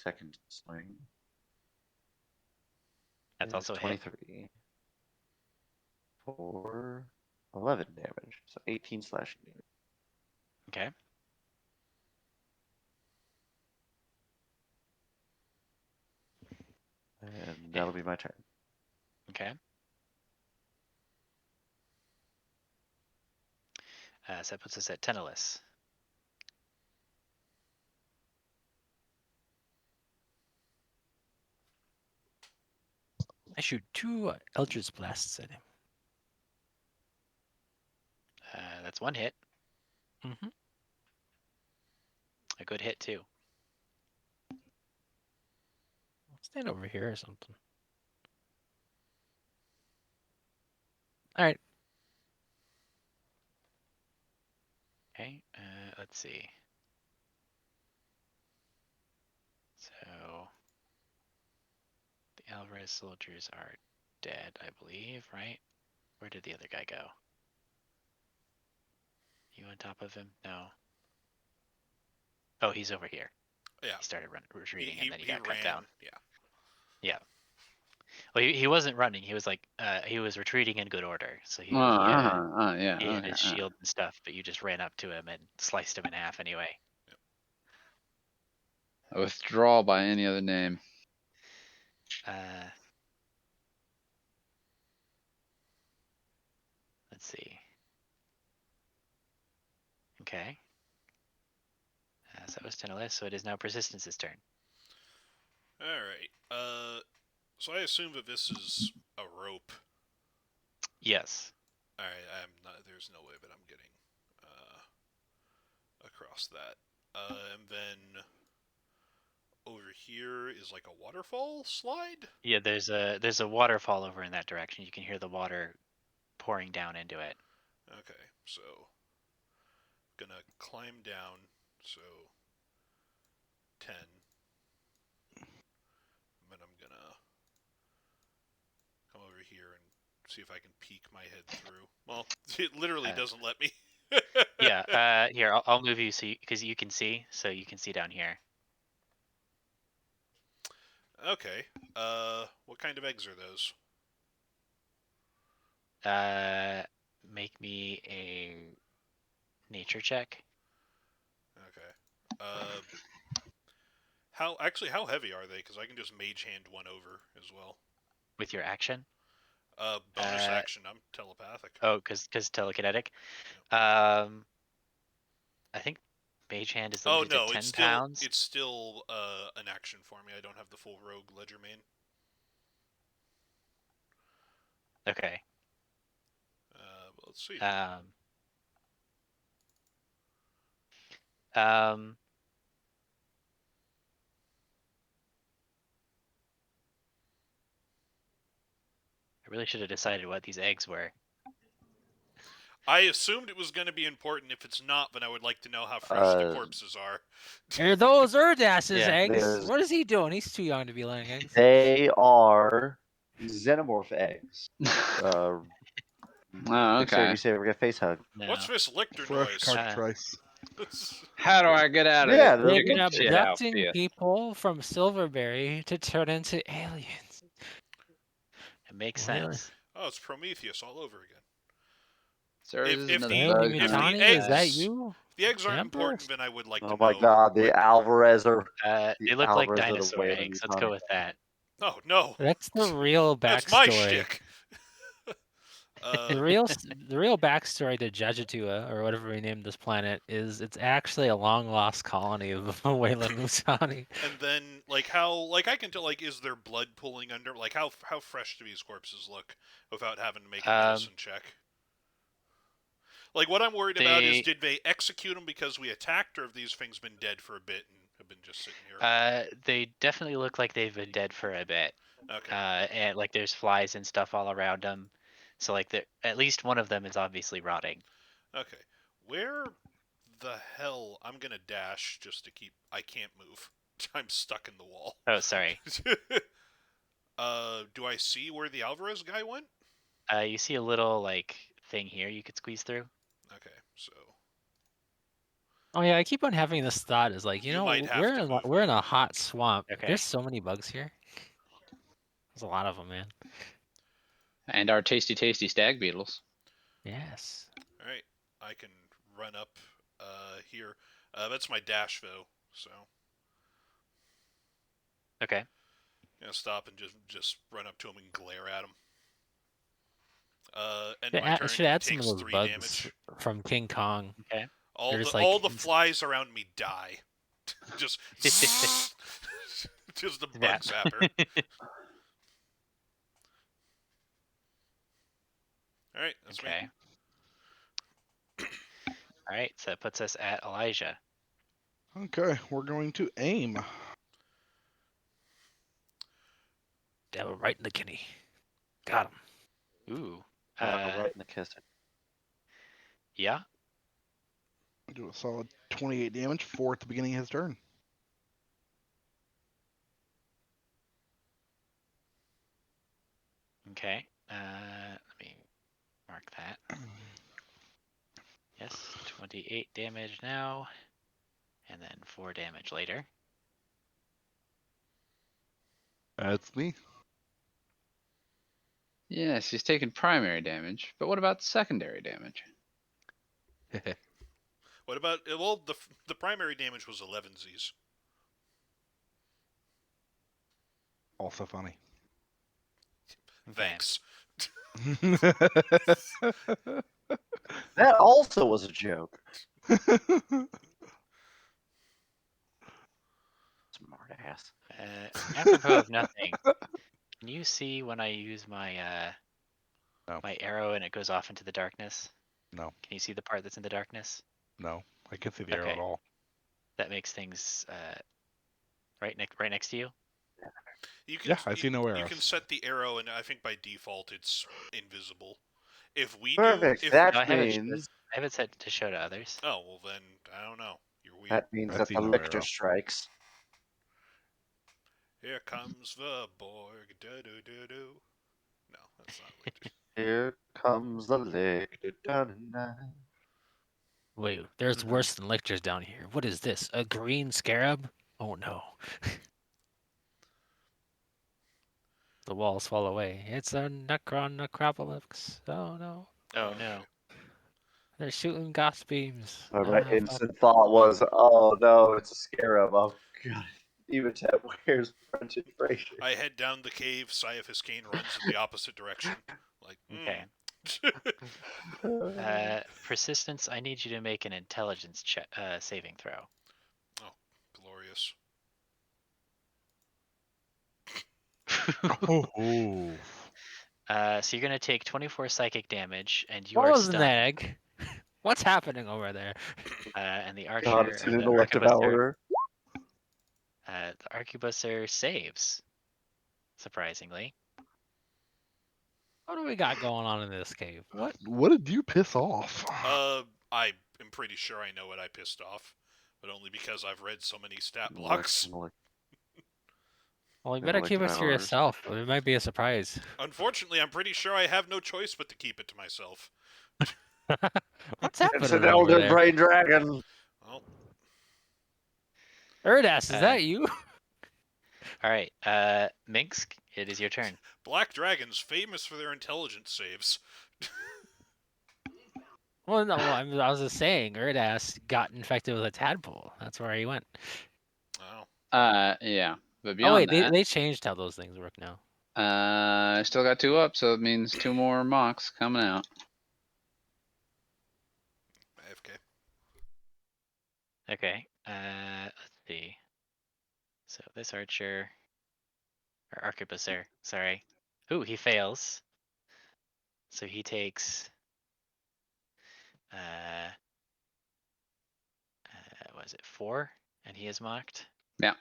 second swing That's is also a hit. 23. For 11 damage. So 18 slashing damage. Okay. And that'll be my turn. Okay. So that puts us at Tenellis. I shoot 2 Eldritch Blasts at him. That's 1 hit. Mm-hmm. A good hit, too. Stand over here or something. All right. Okay. Let's see. So the Alvarez soldiers are dead, I believe, right? Where did the other guy go? You on top of him? No. Oh, he's over here. Yeah. He started retreating and then he He got cut ran. down. Yeah. Yeah. Well, he wasn't running. He was like he was retreating in good order. So he Yeah. he had Okay. his shield and stuff, but you just ran up to him and sliced him in half anyway. A withdrawal by any other name. Let's see. Okay. So that was Tennis, so it is now Persistence's turn. All right. So I assume that this is a rope. Yes. All right. I'm not. There's no way that I'm getting across that. And then over here is like a waterfall slide. Yeah, there's a waterfall over in that direction. You can hear the water pouring down into it. Okay. So gonna climb down. So 10. Then I'm gonna come over here and see if I can peek my head through. Well, it literally doesn't let me. Yeah. Here, I'll move you so because you can see, so you can see down here. Okay. What kind of eggs are those? Make me a nature check. Okay. How heavy are they? Because I can just mage hand one over as well. With your action. Bonus action. I'm telepathic. Oh, because telekinetic. I think mage hand is Oh limited no, to 10 it's pounds. still an action for me. I don't have the full rogue ledger main. Okay. But let's see. I really should have decided what these eggs were. I assumed it was going to be important. If it's not, then I would like to know how fresh the corpses are. Are those Urdas's Yeah, eggs? there's- What is he doing? He's too young to be laying eggs. They are xenomorph eggs. Oh, Dexterity okay. saver, get face hug. No. What's this lictor Fresh noise? cockatrice. How do I get out of Yeah, this? they're They've been chicken shit abducting outfit? people from Silverberry to turn into aliens. It makes Really? sense. Oh, it's Prometheus all over again. Sir, If- this is if another the- bug. if the Mitani, is that eggs- you? If the eggs aren't Empress? important, then I would like to Oh my know. god, the where- Alvarez are. They look like Alvarez are the dinosaur way of eggs. the Let's go with that. Oh no, That's the real that's my backstory. shtick. The real backstory to Jajatua, or whatever we named this planet, is it's actually a long lost colony of Wayland Musani. And then I can tell is there blood pooling under how fresh do these corpses look without having to make a medicine check? What I'm worried about is did they execute them because we attacked, or have these things been dead for a bit and have been just sitting here? They definitely look like they've been dead for a bit. Okay. And there's flies and stuff all around them. So at least one of them is obviously rotting. Okay. Where the hell? I'm gonna dash just to keep. I can't move. I'm stuck in the wall. Oh, sorry. Do I see where the Alvarez guy went? You see a little thing here you could squeeze through. Okay, so. Oh yeah, I keep on having this thought is might have we're to in move we're in me. a hot swamp. Okay. There's so many bugs here. There's a lot of them, man. And our tasty stag beetles. Yes. All right, I can run up here. That's my dash though, so. Okay. Stop and just run up to him and glare at him. And my turn Should add some takes of those 3 bugs damage. from King Kong. Okay. All the flies around me die. just just the bug zapper. All right, that's Okay. me. All right, so that puts us at Elijah. Okay, we're going to aim. Devil right in the kidney. Got him. Ooh. Right in the kiss. Yeah. Do a solid 28 damage, 4 at the beginning of his turn. Okay. Let me mark that. Yes, 28 damage now, and then 4 damage later. That's me. Yes, he's taking primary damage, but what about secondary damage? What about well, the primary damage was 11 Z's. Also funny. Okay. Thanks. That also was a joke. Smart ass. Apropos of nothing, can you see when I use my No. my arrow and it goes off into the darkness? No. Can you see the part that's in the darkness? No, I can't see the arrow Okay. at all. That makes things right next to you. You can Yeah, I see no you arrows. can set the arrow, and I think by default it's invisible. If we Perfect. do, if That No, I have means it set to show to others. oh well, then I don't know. You're weird. that means I that see the no lictor arrow. strikes. Here comes the Borg. Do do do do. No, that's not Lictor. Here comes the lictor. Dun-dun-dun. Wait, there's worse than lictors down here. What is this? A green scarab? Oh no. The walls fall away. It's a necropolis. Oh no. Oh no. Okay. They're shooting gas beams. My Fuck. instant thought was, oh no, it's a scarab. Oh god. Even Ted wears Brendan Fraser. I head down the cave. Caiaphas Kane runs in the opposite direction. Like, Okay. Persistence. I need you to make an intelligence saving throw. Oh, glorious. Oh. So you're gonna take 24 psychic damage, and you What are was an stunned. egg? What's happening over there? And the God, archer, it's or in the an elective arquebuser, hour. the arquebuser saves. Surprisingly. What do we got going on in this cave? What? What did you piss off? I am pretty sure I know what I pissed off, but only because I've read so many stat blocks. Well, you In better keep it elective to hours. yourself. It might be a surprise. Unfortunately, I'm pretty sure I have no choice but to keep it to myself. What's It's happening an over elder there? brain dragon. Well, Erdas, is Uh, that you? All right, Minsk, it is your turn. black dragons famous for their intelligence saves. Well, no, I was just saying, Erdas got infected with a tadpole. That's where he went. Oh, Yeah. But Oh beyond wait, that, they changed how those things work now. I still got 2 up, so it means 2 more mocks coming out. AFK. Okay. Let's see. So this archer, or arquebuser, sorry. Ooh, he fails. So he takes. Was it 4? And he is mocked. Yeah.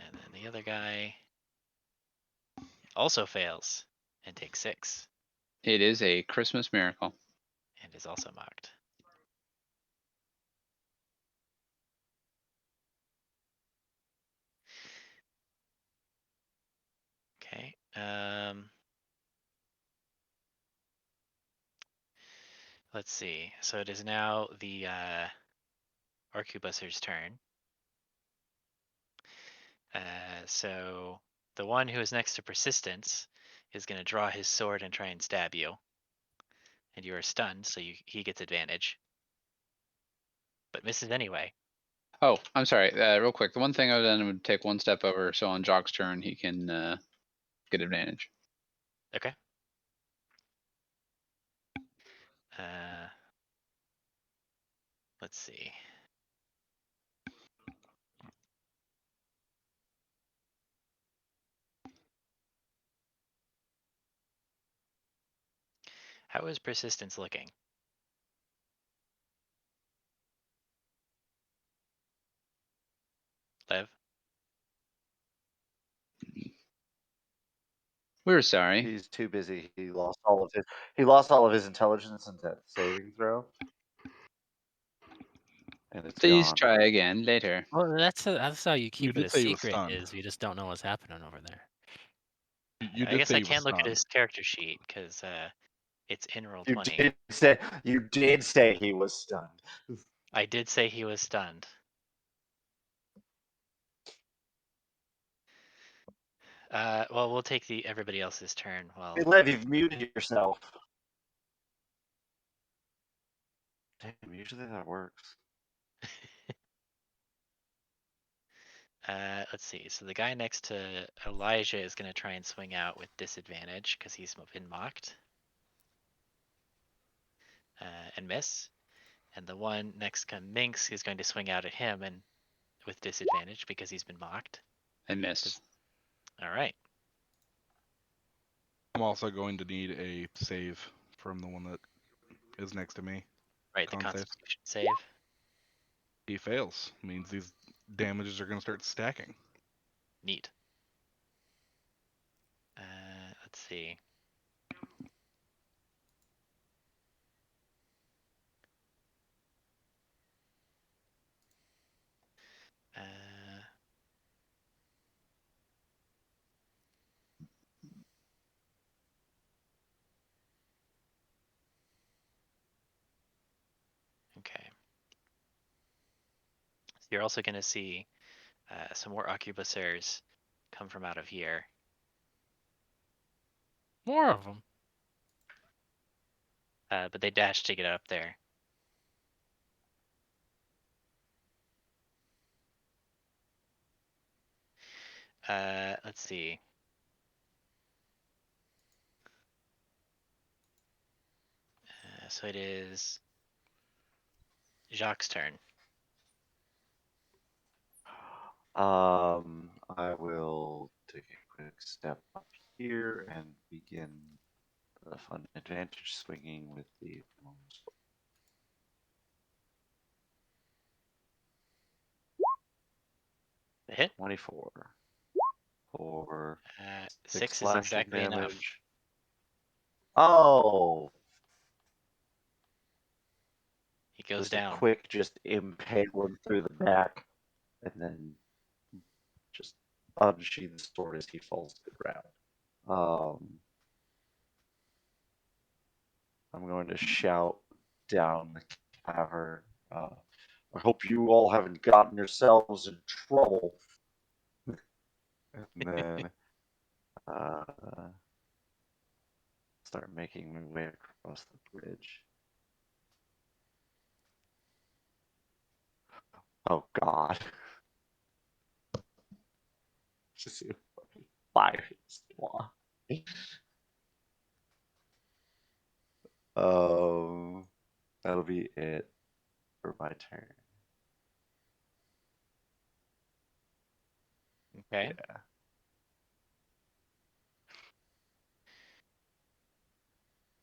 And then the other guy also fails and takes 6 It is a Christmas miracle. and is also mocked. Okay. Let's see. So it is now the arquebuser's turn. So the one who is next to persistence is going to draw his sword and try and stab you. And you are stunned, so he gets advantage. But misses anyway. Oh, I'm sorry. Real quick, the one thing I've done would take 1 step over, so on Jock's turn he can get advantage. Okay. Uh, let's see. How is persistence looking? Lev? We're sorry. He's too busy. He lost all of his intelligence in that saving throw. And it's Please gone. try again later. Well, that's how you keep it did a say he was secret. stunned. Is we just don't know what's happening over there. You I did guess say I he was can look at stunned. his character sheet because it's in roll You 20. did say he was stunned. I did say he was stunned. Well, we'll take everybody else's turn. Well, Hey, Lev, you've muted yourself. Damn, usually that works. let's see. So the guy next to Elijah is going to try and swing out with disadvantage because he's been mocked. And miss. And the one next to Minx is going to swing out at him and with disadvantage because he's been mocked. And miss. All right. I'm also going to need a save from the one that is next to me. Right, the Con save. Constitution save. He fails. Means these damages are going to start stacking. Neat. Let's see. Okay. So you're also going to see some more arquebusiers come from out of here. More of them. But they dash to get up there. Let's see. So it is Jacques' turn. I will take a quick step up here and begin the fun advantage swinging with the longbow. The hit? 24 for 6 6 is slashing exactly enough. damage. Oh, He goes just down. a quick, just impale him through the back, and then just unsheath the sword as he falls to the ground. I'm going to shout down the cavern. I hope you all haven't gotten yourselves in trouble. And then start making my way across the bridge. Oh God. Just fire squad. That'll be it for my turn. Okay.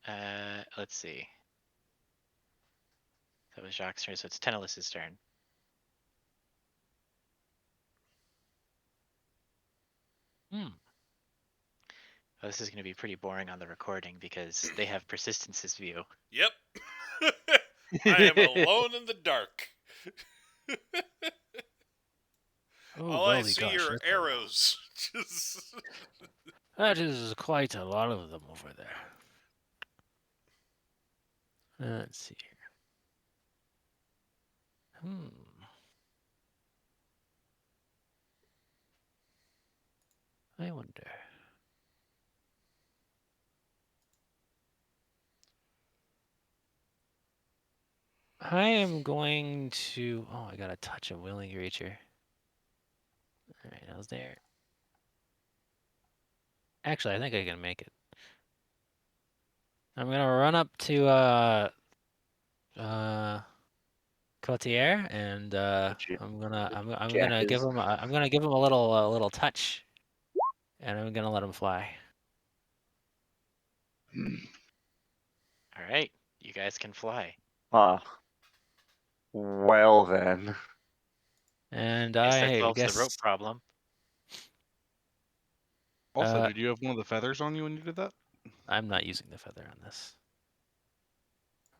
Yeah. Let's see. That was Jacques' turn, so it's Tenelis's turn. Hmm. Oh, this is going to be pretty boring on the recording because they have Persistence's view. Yep. I am alone in the dark. Oh, All I golly see gosh. are that's a lot. arrows. Just... That is quite a lot of them over there. Let's see here. I wonder. I am going to. Oh, I got a touch of willing creature. All right, I was there. Actually, I think I can make it. I'm gonna run up to Cotier, and I'm gonna give him a little touch, and I'm gonna let him fly. All right, you guys can fly. Well then. And Guess that I solves the guess rope problem. Also, did you have one of the feathers on you when you did that? I'm not using the feather on this.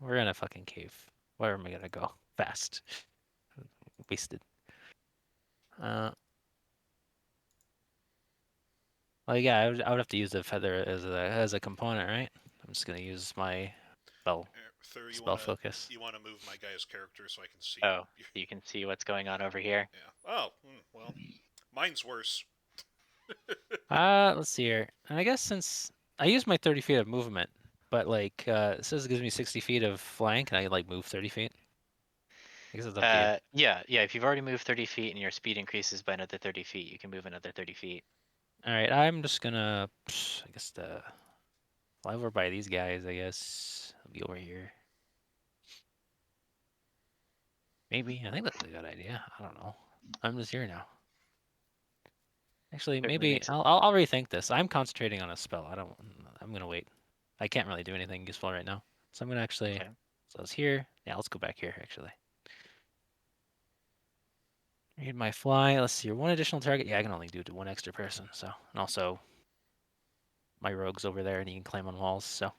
We're in a fucking cave. Where am I gonna go? Fast. Wasted. Well, yeah, I would have to use the feather as a component, right? I'm just gonna use my spell focus. You wanna move my guy's character so I can see? Oh, you can see what's going on over here. Yeah. Oh, well, mine's worse. Let's see here. And I guess since I use my 30 feet of movement, but like it says it gives me 60 feet of flank, and I like move 30 feet. I guess it's up to you. Yeah. If you've already moved 30 feet and your speed increases by another 30 feet, you can move another 30 feet. All right, I'm just gonna, I guess fly over by these guys. I guess I'll be over here. Maybe I think that's a good idea. I don't know. I'm just here now. Actually, Certainly maybe makes it. I'll rethink this. I'm concentrating on a spell. I'm gonna wait. I can't really do anything useful right now, so I'm gonna actually. Okay. So it's here. Yeah, let's go back here actually. Read my fly. Let's see. One additional target. Yeah, I can only do it to one extra person. So, and also my rogue's over there, and he can climb on walls. So,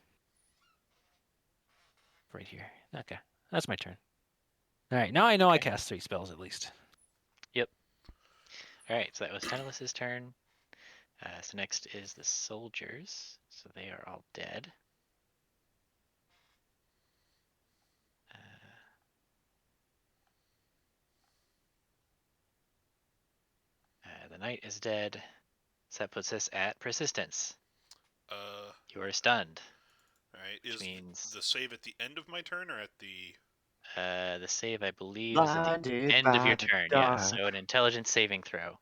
right here. Okay, that's my turn. All right, now I know I Okay. cast 3 spells at least. Yep. All right. So that was Tennis's turn. So next is the soldiers. So they are all dead. The knight is dead. So that puts us at persistence. You are stunned. All right. Which Is means the save at the end of my turn or at the? the save, I believe, is at the Blinded end of by your the turn. Yeah. dark. So an intelligence saving throw,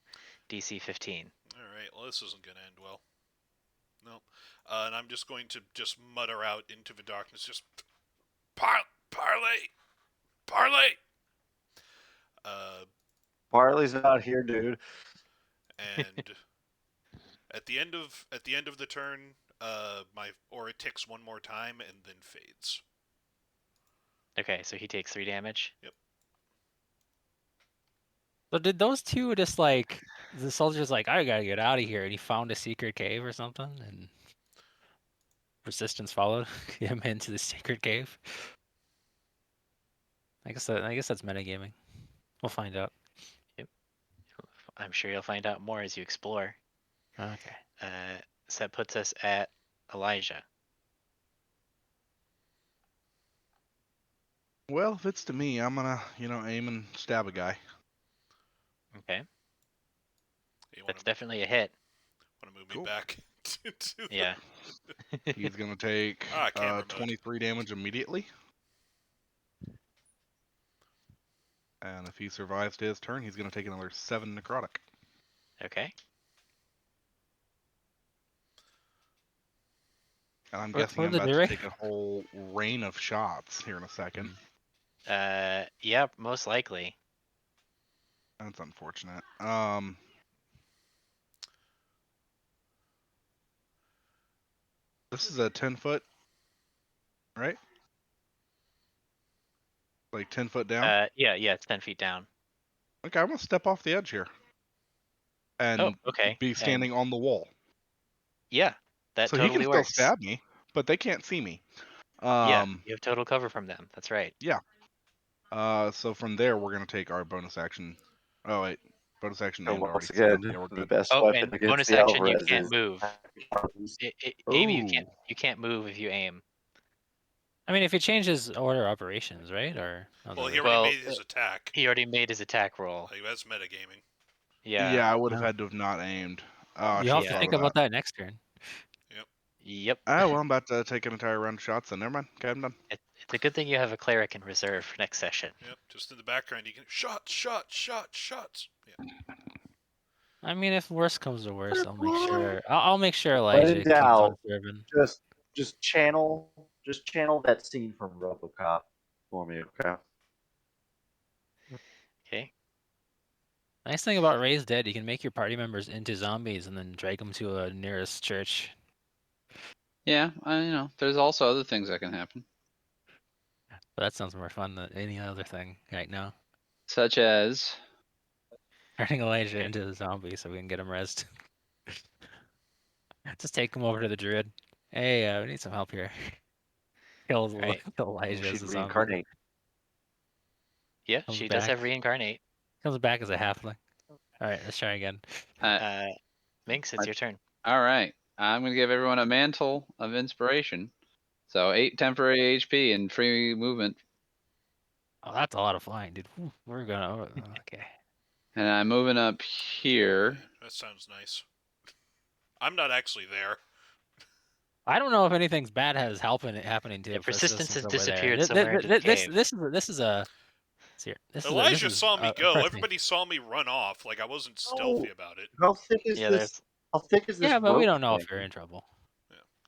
DC 15. All right. Well, this isn't gonna end well. Nope. And I'm just going to just mutter out into the darkness, just parlay. Barley's not here, dude. And at the end of the turn, my aura ticks one more time and then fades. Okay, so he takes 3 damage. Yep. So did those two just like the soldier's like, I gotta get out of here, and he found a secret cave or something, and resistance followed him into the secret cave? I guess that's metagaming. We'll find out. I'm sure you'll find out more as you explore. Okay. So that puts us at Elijah. Well, if it's to me, I'm gonna, aim and stab a guy. Okay, You want that's to definitely a hit. move Cool. me back to the... Yeah. He's gonna take camera mode. 23 damage immediately. And if he survives his turn, he's gonna take another 7 necrotic. Okay. And I'm What guessing are I'm the about to duration? take a whole rain of shots here in a second. Yeah, most likely. That's unfortunate. This is a 10-foot, right? Like 10 foot down. Yeah, it's 10 feet down. Okay, I'm gonna step off the edge here and okay. be standing on the wall. Yeah, that So he can totally still works. stab me, but they can't see me. Yeah, you have total cover from them. That's right. Yeah. So from there, we're gonna take our bonus action. Oh wait, bonus action And and already once again, step. Yeah, we're the good. best Oh, weapon and against bonus the action, you Alvarez can't is move. Aim, Ooh. you can't move if you aim. I mean, if he changes order operations, right? Or Well, he he already Well, made his attack. He already made his attack roll. Like, that's metagaming. Yeah. Yeah, I would have No. had to have not aimed. Oh, I You should have have to thought think of that. about that next turn. Yep. Oh, well, I'm about to take an entire round of shots, then never mind. Okay, I'm done. It's a good thing you have a cleric in reserve for next session. Yep. Just in the background, you can shots. Yeah. I mean, if worse comes to worse, I'll make What? sure. I'll make sure When Elijah in keeps on doubt, serving. just channel that scene from RoboCop for me, okay? Okay. Nice thing about Raise Dead, you can make your party members into zombies and then drag them to a nearest church. Yeah, there's also other things that can happen, But that sounds more fun than any other thing right now. such as Turning Elijah Okay. into a zombie so we can get him rezzed. Just take him over to the druid. Hey, we need some help here. Kill Right. Elijah as She'd a zombie. reincarnate. Yeah, Comes she does back. have reincarnate. Comes back as a halfling. All right, let's try again. Minx, it's your turn. all right. I'm gonna give everyone a mantle of inspiration. So 8 temporary HP and free movement. Oh, that's a lot of flying, dude. Whew, we're gonna. Okay. And I'm moving up here. That sounds nice. I'm not actually there. I don't know if anything's bad happening to Yeah, persistence has over there. disappeared somewhere into the cave. This is a Elijah saw me go. trust me. Everybody saw me run off. Like, I wasn't Oh, stealthy about it. how thick is Yeah, this? there's How thick is this Yeah, but we rope don't know if thing? you're in trouble.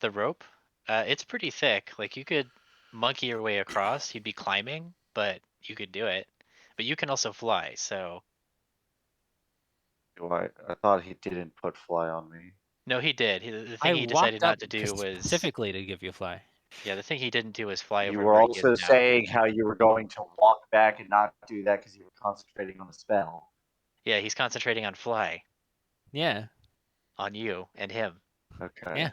the rope. It's pretty thick. Like you could monkey your way across. You'd be climbing, but you could do it. But you can also fly. So I thought he didn't put fly on me. no, he did. The thing I he decided walked up not to do was specifically to give you a fly. yeah. The thing he didn't do was fly You over were where he is also now. saying how you were going to walk back and not do that because you were concentrating on the spell. Yeah, he's concentrating on fly Yeah, on you and him. Okay. yeah.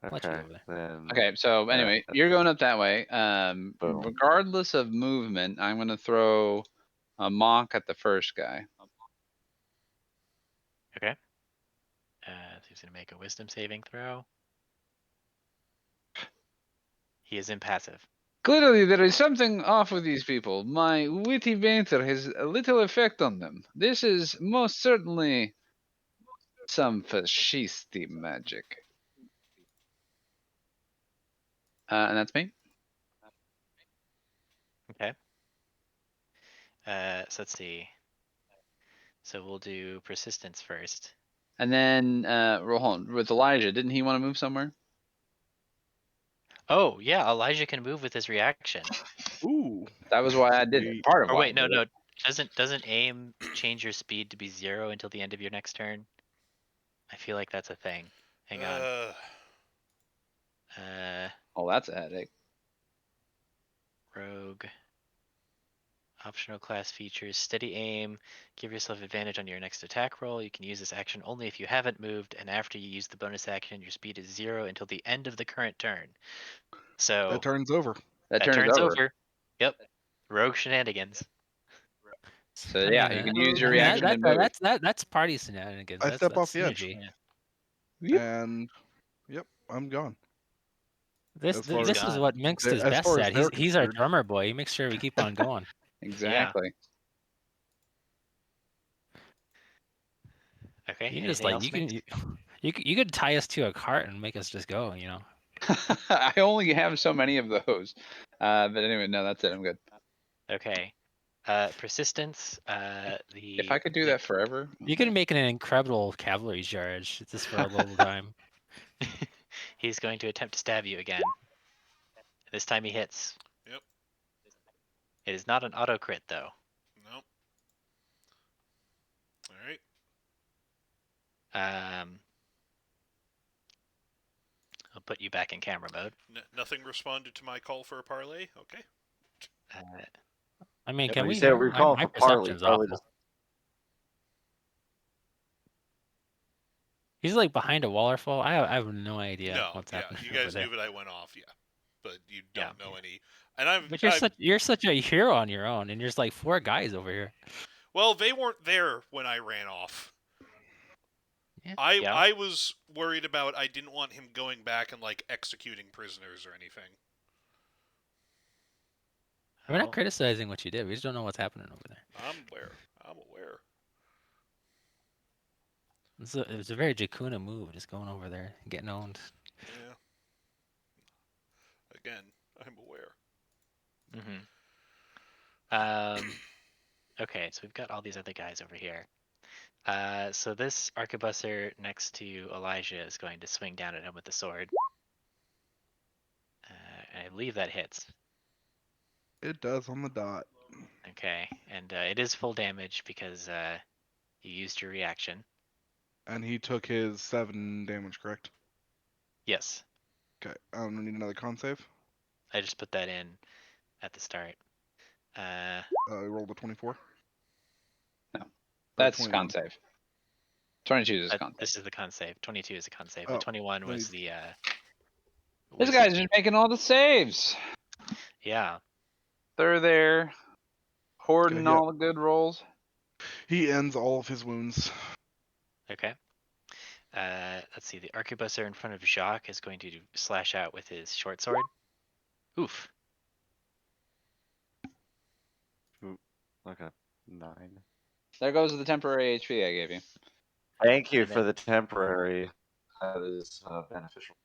Let you Okay. go over there. Then. Okay, so anyway, you're going up that way. Boom. Regardless of movement, I'm gonna throw a mock at the first guy. Okay. So he's gonna make a wisdom saving throw. He is impassive. Clearly, there is something off with these people. My witty banter has a little effect on them. This is most certainly some fascisti magic. And that's me. Okay. So let's see. So we'll do persistence first. And then, hold on, with Elijah, didn't he want to move somewhere? Oh yeah, Elijah can move with his reaction. Ooh. That was why I did it. Sweet. Part of Or why I wait, no, did it. no. Doesn't aim change your speed to be 0 until the end of your next turn? I feel like that's a thing. Hang on. Oh, that's a headache. Rogue. Optional class features. Steady aim. Give yourself advantage on your next attack roll. You can use this action only if you haven't moved, and after you use the bonus action, your speed is 0 until the end of the current turn. So That turns over. That that turns turns over. over. Yep. Rogue shenanigans. So yeah, you can use your I mean, reaction and move. that's party shenanigans. I That's step off the edge. synergy. Yep. And yep, I'm gone. This As far this as- is what Minx is as best far as at. they're He's our concerned. drummer boy. He makes sure we keep on going. Exactly. Okay. You just Anything like else, Mix? you could tie us to a cart and make us just go. You know. I only have so many of those. But anyway, no, that's it. I'm good. Okay. Persistence. If I could do that forever. You can make an incredible cavalry charge just for a little time. He's going to attempt to stab you again. This time he hits. Yep. It is not an auto crit though. Nope. All right. I'll put you back in camera mode. Nothing responded to my call for a parlay. Okay. I mean, Yep. can When we you said hear? we were calling My for Parley, perception's Parley awful. just He's like behind a waterfall. I have no idea No. what's Yeah. happening You over guys there. knew that I went off. Yeah. But you Yeah. don't know any. And But you're such a hero on your own, and there's like 4 guys over here. Well, they weren't there when I ran off. Yeah. I was worried about. I didn't want him going back and like executing prisoners or anything. We're not Oh, criticizing what you did. We just don't know what's happening over there. I'm aware. I'm aware. It was a very Jakuna move, just going over there and getting owned. Yeah. Again, I'm aware. Okay, so we've got all these other guys over here. So this arquebuser next to Elijah is going to swing down at him with the sword. I believe that hits. It does on the dot. Okay, and it is full damage because you used your reaction. And he took his 7 damage, correct? Yes, Okay. I don't need another con save. I just put that in at the start. He rolled a 24. No, that's 21. con save. 22 is con save. This is the con save. 22 is a con save. Oh, The 21 then was the. This guy's just making all the saves. Yeah. They're there, hoarding Yeah. all the good rolls. He ends all of his wounds. Okay. Let's see. The arquebuser in front of Jacques is going to slash out with his short sword. Oof. okay. 9. There goes the temporary HP I gave you. Thank you And for then, the temporary. That is beneficial.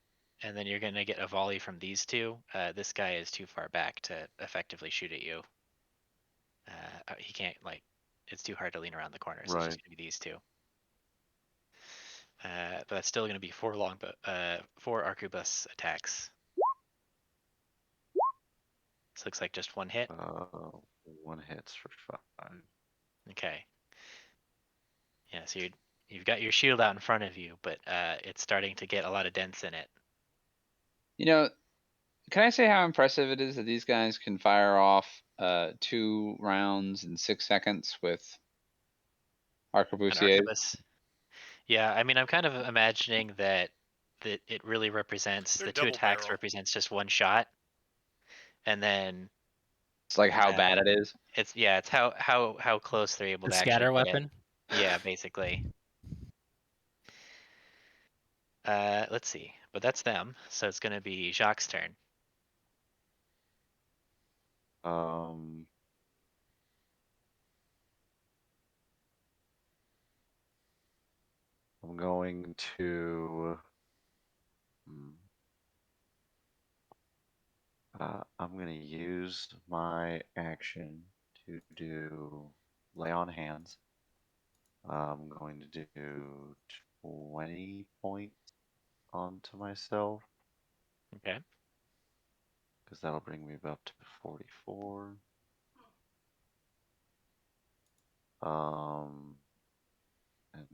and then you're gonna get a volley from these two. This guy is too far back to effectively shoot at you. He can't like. It's too hard to lean around the corner, so it's just Right. gonna be these two. But that's still gonna be 4 arquebus attacks. This looks like just one hit. One hits for 5. Okay. Yeah, so you've got your shield out in front of you, but it's starting to get a lot of dents in it. You know, can I say how impressive it is that these guys can fire off 2 rounds in 6 seconds with An arquebusiers? arquebus. Yeah, I mean, I'm kind of imagining that it really represents They're the 2 double attacks barrel. represents just one shot, and then It's like how bad it is. it's how close they're able The to actually scatter get it. weapon. Yeah, basically. Let's see, but that's them, so it's gonna be Jacques' turn. Um, I'm going to. I'm going to use my action to do lay on hands. I'm going to do 20 points onto myself Okay. because that'll bring me up to 44. And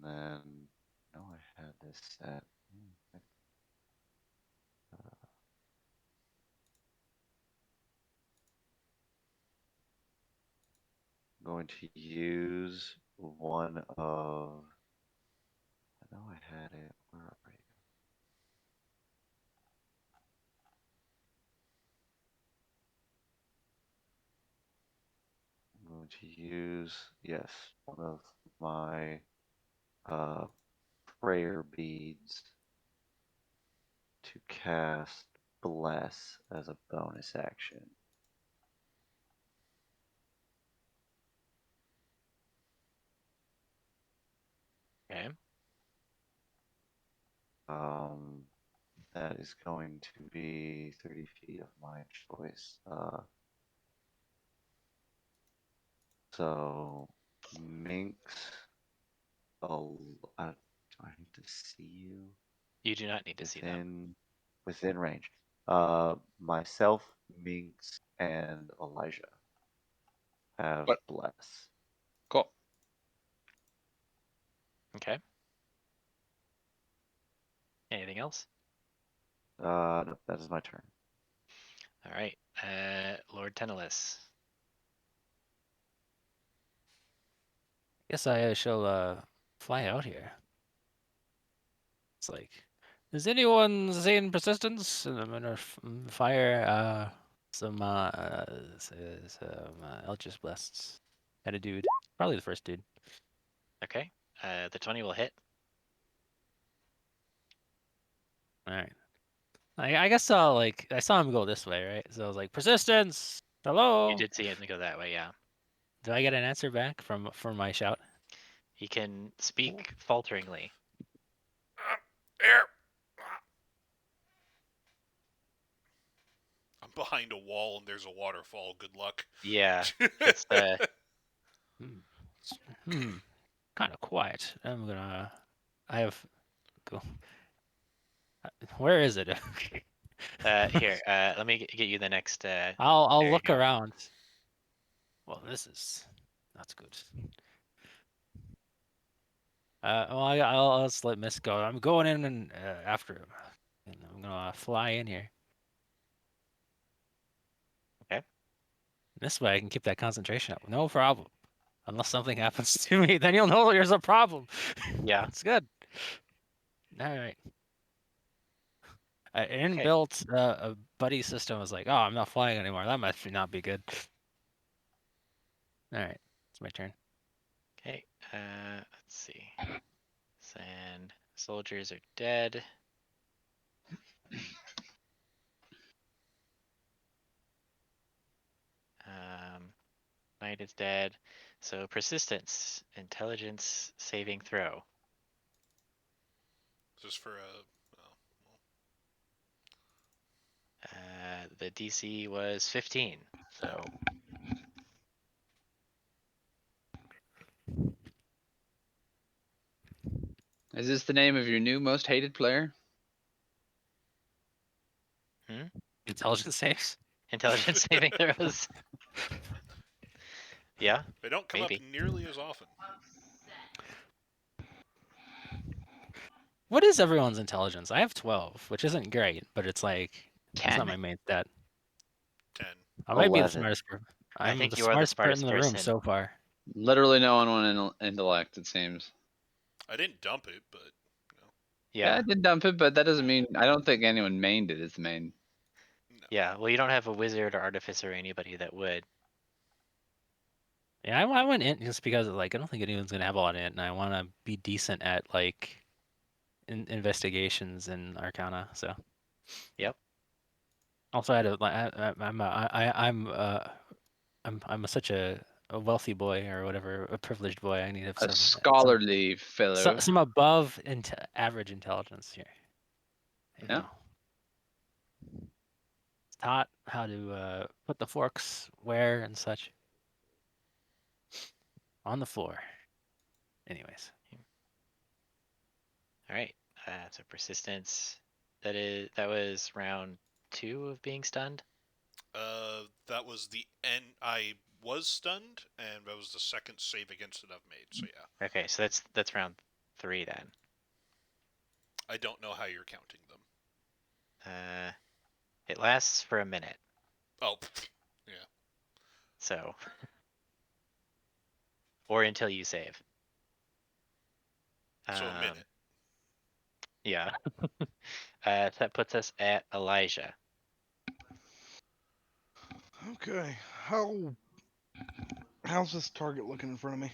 then no, I had this set. I'm going to use one of. I know I had it. Where are you? I'm going to use, yes, one of my prayer beads to cast Bless as a bonus action. Okay. That is going to be 30 feet of my choice. So, Minx. Oh, do I need to see you You do not need to see them. within range? Myself, Minx, and Elijah have What? Bless. Cool. Okay. Anything else? No, that is my turn. All right. Lord Tenelis. Guess I shall fly out here. It's like, is anyone seeing persistence? And I'm gonna fire some Eldritch Blasts at a dude. Probably the first dude. Okay. The 20 will hit. All right. I guess I'll like I saw him go this way, right? So I was like, persistence. You Hello. did see it go that way, yeah. Do I get an answer back from my shout? He can speak falteringly. Air. I'm behind a wall and there's a waterfall. Good luck. Yeah. It's Kind of quiet. I'm gonna. I have. Go. Where is it? here. Let me get you the next. I'll There you look go. around. Well, this is that's good. Well, I'll just let Miss go. I'm going in and after him, and I'm gonna fly in here. Okay. This way, I can keep that concentration up. No problem. Unless something happens to me, then you'll know there's a problem. Yeah. It's good. All right. I Okay. inbuilt a buddy system. I was like, oh, I'm not flying anymore. That must not be good. All right, it's my turn. Okay. Let's see. Sand soldiers are dead. Knight is dead. So persistence, intelligence saving throw. Just for The DC was 15. So Is this the name of your new most hated player? Intelligence saves. intelligence saving throws. Yeah, they don't come maybe. up nearly as often. What is everyone's intelligence? I have 12, which isn't great, but it's like it's 10. not my main stat. 10. I might be the 11. smartest person. I I'm think the you are the smartest person smartest in the room person. so far. Literally no one on intellect, it seems. I didn't dump it, but Yeah, Yeah. I did dump it, but that doesn't mean I don't think anyone mained it as the main. no. Yeah. Well, you don't have a wizard or artificer or anybody that would. Yeah, I went int just because like I don't think anyone's gonna have a lot of int, and I want to be decent at like investigations and Arcana. So. Yep. Also, I had a, I'm such a wealthy boy or whatever, a privileged boy. I need to have A some scholarly fellow. some above average intelligence here. You Yeah. know, taught how to put the forks where and such on the floor. Anyways, All right. So persistence. That was round 2 of being stunned. That was the end. I was stunned, and that was the second save against it I've made. So yeah, Okay, so that's round 3 then. I don't know how you're counting them. It lasts for a minute. Oh, yeah. So, or until you save. So a minute. Yeah. That puts us at Elijah. Okay. How's this target looking in front of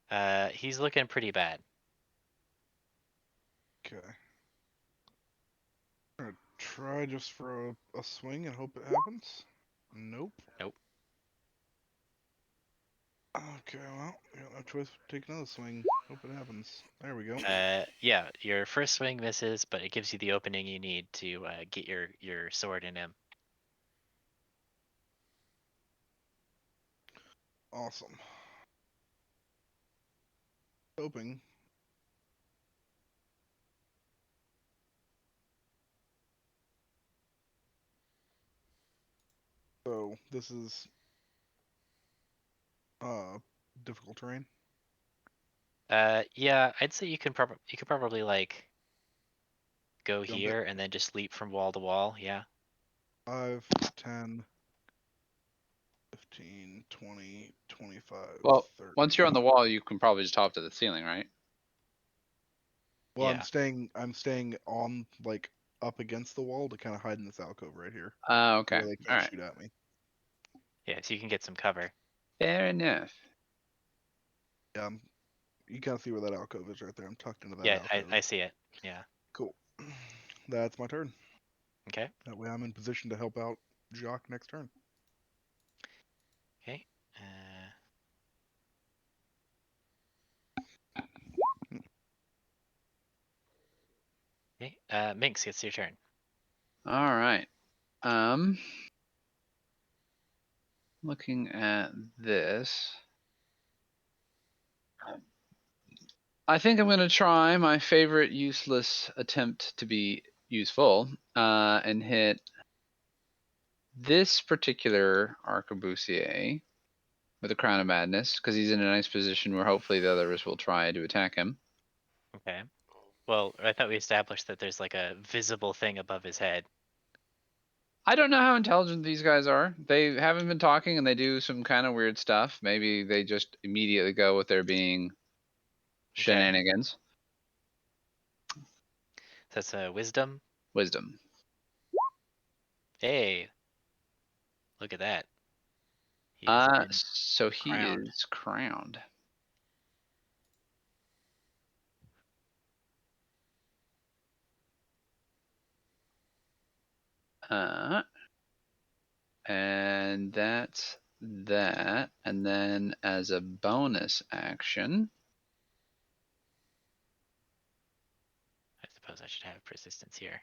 me? He's looking pretty bad. Okay. I'm gonna try just for a swing and hope it happens. Nope. Nope. Okay, well, we got no choice but to take another swing. Hope it happens. There we go. Yeah, your first swing misses, but it gives you the opening you need to get your sword in him. Awesome. Hoping. So this is difficult terrain. Yeah, I'd say you could probably like go Jump here and then just leap from wall to wall. Yeah. 5, 10, 15, 20, 25, Well, 30. once you're on the wall, you can probably just hop to the ceiling, right? Well, Yeah. I'm staying on like up against the wall to kind of hide in this alcove right here. Okay. Where they All can't right. shoot at me. Yeah, so you can get some cover. Fair enough. Yeah, you kind of see where that alcove is right there. I'm tucked into that Yeah, alcove. I see it. Yeah. Cool. That's my turn. Okay. That way I'm in position to help out Jacques next turn. Okay. Okay. Minx, it's your turn. All right. Looking at this, I think I'm going to try my favorite useless attempt to be useful and hit this particular arquebusier with a Crown of Madness because he's in a nice position where hopefully the others will try to attack him. Okay. Well, I thought we established that there's like a visible thing above his head. I don't know how intelligent these guys are. They haven't been talking and they do some kind of weird stuff. Maybe they just immediately go with there being shenanigans. That's a wisdom. Wisdom. Hey, look at that. He has been So he crowned. is crowned. And that's that. And then as a bonus action, suppose I should have persistence here.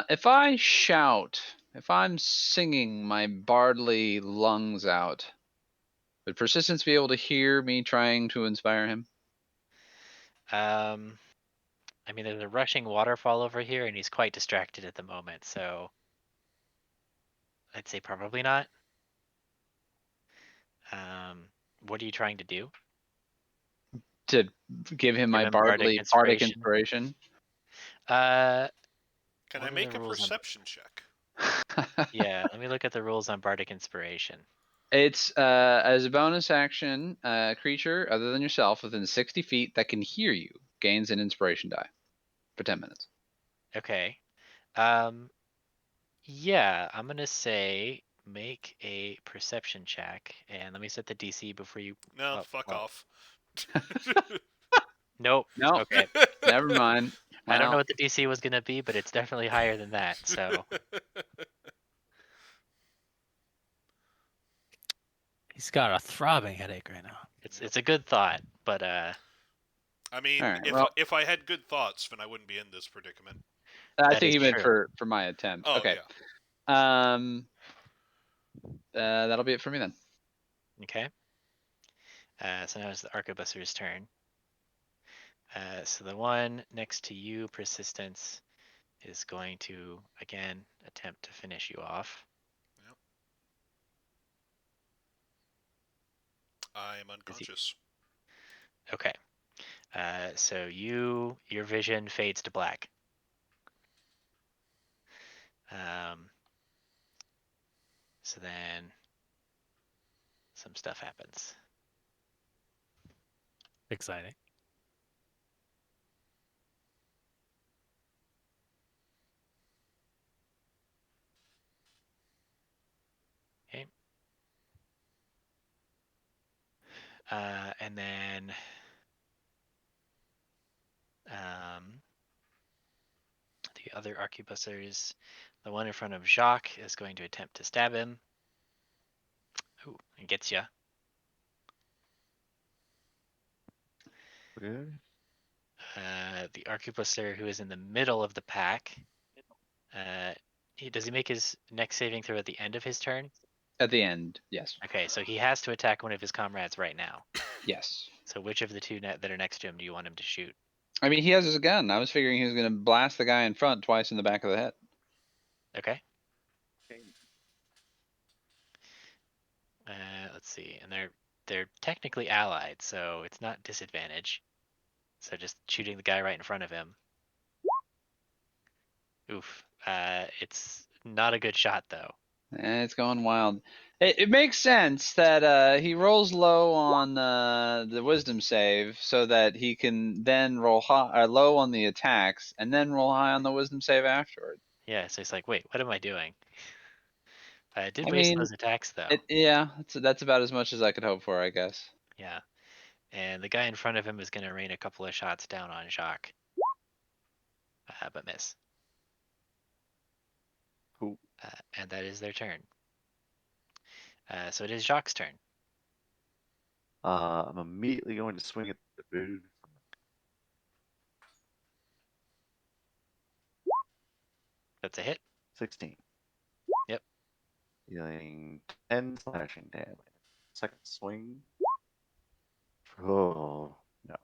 If I shout, if I'm singing my bardly lungs out, would persistence be able to hear me trying to inspire him? I mean, there's a rushing waterfall over here, and he's quite distracted at the moment, so I'd say probably not. What are you trying to do? To give him my Give him bardic bardic inspiration. inspiration? Uh, Can What I are the make a rules on- perception check? yeah, let me look at the rules on bardic inspiration. It's as a bonus action, a creature other than yourself within 60 feet that can hear you gains an inspiration die for 10 minutes. Okay. Yeah, I'm gonna say make a perception check, and let me set the DC before you. No, Oh, fuck well, off. Nope. No, Okay. never mind. I don't know Well, what the DC was gonna be, but it's definitely higher than that. So He's got a throbbing headache right now. it's a good thought, but I mean, all right. Well, if I had good thoughts, then I wouldn't be in this predicament. I that think is he meant true. for my attempt. Oh Okay. yeah. That'll be it for me then. Okay. So now it's the Arquebuster's turn. So the one next to you, Persistence, is going to again attempt to finish you off. I am unconscious. Okay. So your vision fades to black. So then some stuff happens. Exciting. Okay. And then the other arquebusers, the one in front of Jacques is going to attempt to stab him. Ooh, and gets ya. Okay. The arquebuster who is in the middle of the pack. Does he make his next saving throw at the end of his turn? At the end, yes. Okay, so he has to attack one of his comrades right now. Yes. So which of the two that are next to him do you want him to shoot? I mean, he has his gun. I was figuring he was going to blast the guy in front twice in the back of the head. Okay. Let's see, and they're technically allied, so it's not disadvantage. So just shooting the guy right in front of him. Oof. It's not a good shot though. It's going wild. It makes sense that he rolls low on the wisdom save so that he can then roll high, low on the attacks and then roll high on the wisdom save afterward. Yeah, so he's like, wait, what am I doing? I did I waste mean, those attacks though. yeah, that's about as much as I could hope for, I guess. Yeah. And the guy in front of him is going to rain a couple of shots down on Jacques. But miss. Cool. And that is their turn. So it is Jacques' turn. I'm immediately going to swing at the dude. That's a hit. 16. Yep. Dealing 10 slashing damage. Second swing. Oh, no.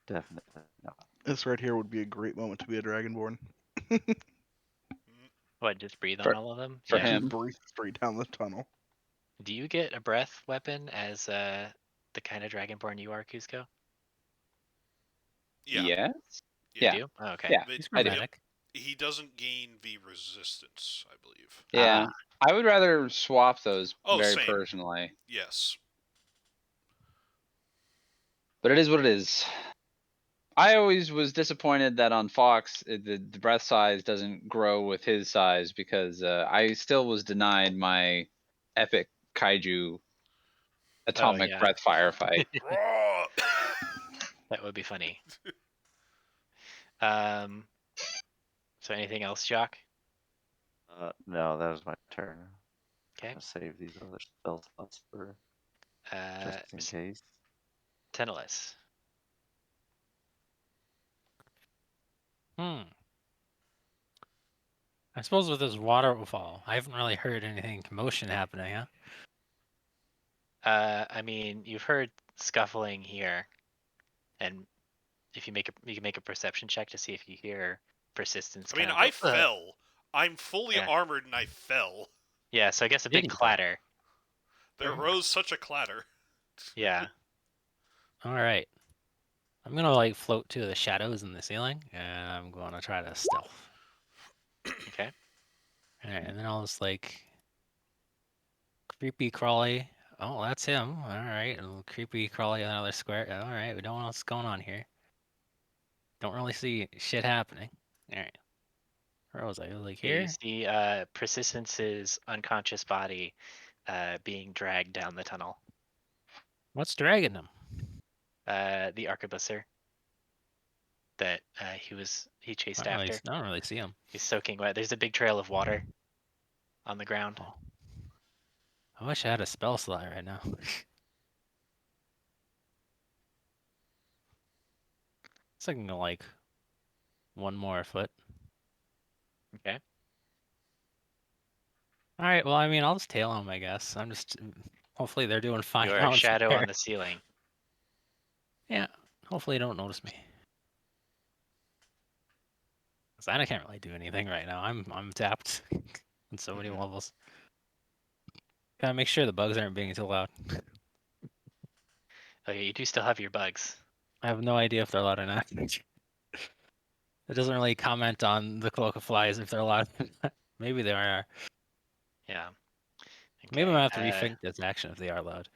Definitely not. This right here would be a great moment to be a Dragonborn. What, just breathe on For- all of them? for Yeah. him. Just breathe straight down the tunnel. Do you get a breath weapon as the kind of Dragonborn you are, Cusco? Yeah. Yes? You Yeah. do? Oh, okay. Yeah. He's I do. prophetic. He doesn't gain the resistance, I believe. Yeah. I would rather swap those Oh, very same. personally. Yes. But it is what it is. I always was disappointed that on Fox the breath size doesn't grow with his size because I still was denied my epic kaiju atomic yeah. breath firefight. That would be funny. So anything else, Jacques? No, that was my turn. Okay. I'll save these other spell slots for just in case. Teneless. I suppose with this waterfall, I haven't really heard anything commotion happening, huh? I mean, you've heard scuffling here, and if you can make a perception check to see if you hear persistence. I mean, kind of I go, "Ugh." fell. I'm fully Yeah. armored and I fell. Yeah, so I guess a Did big you fall? clatter. There rose such a clatter. Yeah. All right. I'm gonna like float to the shadows in the ceiling, and I'm gonna try to stealth. Okay. All right, and then I'll just like creepy crawly. Oh, that's him. All right, and creepy crawly another square. All right, we don't know what's going on here. Don't really see shit happening. All right. Where was I? Like Yeah, you here? see Persistence's unconscious body being dragged down the tunnel. What's dragging him? The arquebuser that he chased after. I don't really see him. He's soaking wet. There's a big trail of water on the ground. Oh. I wish I had a spell slot right now. It's like like one more foot. Okay. All right. Well, I mean, I'll just tail him, I guess. I'm just. Hopefully, they're doing fine You are a out shadow there. on the ceiling. Yeah. Hopefully, they don't notice me. Cause I can't really do anything right now. I'm tapped on so many levels. Gotta make sure the bugs aren't being too loud. Okay, you do still have your bugs. I have no idea if they're loud or not. It doesn't really comment on the cloak of flies if they're loud. Maybe they are. Yeah. Maybe I'm Okay. gonna have to rethink this action if they are loud.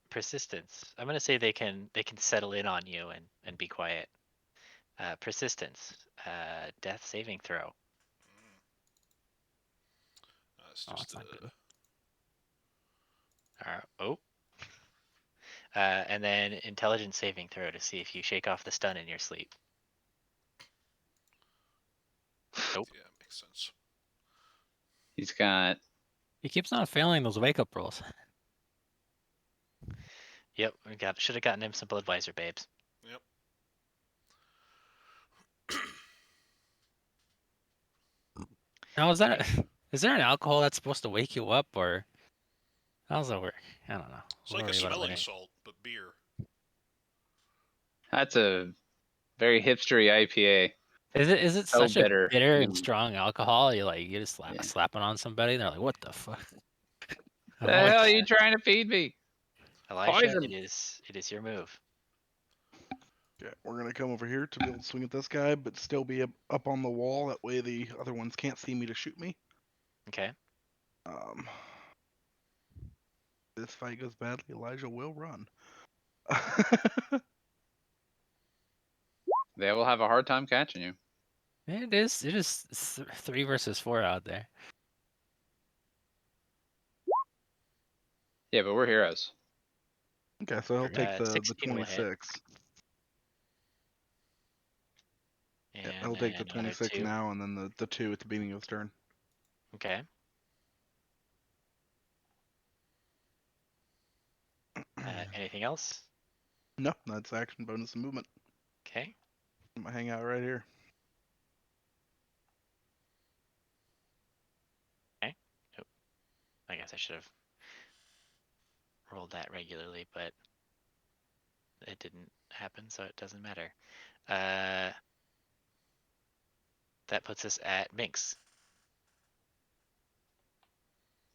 Persistence. I'm gonna say they can settle in on you and be quiet. Persistence. Death saving throw. It's Oh, just that's not good. Oh. And then intelligence saving throw to see if you shake off the stun in your sleep. Nope. yeah, makes sense. He's got. He keeps on failing those wake up rolls. Yep. Should have gotten him some Bloodweiser babes. Yep. Now is that is there an alcohol that's supposed to wake you up or how's that work? I don't know. It's We'll like a worry about it smelling later. salt, but beer. That's a very hipstery IPA. Is it So such a bitter. bitter and Mm. strong alcohol? You just Yeah. slap it on somebody and they're like, what the fuck? The hell are you trying to feed me? Elijah, Poison. it is your move. Okay, we're gonna come over here to be able to swing at this guy, but still be up on the wall. That way the other ones can't see me to shoot me. Okay. This fight goes badly, Elijah will run. They will have a hard time catching you. It is 3 versus 4 out there. Yeah, but we're heroes. Okay, so he'll take the 16 will hit. 26. And Yeah, he'll take the then another 26 2. now, and then the 2 at the beginning of his turn. Okay. Anything else? No, that's action, bonus, and movement. Okay. I'm gonna hang out right here. I guess I should have rolled that regularly, but it didn't happen, so it doesn't matter. That puts us at Minx.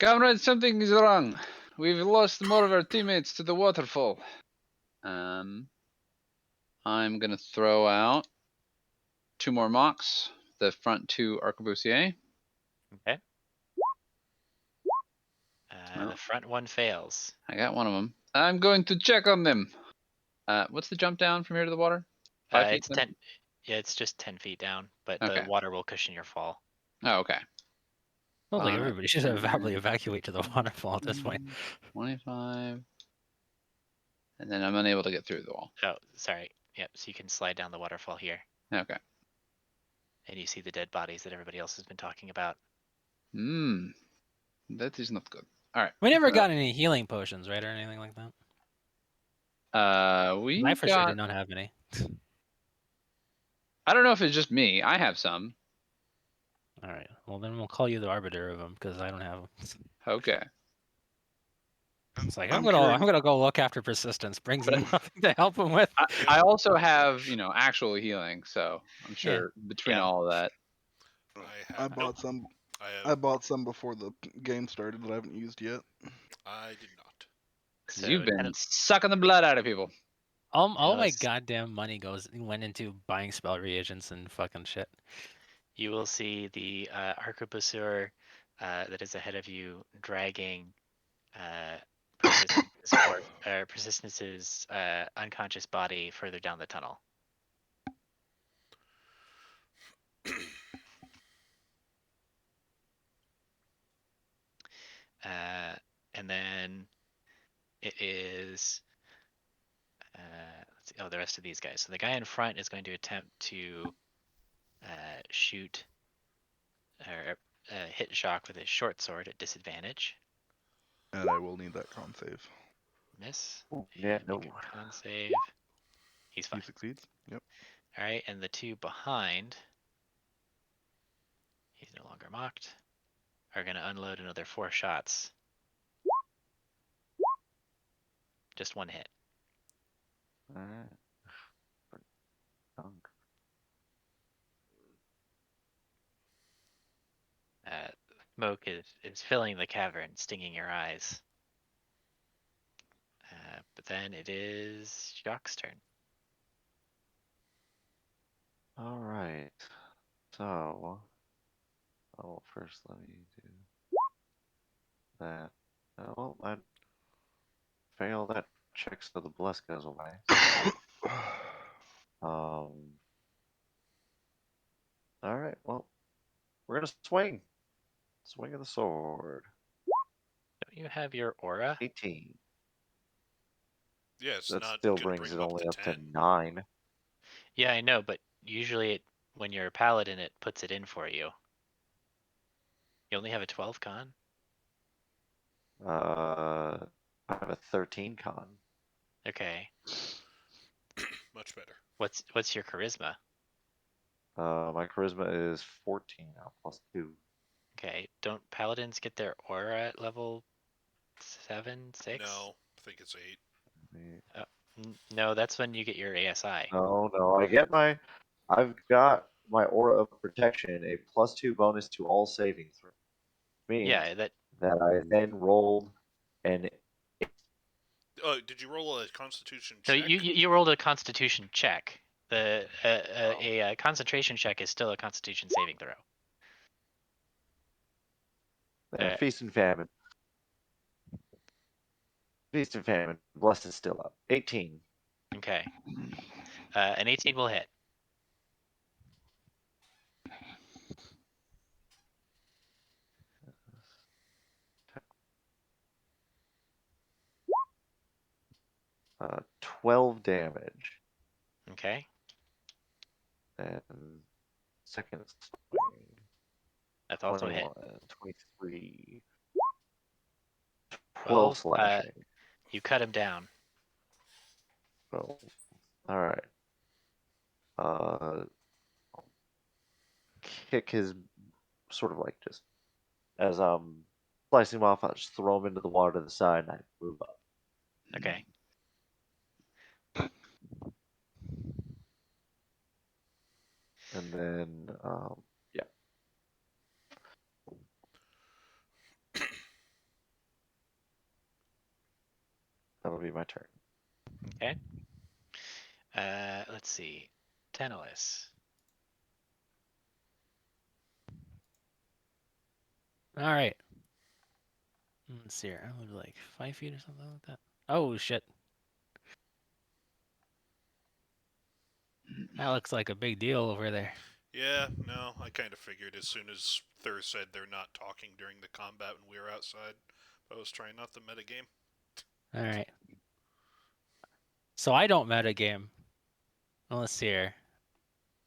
Comrade, something is wrong. We've lost more of our teammates to the waterfall. I'm gonna throw out 2 more mocks. The front 2 arquebusier. Okay. Oh. The front one fails. I got one of them. I'm going to check on them. What's the jump down from here to the water? 5 feet? It's 10. Yeah, it's just 10 feet down, but Okay. the water will cushion your fall. Oh, okay. Well, like Alright. everybody should probably evacuate to the waterfall at this point. 25. And then I'm unable to get through the wall. Oh, sorry. Yep. So you can slide down the waterfall here, Okay. and you see the dead bodies that everybody else has been talking about. That is not good. Alright. We never got any healing potions, right, or anything like that? We I for sure got. do not have any. I don't know if it's just me. I have some. All right. Well, then we'll call you the arbiter of them because I don't have them. Okay. It's like I'm I'm curious. gonna go look after persistence. Brings him nothing to help him with. I also have, actual healing, so I'm sure between Yeah. all of that. I have bought some. I I bought some before the game started that I haven't used yet. I did not. Because So you've been sucking the blood out of people. All my Alice, goddamn money went into buying spell reagents and fucking shit. you will see the arquebusur that is ahead of you dragging Persistence's unconscious body further down the tunnel. And then it is let's see, the rest of these guys. So the guy in front is going to attempt to shoot or hit Jacques with his short sword at disadvantage. And I will need that con save. Miss. Ooh, yeah, And make no. a con save. He's fine. He succeeds. Yep. All right, and the two behind, he's no longer mocked, are going to unload another 4 shots. Just one hit. Alright. Dunk. Smoke is filling the cavern, stinging your eyes. But then it is Jacques' turn. Alright. So. Oh, first let me do that. Well, I fail that check, so the bless goes away. Alright, well, we're gonna swing. Swing of the sword. Don't you have your aura? 18. Yeah, it's That not still gonna brings bring it him up only to up to 10. 9. Yeah, I know, but usually when you're a paladin, it puts it in for you. You only have a 12 con? I have a 13 con. Okay. Much better. What's your charisma? My charisma is 14 now, plus 2. Okay. Don't paladins get their aura at level 7, 6? No, I think it's 8. No, that's when you get your ASI. No, I've got my aura of protection, a plus 2 bonus to all saving throws. Means Yeah, that that I then rolled an Oh, did you roll a Constitution so check? you rolled a Constitution check. A concentration check is still a Constitution saving throw. feast and famine. Feast and famine. Blessed is still up. 18. Okay. An 18 will hit. Uh, 12 damage. Okay. And second swing. That's also a hit. 23. 12 Well, slashing. you cut him down. Oh, alright. Kick his sort of like just as I'm slicing him off, I just throw him into the water to the side and I move up. Okay. And then yeah. That'll be my turn. Okay. Let's see. Tenolis. All right. Let's see here. I would like 5 feet or something like that. Oh shit. That looks like a big deal over there. Yeah, no, I kind of figured as soon as Thur said they're not talking during the combat when we were outside. I was trying not to metagame. All right. So I don't metagame. Well, let's see here.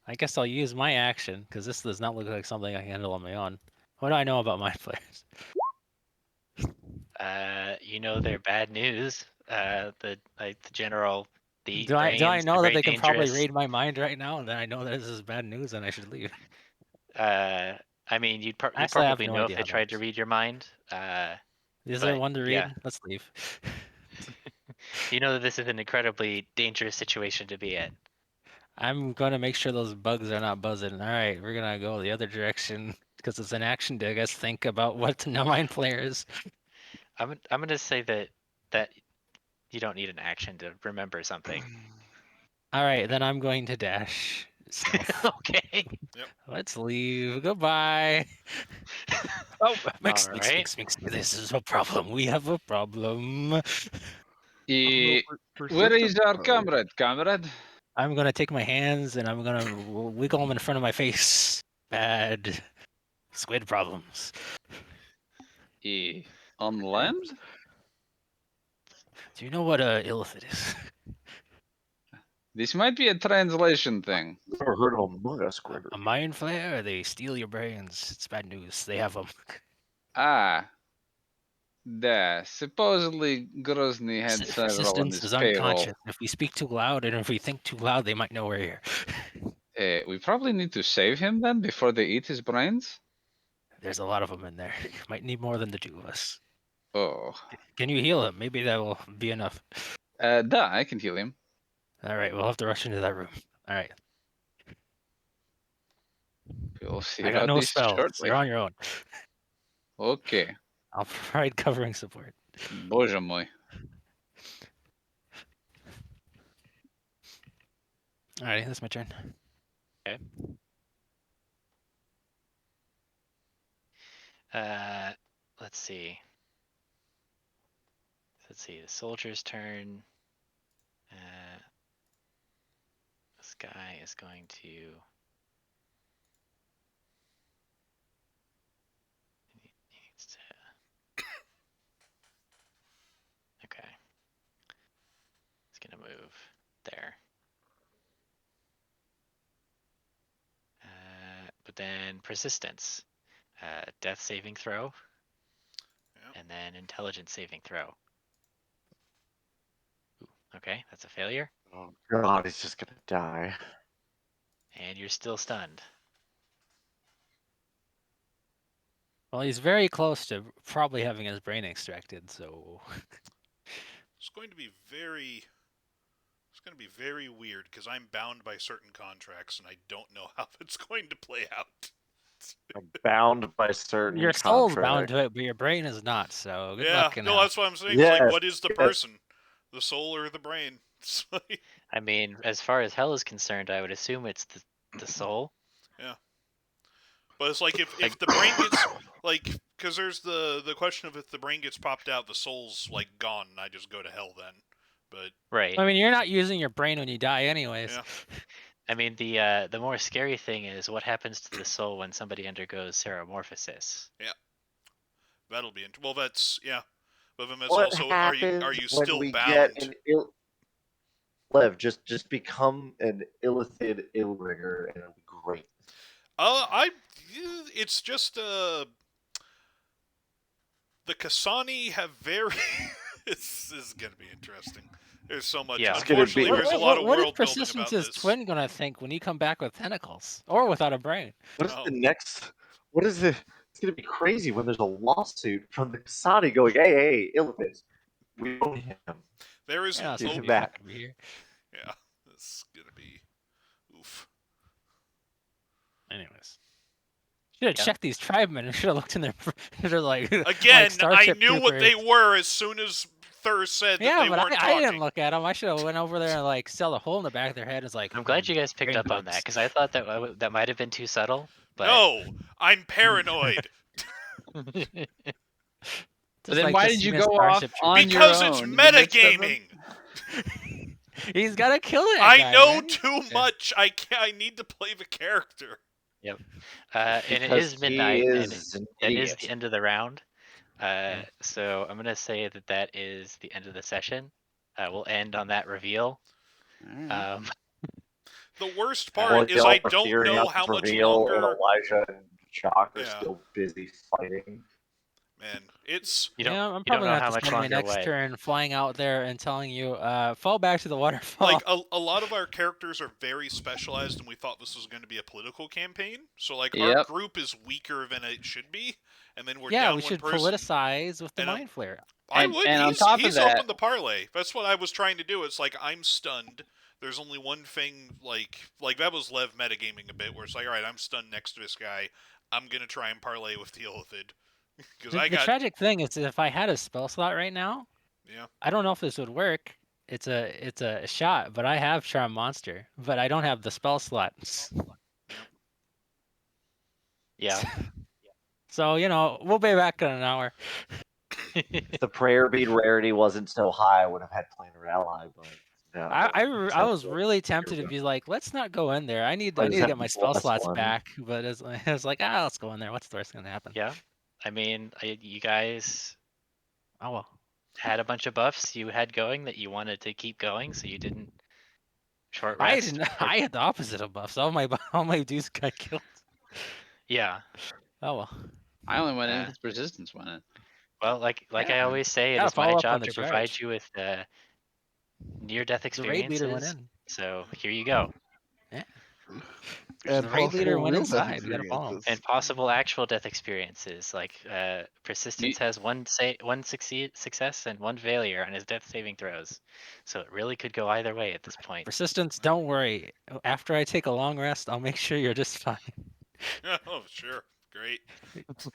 I guess I'll use my action because this does not look like something I can handle on my own. What do I know about my players? You know they're bad news. The general. The Do I brains, know they're that very they can probably dangerous. read my mind right now, and then I know that this is bad news, and I should leave? I mean, you'd Actually, I have probably no know if idea they how that tried to works. read your mind. Is there But one to read? yeah. Let's leave. You know that this is an incredibly dangerous situation to be in. I'm gonna make sure those bugs are not buzzing. All right, we're gonna go the other direction because it's an action to, I guess, think about what to know mind players. I'm gonna say that you don't need an action to remember something. All right, then I'm going to dash stealth. Okay. Let's leave. Goodbye. Oh, mix. All right. This is a problem. We have a problem. Eh, For where is our Oh. comrade? I'm gonna take my hands and I'm gonna wiggle them in front of my face. Bad squid problems. On land? Do you know what a illithid is? This might be a translation thing. Never heard of a manga squid. A mind flare? They steal your brains. It's bad news. They have them. Ah. Supposedly Grozny had several on Persistence his is payroll. unconscious. If we speak too loud and if we think too loud, they might know we're here. We probably need to save him then before they eat his brains? There's a lot of them in there. Might need more than the two of us. Oh. Can you heal him? Maybe that will be enough. I can heal him. All right, we'll have to rush into that room. All right. We'll see I got about no this spells. shortly. You're on your own. Okay. I'll provide covering support. Боже мой. Alrighty, that's my turn. Let's see. Let's see. The soldier's turn. This guy is going to. He needs to. Okay. He's gonna move there. But then persistence, death saving throw, and then intelligence saving throw. Ooh, okay, that's a failure. Oh god, he's just gonna die. And you're still stunned. Well, he's very close to probably having his brain extracted, so. It's going to be very. It's going to be very weird because I'm bound by certain contracts and I don't know how it's going to play out. I'm bound by certain Your soul's bound contracts. to it, but your brain is not, so good Yeah, luck. no, that's what I'm saying. It's like, Yes, what is the yes. person? The soul or the brain? It's like, I mean, as far as hell is concerned, I would assume it's the soul. but it's like if the brain gets like, because there's the question of if the brain gets popped out, the soul's like gone, and I just go to hell then. But Right. I mean, you're not using your brain when you die, anyways. Yeah. I mean, the more scary thing is what happens to the soul when somebody undergoes ceramorphosis. that'll be well. That's But then that's What also happens are you when still we bound? get an Lev, just become an illithid illringer and it'll be great. It's just the Kasani have very. This is gonna be interesting. There's so much. Yeah. It's gonna be- Unfortunately, there's a lot of What is world building about Persistence's this. twin gonna think when you come back with tentacles or without a brain? What is Oh. the next? What is it? It's gonna be crazy when there's a lawsuit from the Kasani going, "Hey, illithids, we own him." There is You're not Give supposed him to be back. fucking be here. yeah. This is gonna be oof. Anyways. Should have Yeah. checked these tribemen and should have looked in their. They're like. Again, like I Starship knew what they Troopers. were as soon as Thur said that Yeah, they but weren't I talking. didn't look at them. I should have went over there and like sell a hole in the back of their head. And it's like. I'm glad you guys picked brain up on that bugs. because I thought that that might have been too subtle. But No, I'm paranoid Just But then like why the did you scene in go off Starship on your because it's own? in the midst of them? metagaming. He's gotta kill that I guy, know man. too much. I need to play the character. and it Because is midnight, he and is an that is idiot. the end of the round. So I'm gonna say that is the end of the session. We'll end on that reveal. Alright. The worst While part is y'all I are don't figuring know out how the much reveal, and longer. Elijah and Jock are Yeah. still busy fighting. Man, it's You don't. Yeah, I'm You don't probably know gonna how have to much spend my longer next what. turn flying out there and telling you, fall back to the waterfall. like a lot of our characters are very specialized, and we thought this was going to be a political campaign. So like our Yep. group is weaker than it should be, and then we're yeah, down we one should person. politicize with the and, mind flare. I And- would. and on top of He's that- open the parlay. That's what I was trying to do. It's like I'm stunned. There's only one thing like that was Lev metagaming a bit, where it's like, all right, I'm stunned next to this guy. I'm gonna try and parlay with the Illithid because The, I the got tragic thing is that if I had a spell slot right now, yeah. I don't know if this would work. It's a shot, but I have Charm Monster, but I don't have the spell slot. Yeah. So we'll be back in an hour. If the prayer bead rarity wasn't so high, I would have had Planar Ally, but no. I was So, really tempted to be like, let's not go in there. I need I to just get have my this spell last slots one. back, but I was like, let's go in there. What's the worst gonna happen? Yeah. I mean, you guys Oh well. had a bunch of buffs you had going that you wanted to keep going, so you didn't short I rest. didn't. I had the opposite of buffs. All my dudes got killed. Yeah. Oh well. I only went in Uh, because Persistence went in. Well, like I Yeah, always say, it gotta is my follow up on job the to provide charge. you with near-death The raid leader went experiences. in. So here you go. And The raid leader possible went real death inside. We gotta follow him. experiences. And possible actual death experiences. Like Persistence You- has one success and one failure on his death saving throws. So it really could go either way at this point. Persistence. Don't worry. After I take a long rest, I'll make sure you're just fine. Oh sure, great.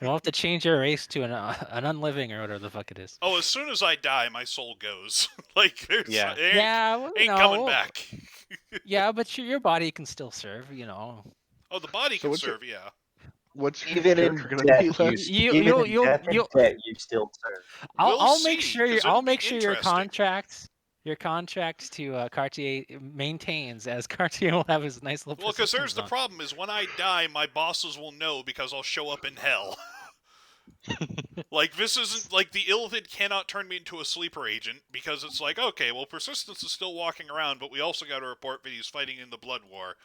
We'll have to change your race to an unliving or whatever the fuck it is. Oh, as soon as I die, my soul goes. like there's Yeah. it ain't, Yeah, well, ain't no, coming back. Yeah, but your body can still serve. Oh, the body So can what's your- serve, yeah. What's your Even in character gonna be death, like? You'll you still serve. I'll make sure it'll be your interesting. contract to Cartier maintains, as Cartier will have his nice little. Well, because there's persistence the on. problem is when I die, my bosses will know because I'll show up in hell. Like this isn't like the Illithid cannot turn me into a sleeper agent because it's like, okay, well, Persistence is still walking around, but we also got to report that he's fighting in the Blood War.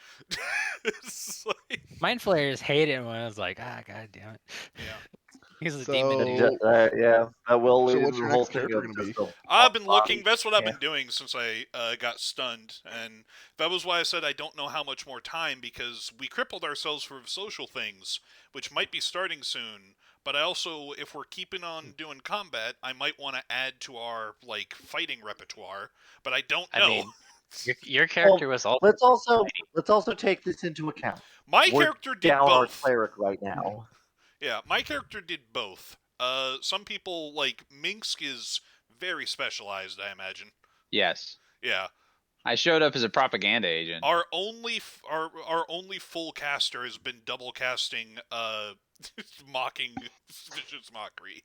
It's like, Mind flayers hate it when I was like, god damn it. yeah. He's a So- demon. Yeah, that will So lead what's to your the whole next thing character of gonna be? just a I've been body. looking. That's what I've Yeah. been doing since I got stunned, and that was why I said I don't know how much more time because we crippled ourselves for social things, which might be starting soon. But I also, if we're keeping on doing combat, I might want to add to our like fighting repertoire. But I don't know. I mean, your character was also Let's also take this into account. My We're character did down our both. cleric right now. Yeah, my character did both. Some people like Minsk is very specialized. I imagine. Yes. Yeah. I showed up as a propaganda agent. Our only full caster has been double casting mocking vicious mockery.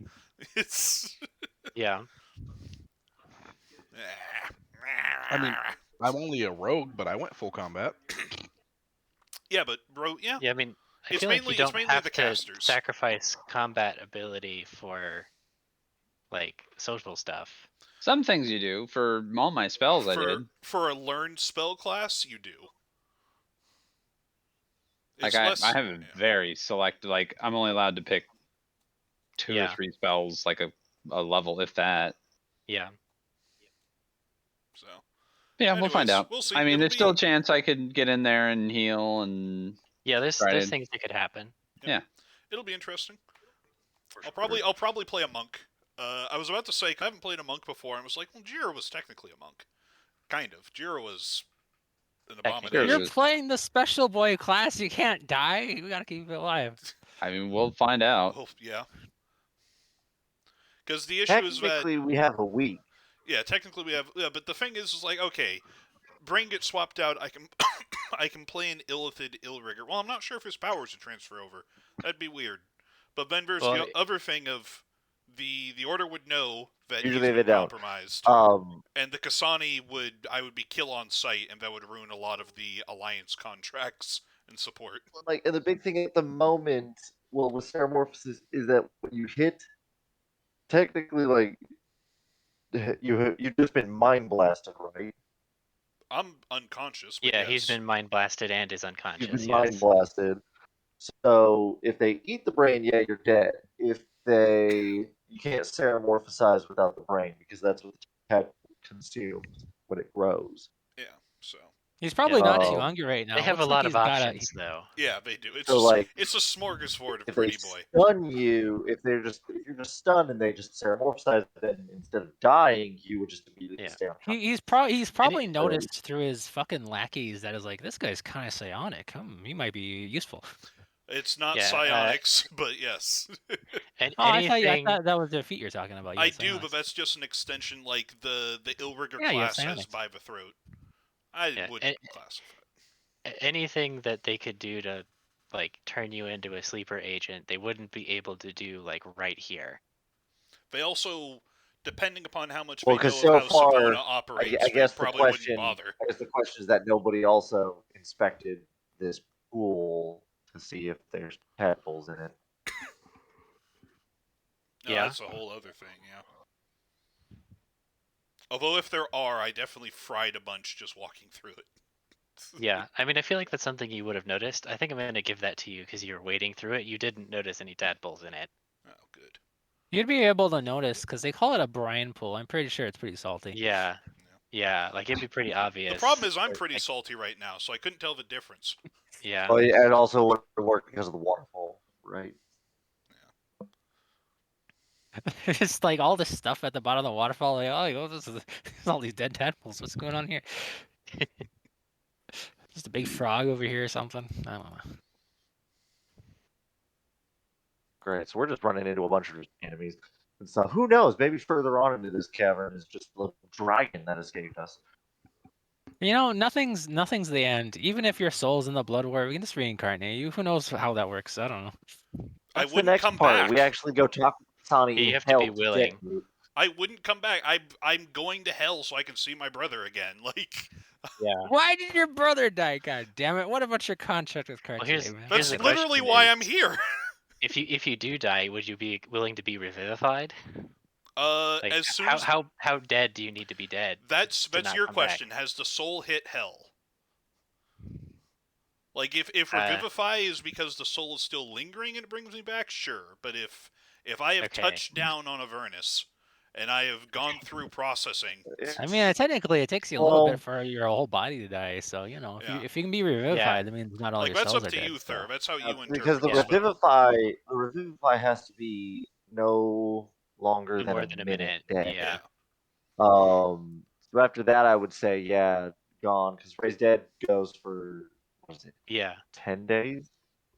It's yeah. I mean, I'm only a rogue, but I went full combat. yeah, but bro, yeah. Yeah, I mean, I It's feel mainly- like it's you don't mainly have the to casters. sacrifice combat ability for like social stuff. Some things you do. For all my spells, I did. For a learned spell class, you do. Like It's I have a yeah. very select. Like I'm only allowed to pick 2 or Yeah. 3 spells, like a level, if that. Yeah. So Yeah, we'll find Anyways, out. we'll see. I mean, It'll there's still a be- chance I could get in there and heal and Yeah, there's Right. things that could happen. it'll be interesting. I'll probably play a monk. I was about to say I haven't played a monk before. I was like, well, Jira was technically a monk, kind of. Jira was an Technically. abomination. You're was- playing the special boy class. You can't die. We gotta keep it alive. I mean, we'll find out. Well, yeah. Because the issue is that Technically, we have a week. yeah, technically we have but the thing is like okay, brain gets swapped out. I can I can play an Illithid Illrigger. Well, I'm not sure if his powers would transfer over. That'd be weird. But then there's Well, the other thing of the order would know that Usually he's they been don't. compromised, Um, and the Kasani I would be kill on sight, and that would ruin a lot of the alliance contracts and support. like, and the big thing at the moment, well, with Stereomorphosis is that when you hit, technically, like, you've just been mind blasted, right? I'm unconscious. But Yeah, yes. he's been mind blasted and is You've unconscious. been mind Yes. blasted. So if they eat the brain, yeah, you're dead. If you can't ceramorphize without the brain because that's what the tadpole consumes when it grows. Yeah. So He's probably not too Um, hungry right now. They have a Looks like lot of he's got a. options, though. yeah, they do. So like It's a smorgasbord of if they pretty boy. stun you, if you're just stunned and they just ceramorphize, then instead of dying, you would just immediately Yeah. stay on top. He's probably Any- noticed through his fucking lackeys that is like, this guy's kind of psionic. He might be useful. It's not Yeah, psionics, but yes. And Oh, I anything. thought that was the feat you're talking about. I Yes, do, but psionics. that's just an extension like the Illrigger Yeah, you have class has psionics. by the throat. I Yeah, wouldn't classify it. anything that they could do to like turn you into a sleeper agent, they wouldn't be able to do like right here. They also, depending upon how much Well, they 'cause know so of how far, Savona I operates, they guess the probably wouldn't question, bother. I guess the question is that nobody also inspected this pool to see if there's tadpoles in it. No, Yeah. that's a whole other thing, yeah. Although if there are, I definitely fried a bunch just walking through it. Yeah, I mean, I feel like that's something you would have noticed. I think I'm going to give that to you because you were wading through it. You didn't notice any tadpoles in it. Oh, good. You'd be able to notice because they call it a brine pool. I'm pretty sure it's pretty salty. Yeah, yeah, like it'd be pretty obvious. The problem is I'm pretty Like, salty right now, so I couldn't tell the difference. yeah, Well, yeah, and also would work because of the waterfall, right? It's like all this stuff at the bottom of the waterfall. Like, oh, this is there's all these dead tadpoles. What's going on here? Just a big frog over here or something. I don't know. Great. So we're just running into a bunch of enemies and stuff. Who knows? Maybe further on into this cavern is just a little dragon that escaped us. You know, nothing's the end. Even if your soul's in the blood war, we can just reincarnate you. Who knows how that works? I don't know. I That's the wouldn't next come part. back. We actually go talk to Tani You in have to be hell willing. get you. I wouldn't come back. I'm going to hell so I can see my brother again. Like, yeah. Why did your brother die? God damn it! What about your contract with Well, Cartier, here's man? here's that's the literally question: why is I'm here. if you do die, would you be willing to be revivified? Like, As soon as how dead do you need to be dead? that's to not your come back? question. Has the soul hit hell? Like, if Uh, revivify is because the soul is still lingering and it brings me back, sure. But if I have Okay. touched down on Avernus and I have gone through processing, I mean, technically, it takes you a little Well, bit for your whole body to die. So you know, Yeah. if you can be revivified, that means not all like your that's cells up are to dead. you, So. Thur. That's how you because interpret the the spell. revivify has to be no longer than more a than a minute minute. dead. Yeah. So after that, I would say yeah, gone because Raise Dead goes for what is it, Yeah. 10 days,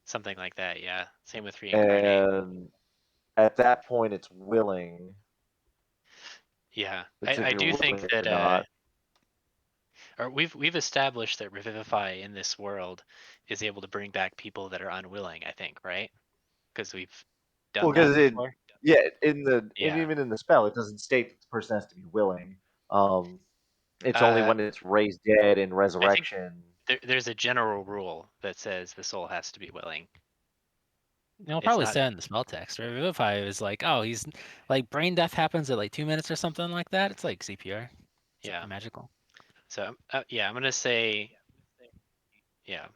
Something like that. Yeah. Same with reincarnate. and at that point, it's willing. Yeah. It's if I you're do think willing that or not. or we've established that revivify in this world is able to bring back people that are unwilling. I think, right? Because we've done Well, that because before. and Yeah. even in the spell, it doesn't state that the person has to be willing. It's only Uh, when it's Raised Dead and I think Resurrection. there's a general rule that says the soul has to be willing. You'll It's probably not. say in the spell text. Revivify is like, oh, he's like brain death happens at like 2 minutes or something like that. It's like CPR. It's Yeah. magical. So yeah, I'm gonna say yeah.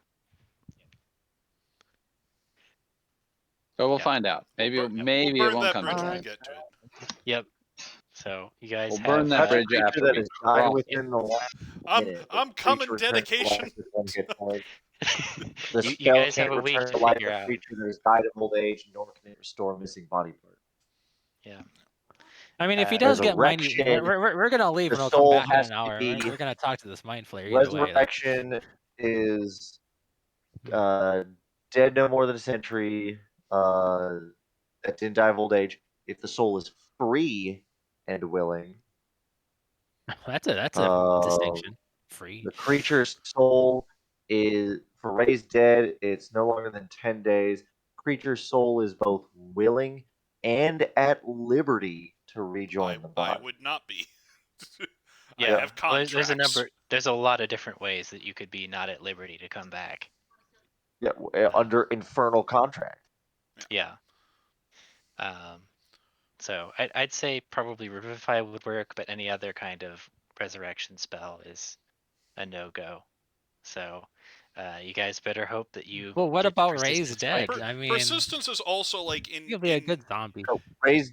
So we'll Yeah. find out. Maybe We'll maybe it burn won't that come bridge to when that. we get to it. Yep. So you guys We'll have burn that Touch a bridge creature after that we has died cross it. within the last minute. I'm The coming, creature returns to life dedication. with 1 hit point. The you spell guys have can't a week return to to life figure a out. creature that has died of old age, nor can it restore a missing body part. Yeah. I mean, if he does get mind, Resurrection, we're gonna leave the and we'll come soul back in has an to hour. be. We're gonna talk to this mind flayer either way. Resurrection is dead no more than a century. That didn't die of old age. If the soul is free and willing, That's a um, distinction. Free. the creature's soul is for raised dead. It's no longer than 10 days. Creature's soul is both willing and at liberty to rejoin the I body. would not be. I Yeah. have Well, contracts. there's a number. There's a lot of different ways that you could be not at liberty to come back. Yeah, under infernal contract. Yeah. So I'd say probably revivify would work, but any other kind of resurrection spell is a no-go. So You guys better hope that you. Well, what get about persistence Ray's right. dead? I mean, Persistence is also like he'll be a good zombie. No, Ray's.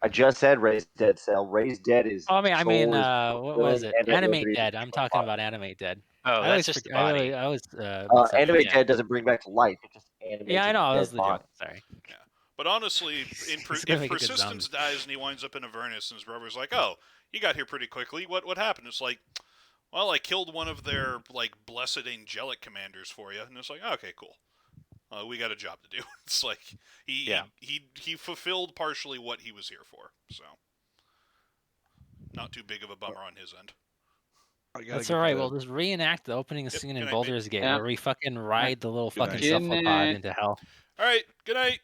I just said Ray's dead. Cell. Ray's dead is. Oh, I mean, soul is what was fulfilling it? and Animate ability to dead. bring I'm back talking life. about animate dead. Oh, I that's always, just the I body. always mix up. Animate Yeah. dead doesn't bring back to life. It just animates. Yeah, I know. a I was dead the joke. body. Sorry. But honestly, He's gonna if make a good Persistence zombie. dies and he winds up in Avernus and his brother's like, "Oh, you got here pretty quickly. What happened?" It's like, "Well, I killed one of their like blessed angelic commanders for you," and it's like, "Okay, cool. We got a job to do." It's like Yeah. he fulfilled partially what he was here for, so not too big of a bummer on his end. I gotta That's get all right. to We'll just reenact the opening Yep, scene good in night, Baldur's Gate Yeah. where we fucking ride the little Good fucking night. Good cephalopod night. into hell. All right, good night.